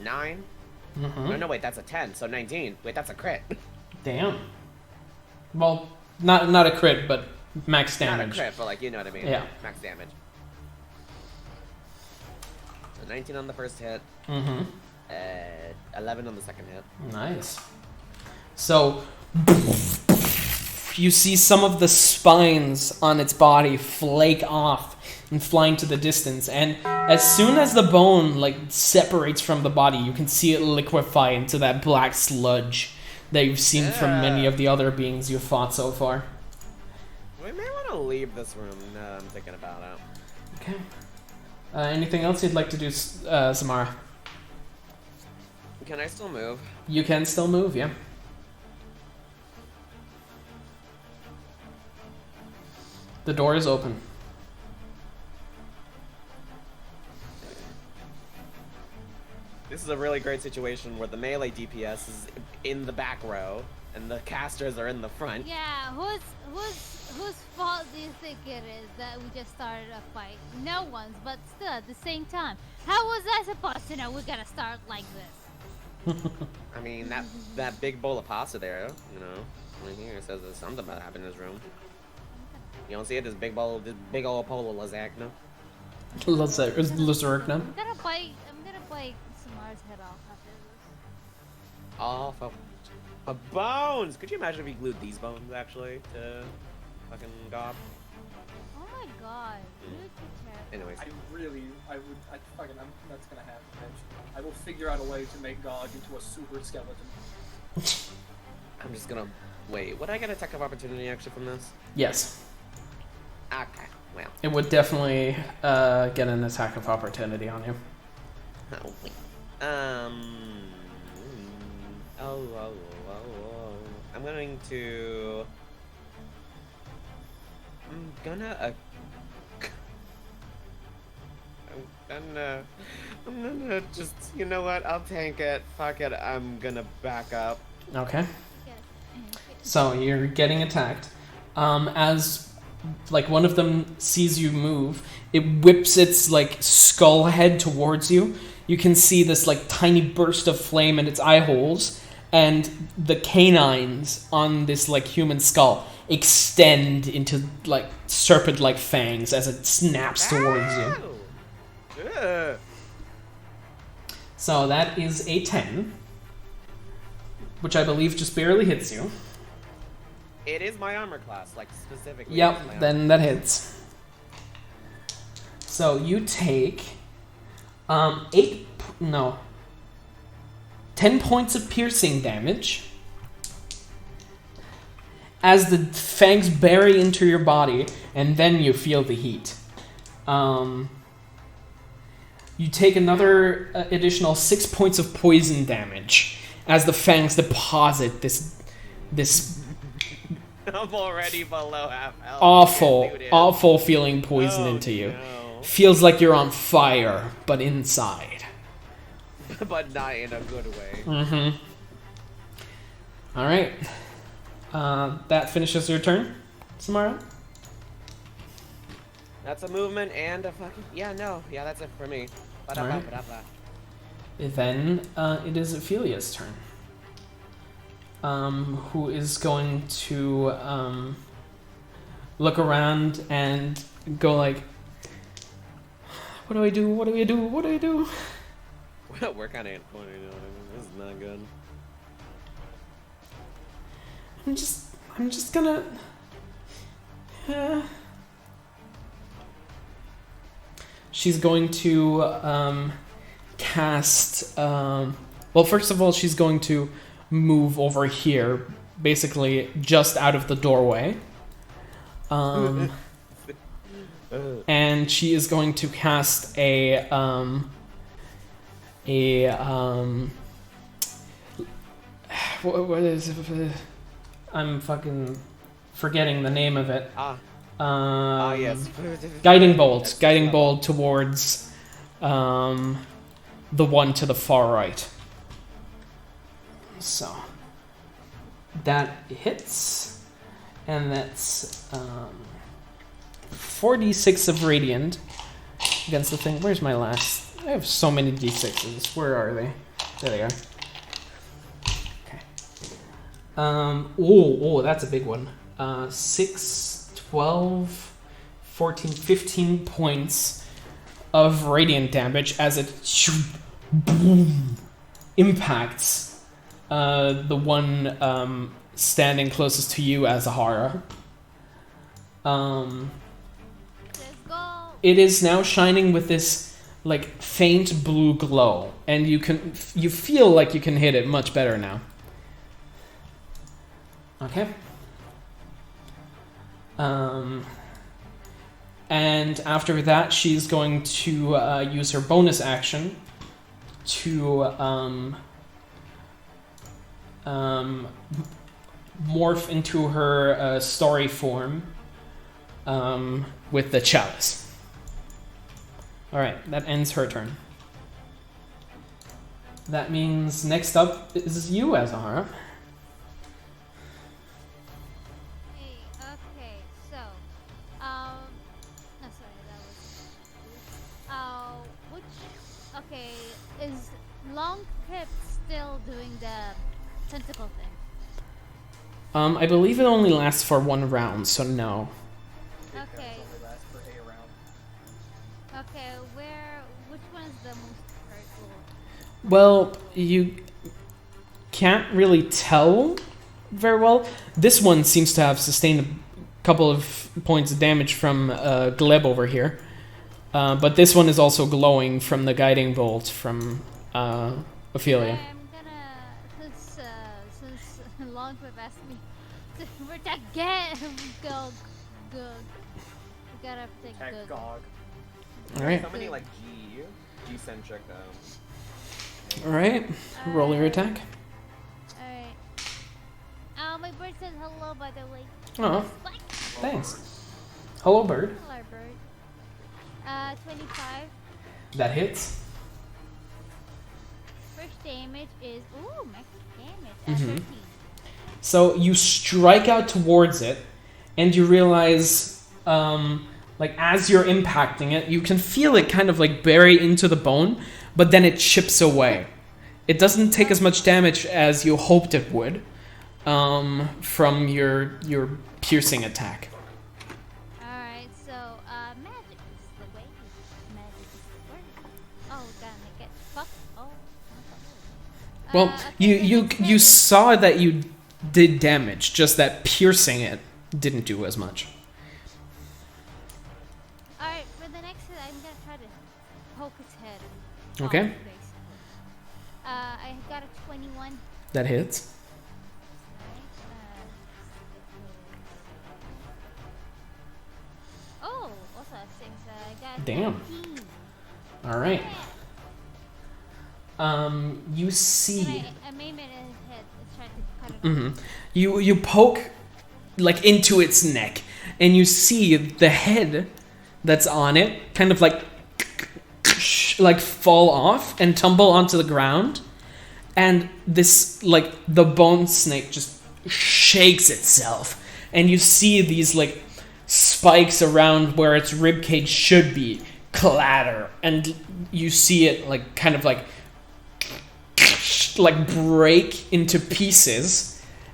9. No, wait, that's a 10, so 19. Wait, that's a crit. Damn. Well, not a crit, but max damage. Not a crit, but like, you know what I mean. Yeah. Max damage. So 19 on the first hit. 11 on the second hit. Nice. So, you see some of the spines on its body flake off and fly into the distance, and as soon as the bone like separates from the body, you can see it liquefy into that black sludge that you've seen from many of the other beings you've fought so far. We may want to leave this room now I'm thinking about it. Okay. Anything else you'd like to do, Samara? Can I still move? You can still move, yeah. The door is open. This is a really great situation where the melee DPS is in the back row and the casters are in the front. Yeah, whose fault do you think it is that we just started a fight? No one's, but still at the same time. How was I supposed to know we're gonna start like this? I mean, that big bowl of pasta there, you know, right here says there's something about to happen in this room. You don't see it? This big old bowl of lasagna. Lasagna. I'm gonna bite Samar's head off after this. Off of bones! Could you imagine if we glued these bones, actually, to fucking Gob? Oh my god, you're too terrible. Anyways. That's gonna happen eventually. I will figure out a way to make Gog into a super skeleton. I'm just gonna... Wait, would I get attack of opportunity, actually, from this? Yes. Okay, well. It would definitely get an attack of opportunity on you. I'm going to... I'm gonna just, you know what, I'll tank it. Fuck it, I'm gonna back up. Okay. So you're getting attacked. As like one of them sees you move, it whips its like skull head towards you. You can see this like tiny burst of flame in its eye holes, and the canines on this like human skull extend into like serpent-like fangs as it snaps towards you. Ugh. So that is a 10, which I believe just barely hits you. It is my armor class, like specifically. Yep, then that hits. So you take 10 points of piercing damage as the fangs bury into your body, and then you feel the heat. You take another additional 6 points of poison damage as the fangs deposit this I'm already below half health. awful feeling poison into you. No. Feels like you're on fire, but inside. But not in a good way. Mm-hmm. All right. That finishes your turn, Samara. That's a movement and a fucking... Yeah, that's it for me. Alright. Then it is Ophelia's turn. Who is going to look around and go like, what do I do? What do I do? What do I do? We're kind of in point, you know. This is not good. I'm just gonna... She's going to cast... well, first of all, she's going to move over here, basically just out of the doorway. And she is going to cast a what is it? I'm fucking forgetting the name of it. Yes. Guiding bolt towards the one to the far right. So that hits, and that's 4d6 of radiant against the thing. Where's my last? I have so many d6s. Where are they? There they are. Okay. Oh, that's a big one. 6, 12, 14, 15 points of radiant damage as it boom, impacts the one standing closest to you, Azahara. Let's go. It is now shining with this like faint blue glow, and you feel like you can hit it much better now. Okay. And after that, she's going to use her bonus action to morph into her story form with the chalice. Alright, that ends her turn. That means next up is you, Azahara. Hey, okay, so, no, sorry, that was, okay, is Long Pip still doing the tentacle thing? I believe it only lasts for 1 round, so no. Okay, Only lasts for a round. okay, which one is the most hurtful? Well, you can't really tell very well. This one seems to have sustained a couple of points of damage from Gleb over here. But this one is also glowing from the guiding bolt from Ophelia. I'm gonna, since Long Pip asked me to protect Gog, we gotta protect Tech Gog. Gog. Alright. So many like G-centric. Alright, roll your attack. Alright. My bird said hello, by the way. Oh, Spike. thanks. Hello, bird. Hello, bird. 25. That hits. First damage is, ooh, max damage. Mhm. 13. So you strike out towards it, and you realize, like as you're impacting it, you can feel it kind of like bury into the bone, but then it chips away. It doesn't take as much damage as you hoped it would, from your piercing attack. Alright, so, magic is the way. Magic is the word. Oh, gonna get fucked. Oh, Well, okay, the next you thing- saw that you did damage, just that piercing it didn't do as much. Alright, for the next hit, I'm gonna try to poke its head. Okay. off, basically. I got a 21. That hits. Oh, also a 6. I got Damn. 13. All right. Yeah. You see. And I made it in his head. I tried to cut it off. You poke like into its neck, and you see the head that's on it kind of like fall off and tumble onto the ground, and this like the bone snake just shakes itself, and you see these like spikes around where its rib cage should be clatter, and you see it like kind of like break into pieces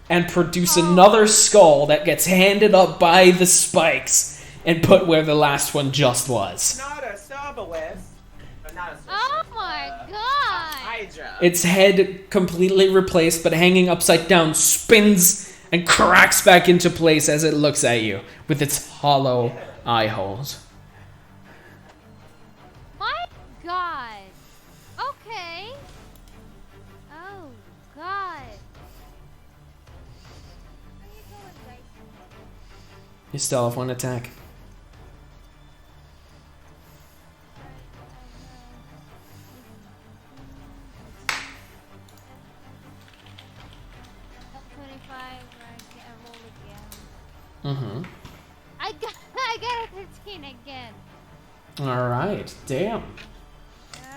and produce another skull that gets handed up by the spikes and put where the last one just was. Not a Starbucks. Not a Oh my god! Hydra. Its head completely replaced, but hanging upside down, spins and cracks back into place as it looks at you with its hollow eye holes. My god! Okay! Oh god! Where you going, guys? You still have 1 attack. Alright, 25, I roll again. Mm-hmm. I got a 13 again. Alright, damn.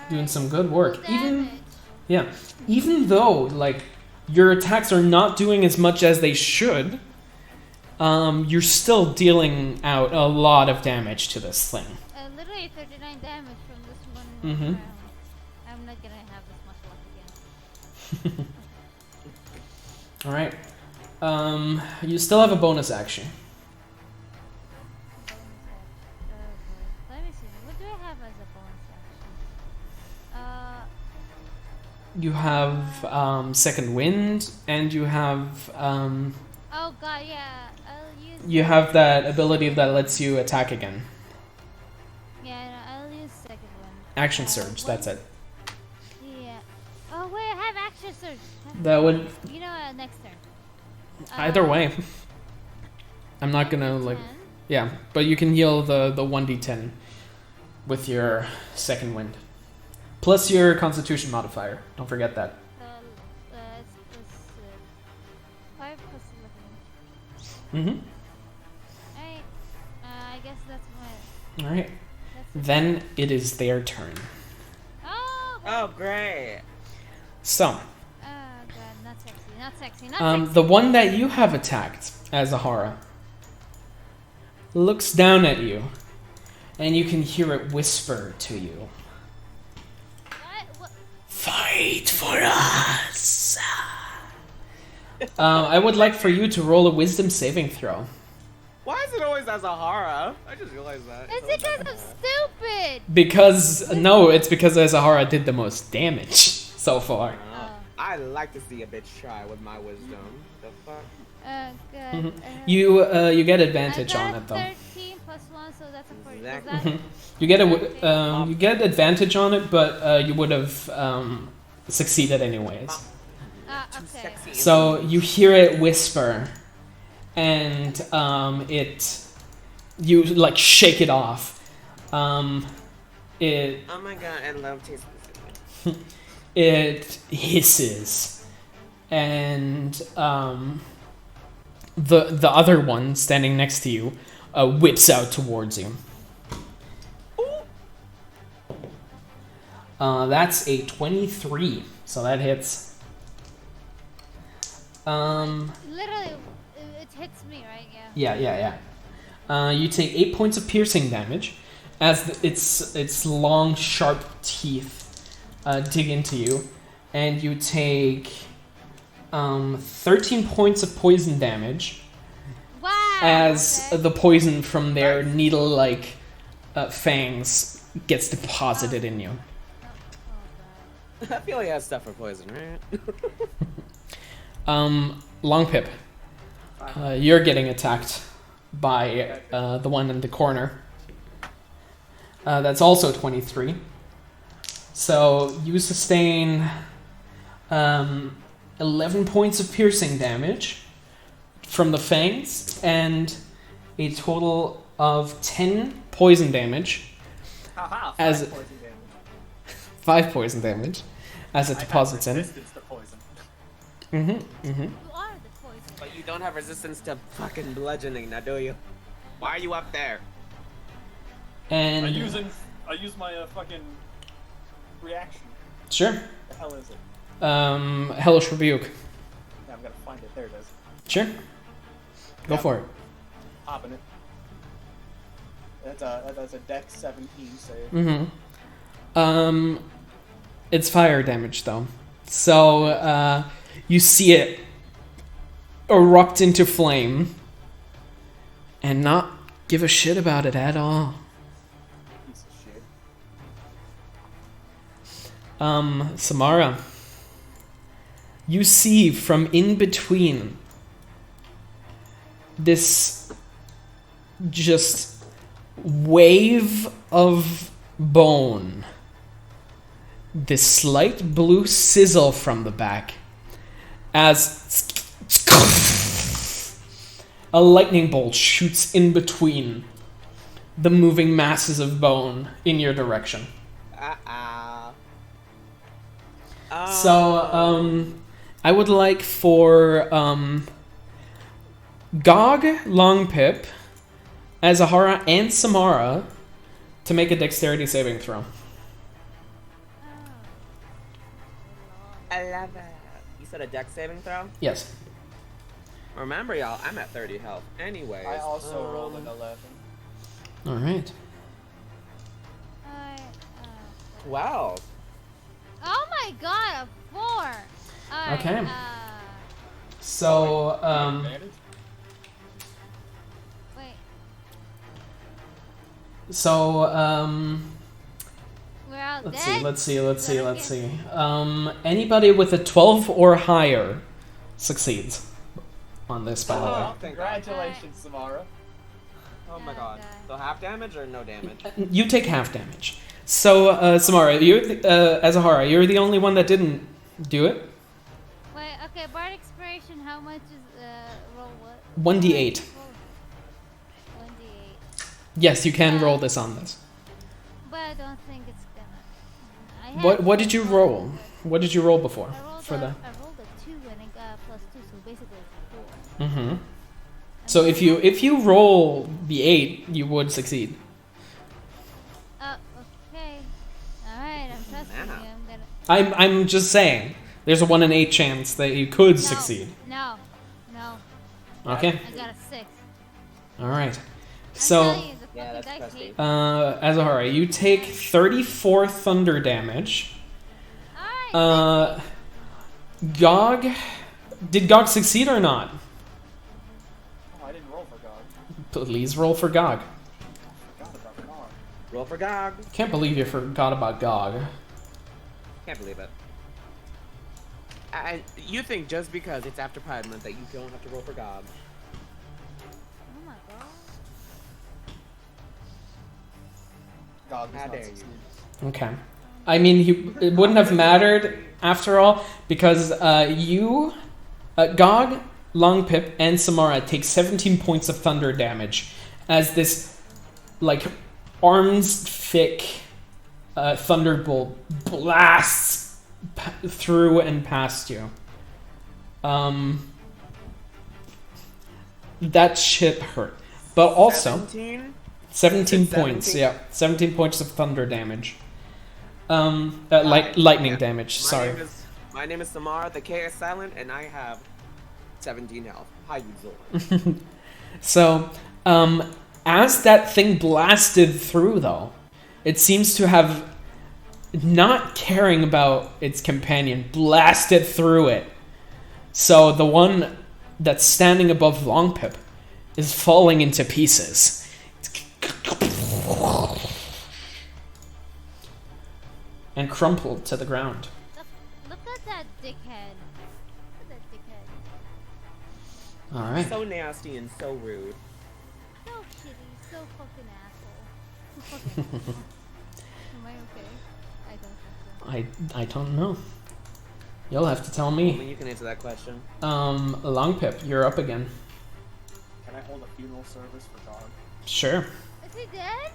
Doing Alright, some good work. full Even damage. Yeah, even though like your attacks are not doing as much as they should, you're still dealing out a lot of damage to this thing. Literally 39 damage from this one Mhm. round. I'm not gonna have this much luck again. All right. You still have a bonus action. Bonus action. Oh boy. Let me see. What do I have as a bonus action? You have second wind, and you have Oh god, yeah. I'll use. you have that ability that lets you attack again. Yeah, no, I'll use second one. Action surge. What- That's it. Yeah. Oh wait, I have action surge. That would You know, next turn. either way. I'm not gonna like. 10. Yeah, but you can heal the 1d10 with your second wind. Plus your constitution modifier. Don't forget that. It's plus 5 plus 11. Mm-hmm. Alright. I guess that's my. All right. That's Then it is their turn. Oh. Oh, great. So, Oh god, not sexy, not sexy, not sexy. the one that you have attacked, Azahara, looks down at you, and you can hear it whisper to you. What? Fight for us. I would like for you to roll a wisdom saving throw. Why is it always Azahara? I just realized that. It's because I'm stupid. Because, no, it's because Azahara did the most damage so far. Oh. I like to see a bitch try with my wisdom. The fuck? Good. You get advantage I on got it though. 13 plus 1, so that's a 40. Exactly. Is that You get advantage on it, but you would have succeeded anyways. Too okay. sexy. So you hear it whisper, and you like shake it off. It Oh my god, I love tasting this. it hisses, and the other one standing next to you whips out towards you. That's a 23, so that hits. Literally, it hits me, right? Yeah. Yeah. You take 8 points of piercing damage as its long, sharp teeth dig into you, and you take 13 points of poison damage Wow. as okay. the poison from their needle-like fangs gets deposited in you. I feel he has stuff for poison, right? Long Pip, you're getting attacked by the one in the corner. That's also 23. So you sustain 11 points of piercing damage from the fangs and a total of 10 poison damage. Haha, As- poison damage. 5 poison damage as it deposits in. Resistance to poison. You are the poison. But you don't have resistance to fucking bludgeoning, now do you? Why are you up there? And I use my fucking reaction. sure. The hell is it? Hellish Rebuke. Yeah, I'm gonna find it. There it is. Sure. Go Yeah. for it. Popping it. That's a Dex 17 save. It's fire damage though. So you see it erupt into flame and not give a shit about it at all. Piece of shit. Samara, you see from in between this just wave of bone, this slight blue sizzle from the back as a lightning bolt shoots in between the moving masses of bone in your direction. So, I would like for Gog, Longpip, Azahara, and Samara to make a dexterity saving throw. I love it. You said a dex saving throw? Yes. Remember, y'all, I'm at 30 health. Anyways. I also rolled an 11. All right. Wow. Oh my god, a 4. Alright, Okay. So, Advantage? wait. so, We're out let's dead? see. Anybody with a 12 or higher succeeds on this, by the way. Oh, thank God. Congratulations, Samara. Oh my Oh, god. God. So half damage or no damage? You take half damage. So, Samara, Azahara, you're the only one that didn't do it. Wait, okay, Bard Expiration, how much is, roll what? 1d8. 1d8. Yes, you can roll this on this. But I don't think it's gonna... What did you roll? What did you roll before? I rolled For a the. 2 and it got +2, so basically it's 4. Mm-hmm. So if you roll the 8, you would succeed. Okay. Alright, I'm trusting you. Wow. I'm gonna... I'm just saying. There's a 1 in 8 chance that you could No, succeed. No. Okay. I got a 6. Alright. I'm So, telling you, the Yeah, fucking that's dice trusty. hate- Azahara, you take 34 thunder damage. Alright. Gog... Did Gog succeed or not? Oh, I didn't roll for God. Please roll for Gog. Forgot about God. Roll for Gog. Can't believe you forgot about Gog. Can't believe it. You think just because it's after Pride Month that you don't have to roll for Gog? Oh my god. God does How not dare you. succeed. Okay. I mean, it wouldn't have mattered after all, because Gog, Longpip, and Samara take 17 points of thunder damage as this, like, arms-thick thunderbolt blasts through and past you. That shit hurt. But also, 17 points, 17? yeah. 17 points of thunder damage. Lightning Yeah. damage, sorry. My name is Samara, the K is silent, and I have 17 health. How you doing? So, as that thing blasted through, though, it seems to have, not caring about its companion, blasted through it. So the one that's standing above Longpip is falling into pieces. And crumpled to the ground. Look at that dickhead. Look at that dickhead. Alright. So nasty and so rude. So shitty, so fucking asshole. Fucking asshole. Am I okay? I don't think so. I don't know. You'll have to tell Only me. you can answer that question. Longpip, you're up again. Can I hold a funeral service for God? Sure. Is he dead?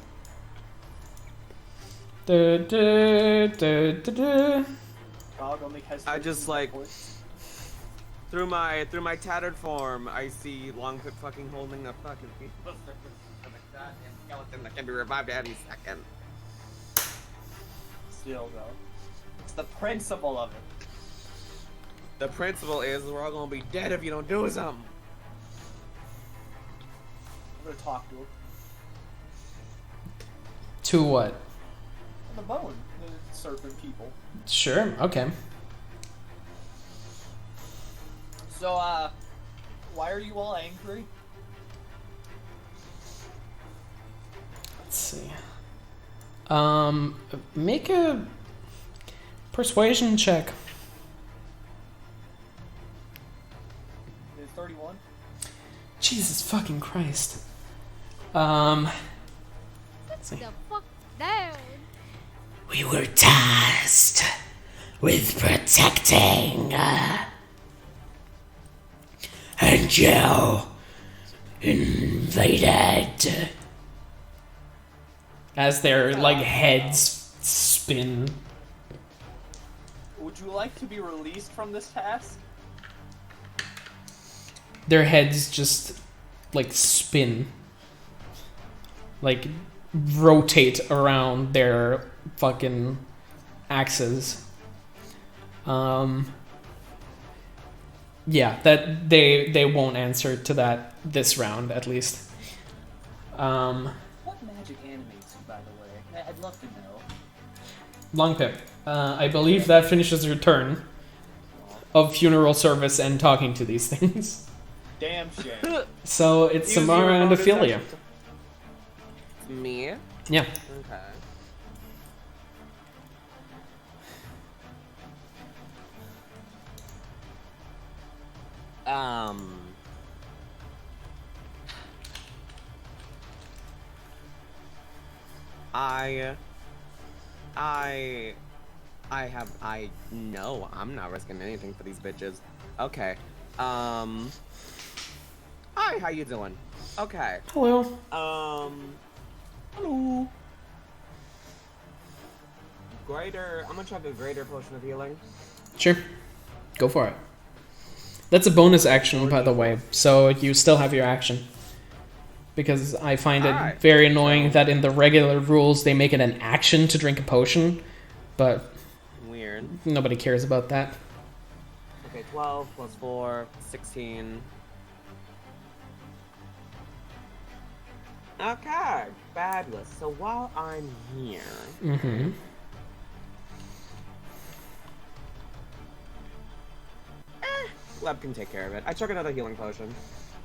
God only has. I just, 13 like- points. Through my tattered form, I see Longpip fucking holding a fucking goddamn skeleton that can be revived at any second. Still though, it's the principle of it. The principle is we're all gonna be dead if you don't do something. I'm gonna talk to him. To what? On the bone, the serpent people. Sure, okay. So, why are you all angry? Let's see. Make a persuasion check. Is 31? Jesus fucking Christ. Let's see. The fuck down. We were tasked with protecting. And you invaded. As their, like, heads spin. Would you like to be released from this task? Their heads just, like, spin. Like, rotate around their fucking axes. Yeah, that they won't answer to that this round, at least. What magic animates you, by the way? I'd love to know. Longpip, I believe that finishes your turn of funeral service and talking to these things. Damn shame. So it's Use Samara your and bonus Ophelia. action. Me? Yeah. Okay. I know I'm not risking anything for these bitches. Okay. Hi, how you doing? Okay. Hello. Hello. I'm gonna try the greater potion of healing. Sure. Go for it. That's a bonus action, by the way, so you still have your action. Because I find it Alright. very annoying that in the regular rules they make it an action to drink a potion, but Weird. nobody cares about that. Okay, 12 plus 4, 16. Okay, fabulous. So while I'm here, Mm-hmm. Leb can take care of it. I took another healing potion.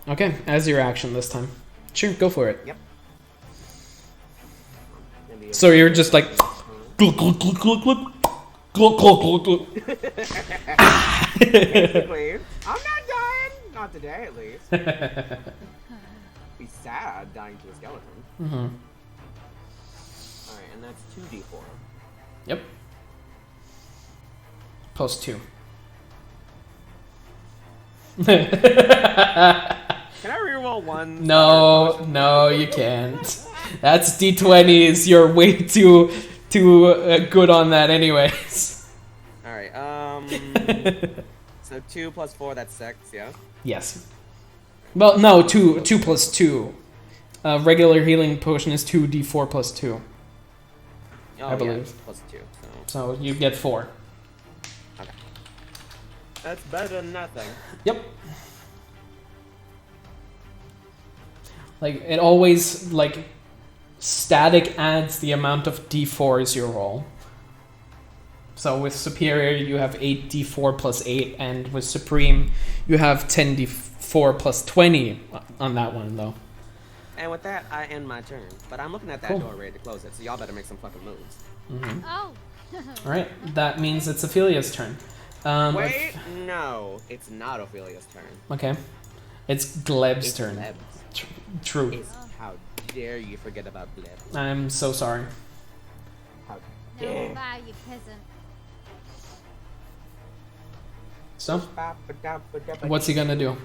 Okay, as your action this time. Sure, go for it. Yep. So you're just like... glug, glug, glug, glug, glug, glug, glug, glug, glug. Basically, I'm not dying. Not today, at least. Be sad dying to a skeleton. Mm-hmm. Alright, and that's 2d4. Yep. Plus 2. Can I reroll one? No, you can't. That's D20s. You're way too good on that, anyways. All right. So 2 plus 4, that's 6. Yeah. Yes. Well, no, 2 plus 2. Regular healing potion is 2d4 plus 2. Oh, I believe. Yeah, plus 2. So you get 4. Okay. That's better than nothing. Yep. Like, it always, like, static adds the amount of d4s you roll. So with Superior, you have 8d4 plus 8, and with Supreme, you have 10d4 plus 20 on that one, though. And with that, I end my turn. But I'm looking at that Cool. door ready to close it, so y'all better make some fucking moves. Mm-hmm. Oh. Alright, that means it's Ophelia's turn. Wait, no, it's not Ophelia's turn. Okay. It's Gleb's It's turn. Gleb's. True. How dare you forget about Gleb? I'm so sorry. How No, dare bye, you peasant. So, what's he gonna do?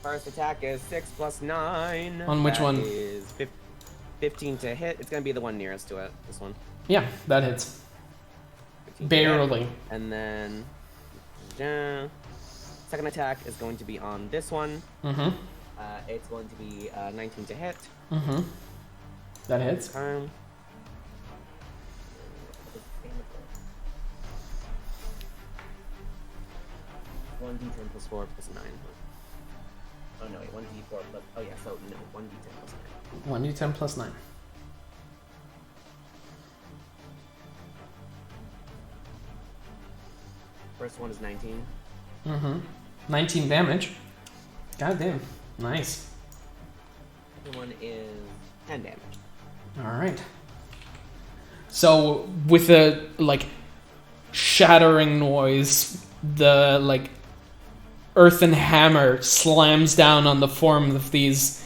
First attack is 6 plus 9. On which one? That is 15 to hit. It's gonna be the one nearest to it. This one. Yeah, that hits. 15 to hit. Barely. And then, second attack is going to be on this one. Mm-hmm. It's going to be 19 to hit. Mm-hmm. That hits. 1d10 plus 4 plus 9. Oh no, wait, 1d4 plus. Oh yeah, so no, 1d10 plus 9. 1d10 plus 9. First one is 19. Mm-hmm. 19 damage. God damn. Nice. Second one is 10 damage. Alright. So, with a, like, shattering noise, the, like, earthen hammer slams down on the form of these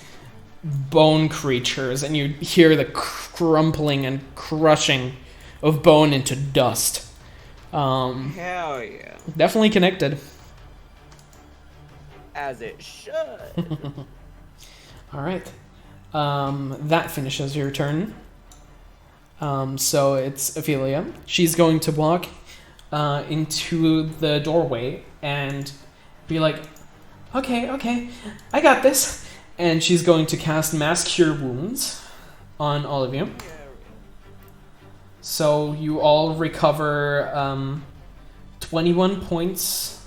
bone creatures, and you hear the crumpling and crushing of bone into dust. Hell yeah. Definitely connected. As it should. Alright. That finishes your turn. So it's Ophelia. She's going to walk into the doorway and be like, okay, I got this. And she's going to cast Mass Cure Wounds on all of you. So you all recover 21 points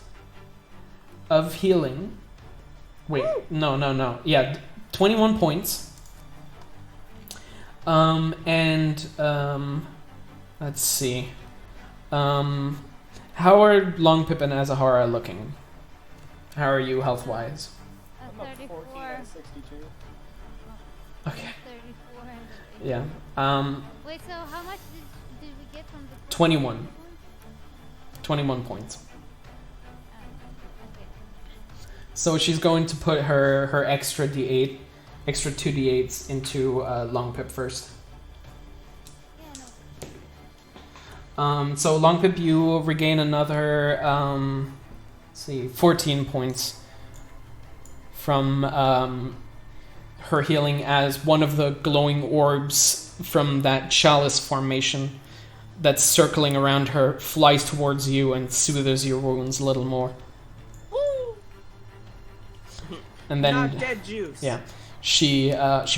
of healing. Wait, no. Yeah, 21 points. Let's see. How are Longpip and Azahara looking? How are you health-wise? I'm up 14 out of 62. Okay. 34. Yeah. Wait, so how much did we get from the 21. 21 points. Okay. So she's going to put her extra D8, extra 2D8s into Longpip first. Yeah, no. So Longpip, you regain another, let's see, 14 points from her healing as one of the glowing orbs from that chalice formation that's circling around her flies towards you and soothes your wounds a little more. And then Not dead juice. yeah, she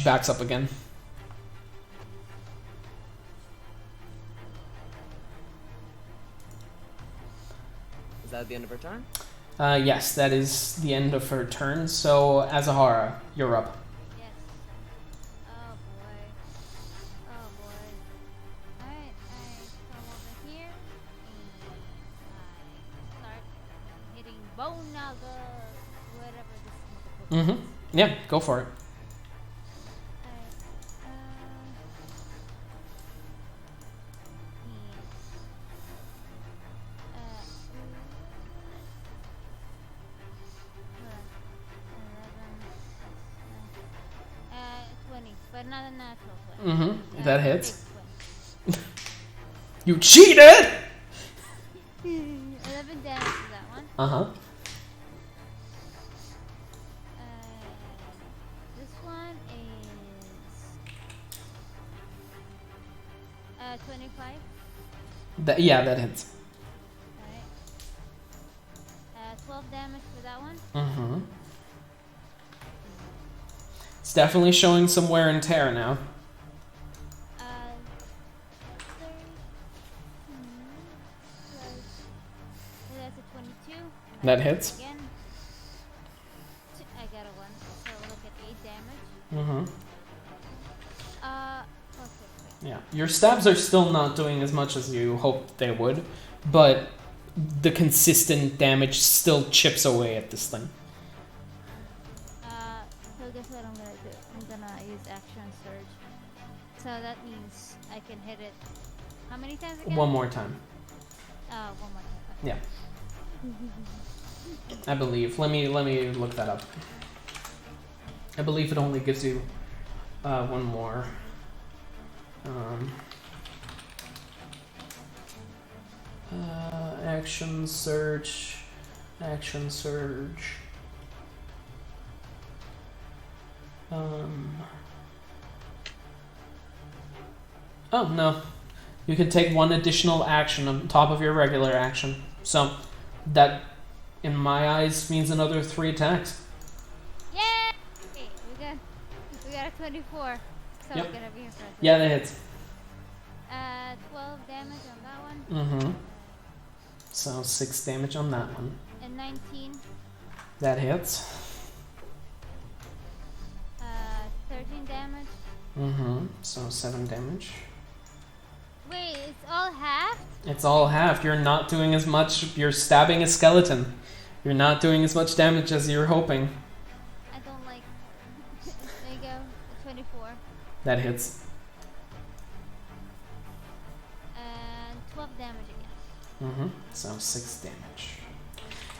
backs up again. Is that the end of her turn? Yes, that is the end of her turn. So Azahara, you're up. Yes. Oh boy. Oh boy. Alright, I come over here and I start hitting bone naga, whatever this motherfucker is. Yeah, go for it. Alright, yeah. 20, but not a natural 20. That A hits. big You cheated! 20. 11 damage to that one. Uh-huh. This one is 25. Yeah, that hits. Alright. 12 damage for that one. Mm-hmm. It's definitely showing some wear and tear now. 30. That's a 22. That hits. Again. I got a 1. So look at 8 damage. Mm-hmm. Okay. Yeah. Your stabs are still not doing as much as you hoped they would, but the consistent damage still chips away at this thing. So guess what I'm gonna do? I'm gonna use action surge. So that means I can hit it. How many times again? One more time. One more time. Yeah. I believe. Let me look that up. I believe it only gives you one more. Action surge. Action surge. Oh no. You can take one additional action on top of your regular action. So that, in my eyes, means another 3 attacks. Yay! Okay, we got a 24. So Yep. we're gonna be impressive. Yeah, that hits. 12 damage on that one. Mm-hmm. So 6 damage on that one. And 19. That hits. 13 damage. Mm-hmm. So 7 damage. Wait, it's all half? It's all half. You're not doing as much. You're stabbing a skeleton. You're not doing as much damage as you're hoping. I don't like. There you go. 24. That hits. And 12 damage again. Mm-hmm. So 6 damage.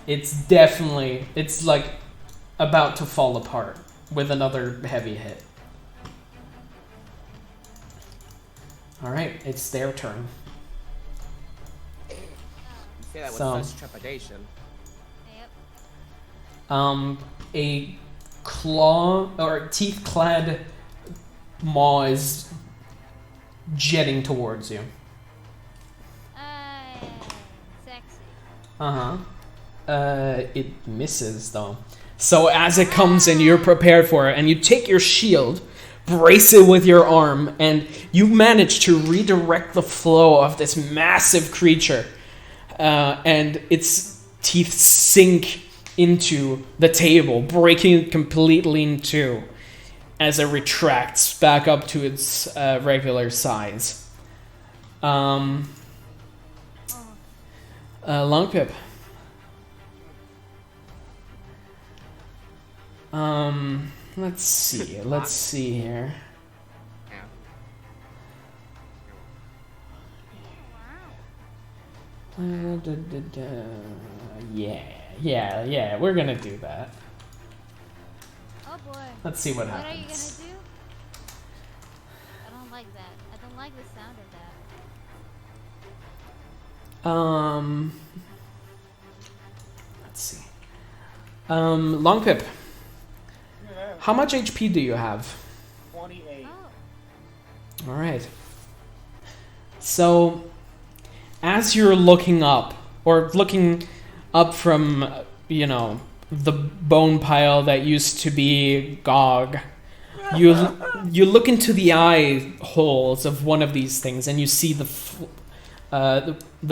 It's definitely. It's like about to fall apart with another heavy hit. Alright, it's their turn. You say that with So- such trepidation. Yep. A claw or teeth-clad maw is jetting towards you. Sexy. It misses though. So as it comes in, you're prepared for it, and you take your shield, brace it with your arm, and you manage to redirect the flow of this massive creature. And its teeth sink into the table, breaking it completely in two as it retracts back up to its regular size. Long Pip. Let's see. Let's see here. Yeah, we're gonna do that. Oh boy. Let's see what What are you gonna happens. do? I don't like that. I don't like the sound of that. Let's see. Long Pip, Yeah, how much HP do you have? 28. Oh. All right. So, as you're looking up from, the bone pile that used to be Gog. You look into the eye holes of one of these things, and you see the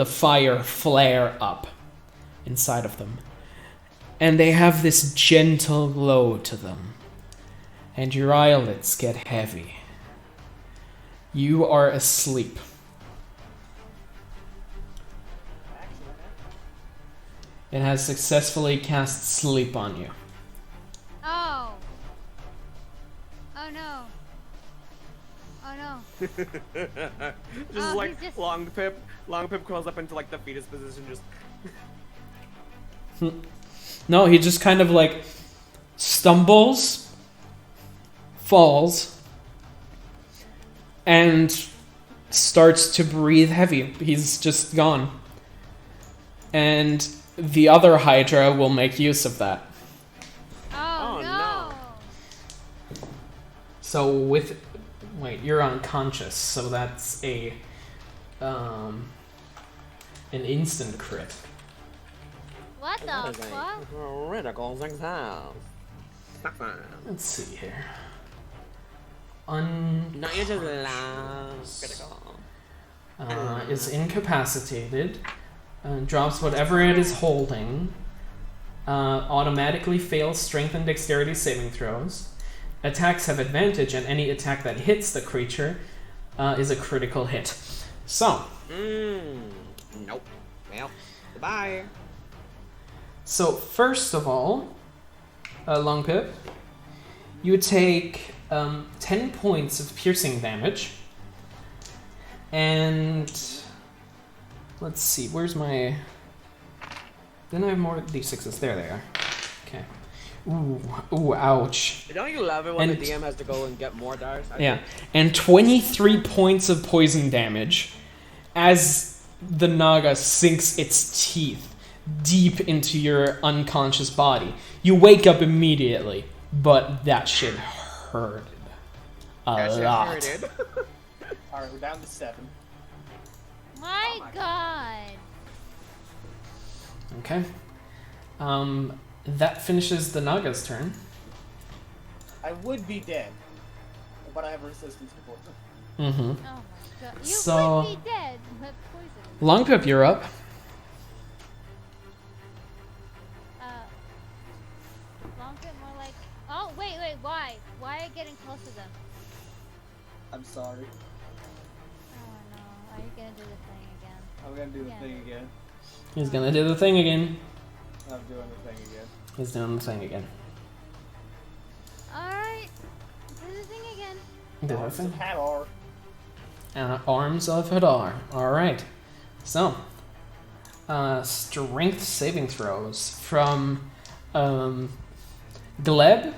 fire flare up inside of them, and they have this gentle glow to them, and your eyelids get heavy. You are asleep. It has successfully cast sleep on you. Oh. Oh no. Oh no. Just like he's just- Long Pip crawls up into like the fetus position, just. No, he just kind of like stumbles, falls, and starts to breathe heavy. He's just gone. And the other Hydra will make use of that. Oh, Oh, no. So wait, you're unconscious, so that's an instant crit. What the fuck? Critical success. Let's see here. No, you just last. Critical. Is incapacitated. Drops whatever it is holding. Automatically fails strength and dexterity saving throws. Attacks have advantage, and any attack that hits the creature is a critical hit. So. Nope. Well, goodbye. So first of all, Long Pip, you take 10 points of piercing damage, and let's see, where's my? Then I have more d6s. There they are. Okay. Ooh, ouch. Don't you love it when And- the DM has to go and get more dice? Yeah, and 23 points of poison damage as the Naga sinks its teeth deep into your unconscious body. You wake up immediately, but that shit hurted a lot. Alright, we're down to 7. My god. Okay. That finishes the Naga's turn. I would be dead, but I have resistance to poison. Mm-hmm. Oh my god. You So- would be dead with poison. Long Pip, you're up. Long bit more like. Oh, wait, why? Why are you getting close to them? I'm sorry. Oh no. Are you gonna do the thing again? I'm gonna do the Yeah. thing again. He's gonna do the thing again. I'm doing the thing again. He's doing the thing again. Alright. Do the thing again. Do the It's a thing. Hadar. Arms of Hadar. Alright. So, strength saving throws from Gleb,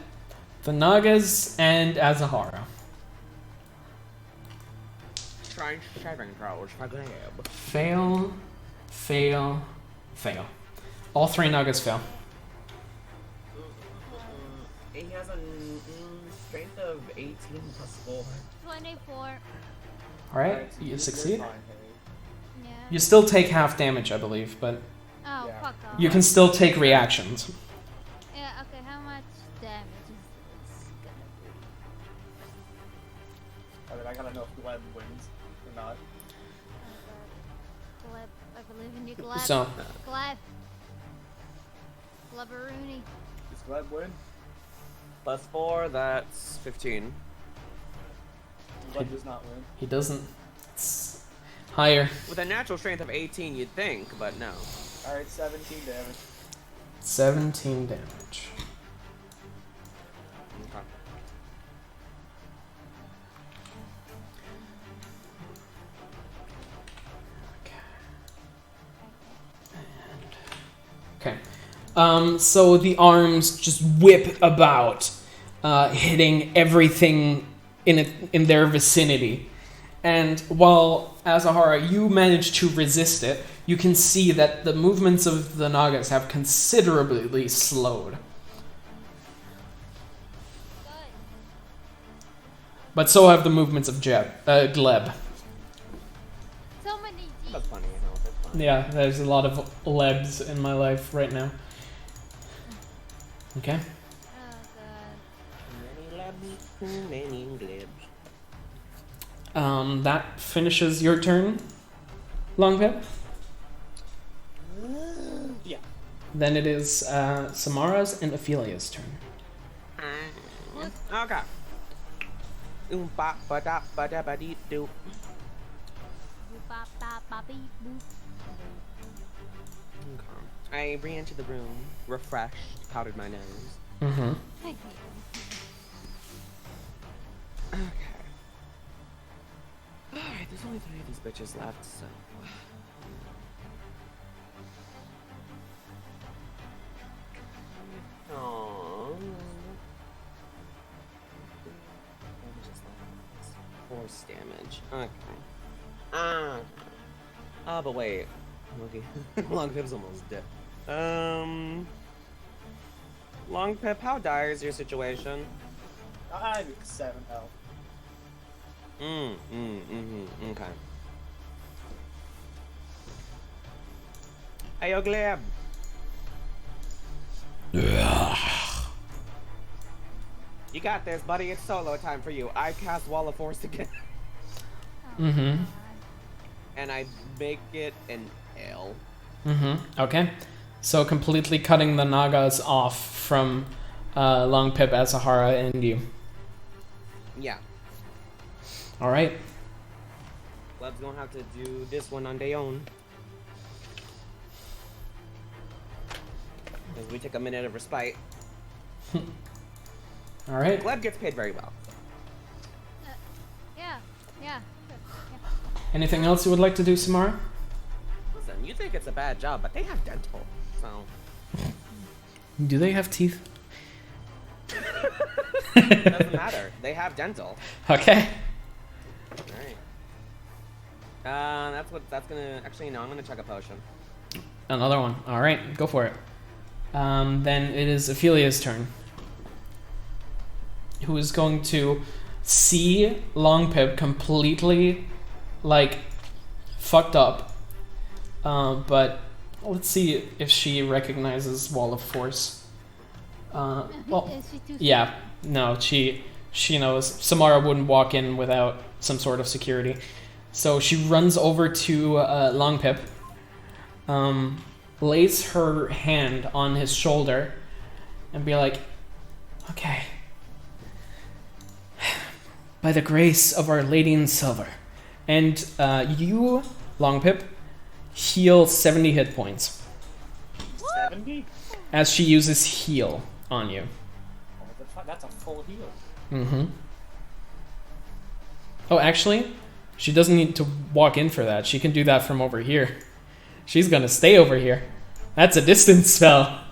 the Nagas, and Azahara. Trying saving throws for Gleb. Fail, fail, fail. All 3 Nagas fail. He has a strength of 18 plus 4. 24. Alright, so you you're succeed. fine, Harry. Yeah. You still take half damage, I believe, but Oh, Yeah. fuck off. you can still take reactions. Yeah, okay, how much damage is this gonna be? I mean, I gotta know if Gleb wins or not. Oh god. Gleb, I believe in you, Gleb. So, Gleb. Glebberoonie. Does Gleb win? Plus 4, that's 15. Gleb does not win. he doesn't. It's higher. With a natural strength of 18, you'd think, but no. Alright, 17 damage. 17 damage. Okay. Okay. So the arms just whip about, hitting everything in their vicinity. And while, Azahara, you manage to resist it, you can see that the movements of the Nagas have considerably slowed. Good. But so have the movements of Gleb. So many G's. That's funny, you know. That's funny. Yeah, there's a lot of Lebs in my life right now. Okay. Oh god. Many labs, many glibs. That finishes your turn, Longpip. Yeah. Then it is Samara's and Ophelia's turn. Okay. Ba ba da ba da ba dee doo. Boop, bop, bop, boppy, boop. Okay. I re-entered the room, refreshed, powdered my nose. Mm-hmm. I hate Okay. Alright, there's only 3 of these bitches left, so. Aww. Force damage. Okay. Oh, but wait. Okay. Longpip's almost dead. Longpip, how dire is your situation? I'm 7 health. Okay. Hey, yo, Gleb. You got this, buddy. It's solo time for you. I cast Wall of Force again. Mm-hmm. And I make it an L. Mm-hmm. Okay. So completely cutting the Nagas off from Longpip, Asahara, and you. Yeah. Alright. Gleb's gonna have to do this one on their own. As we take a minute of respite. Alright. Gleb gets paid very well. Yeah, yeah, sure. Yeah. Anything else you would like to do, Samara? Listen, you think it's a bad job, but they have dental, so. Do they have teeth? Doesn't matter. They have dental. Okay. Alright. That's gonna, actually, no, I'm gonna chuck a potion. Another one. Alright, go for it. Then it is Ophelia's turn. Who is going to see Longpip completely, like, fucked up. But let's see if she recognizes Wall of Force. Well, Is she too yeah, no, she knows. Samara wouldn't walk in without some sort of security. So she runs over to Longpip, lays her hand on his shoulder, and be like, okay. By the grace of Our Lady in Silver. And you, Longpip, heal 70 hit points 70? as she uses heal on you. Oh, that's a full heal. Mm-hmm. Oh, actually, she doesn't need to walk in for that. She can do that from over here. She's gonna stay over here. That's a distance spell.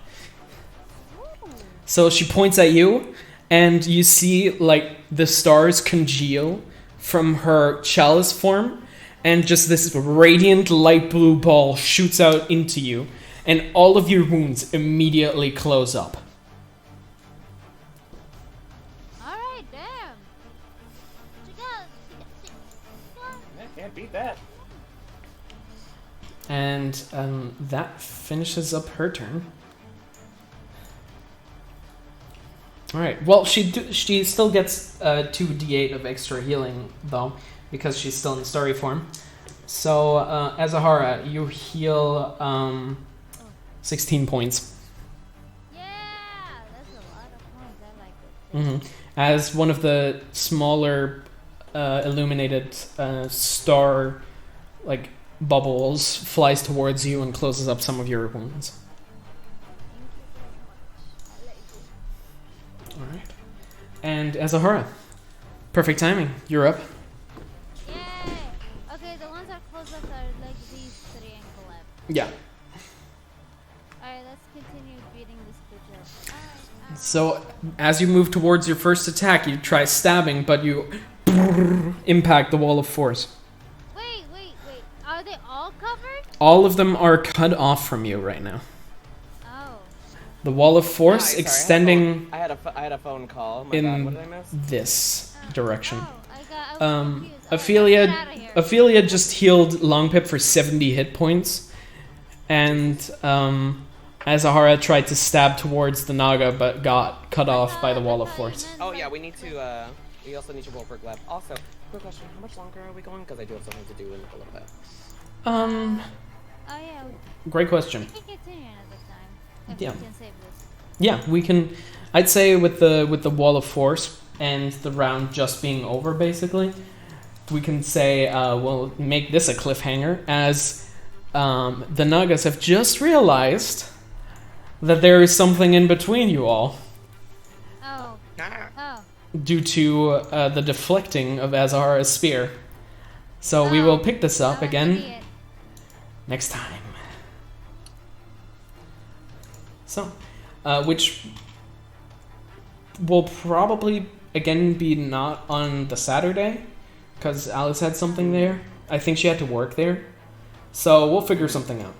So she points at you, and you see, like, the stars congeal from her chalice form, and just this radiant light blue ball shoots out into you, and all of your wounds immediately close up. Alright, damn. She got. Yeah, can't beat that. And that finishes up her turn. All right. Well, she still gets 2d8 of extra healing though, because she's still in starry form. So Azahara, you heal 16 points. Yeah, that's a lot of points. I like it. As one of the smaller illuminated star like bubbles flies towards you and closes up some of your wounds. All right. And Azahara, perfect timing. You're up. Yay! Okay, the ones that close up are like these 3 and collab. Yeah. Alright, let's continue beating this bitch up. Alright, So as you move towards your first attack, you try stabbing, but you impact the wall of force. Wait. Are they all covered? All of them are cut off from you right now. Oh. The wall of force Sorry, extending I had a phone call. My in God, what did I miss? this direction. Oh, I was confused. Oh, Ophelia, get outta here. Ophelia just healed Longpip for 70 hit points, and Azahara tried to stab towards the Naga, but got cut off by the wall of force. Oh yeah, we need to. We also need to roll for Gleb. Also, quick question: how much longer are we going? Because I do have something to do in a little bit. Oh yeah, Great question. we can continue another time. If Yeah. we can save this. Yeah, we can. I'd say with the wall of force and the round just being over, basically, we can say we'll make this a cliffhanger as the Nagas have just realized that there is something in between you all Oh. Oh. due to the deflecting of Azahara's spear. So we will pick this up Oh, again idiot. next time. So, which will probably again be not on the Saturday, because Alice had something there. I think she had to work there. So we'll figure something out.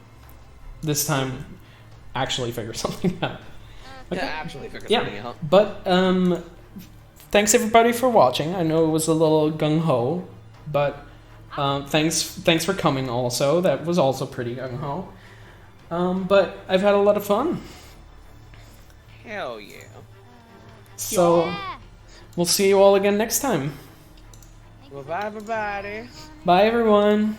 This time, actually figure something out. Yeah, actually figure Yeah, something out. but thanks everybody for watching. I know it was a little gung ho, but thanks for coming. Also, that was also pretty gung ho. But I've had a lot of fun. Hell yeah. So Yeah. we'll see you all again next time. Well, bye, everybody. Bye everyone.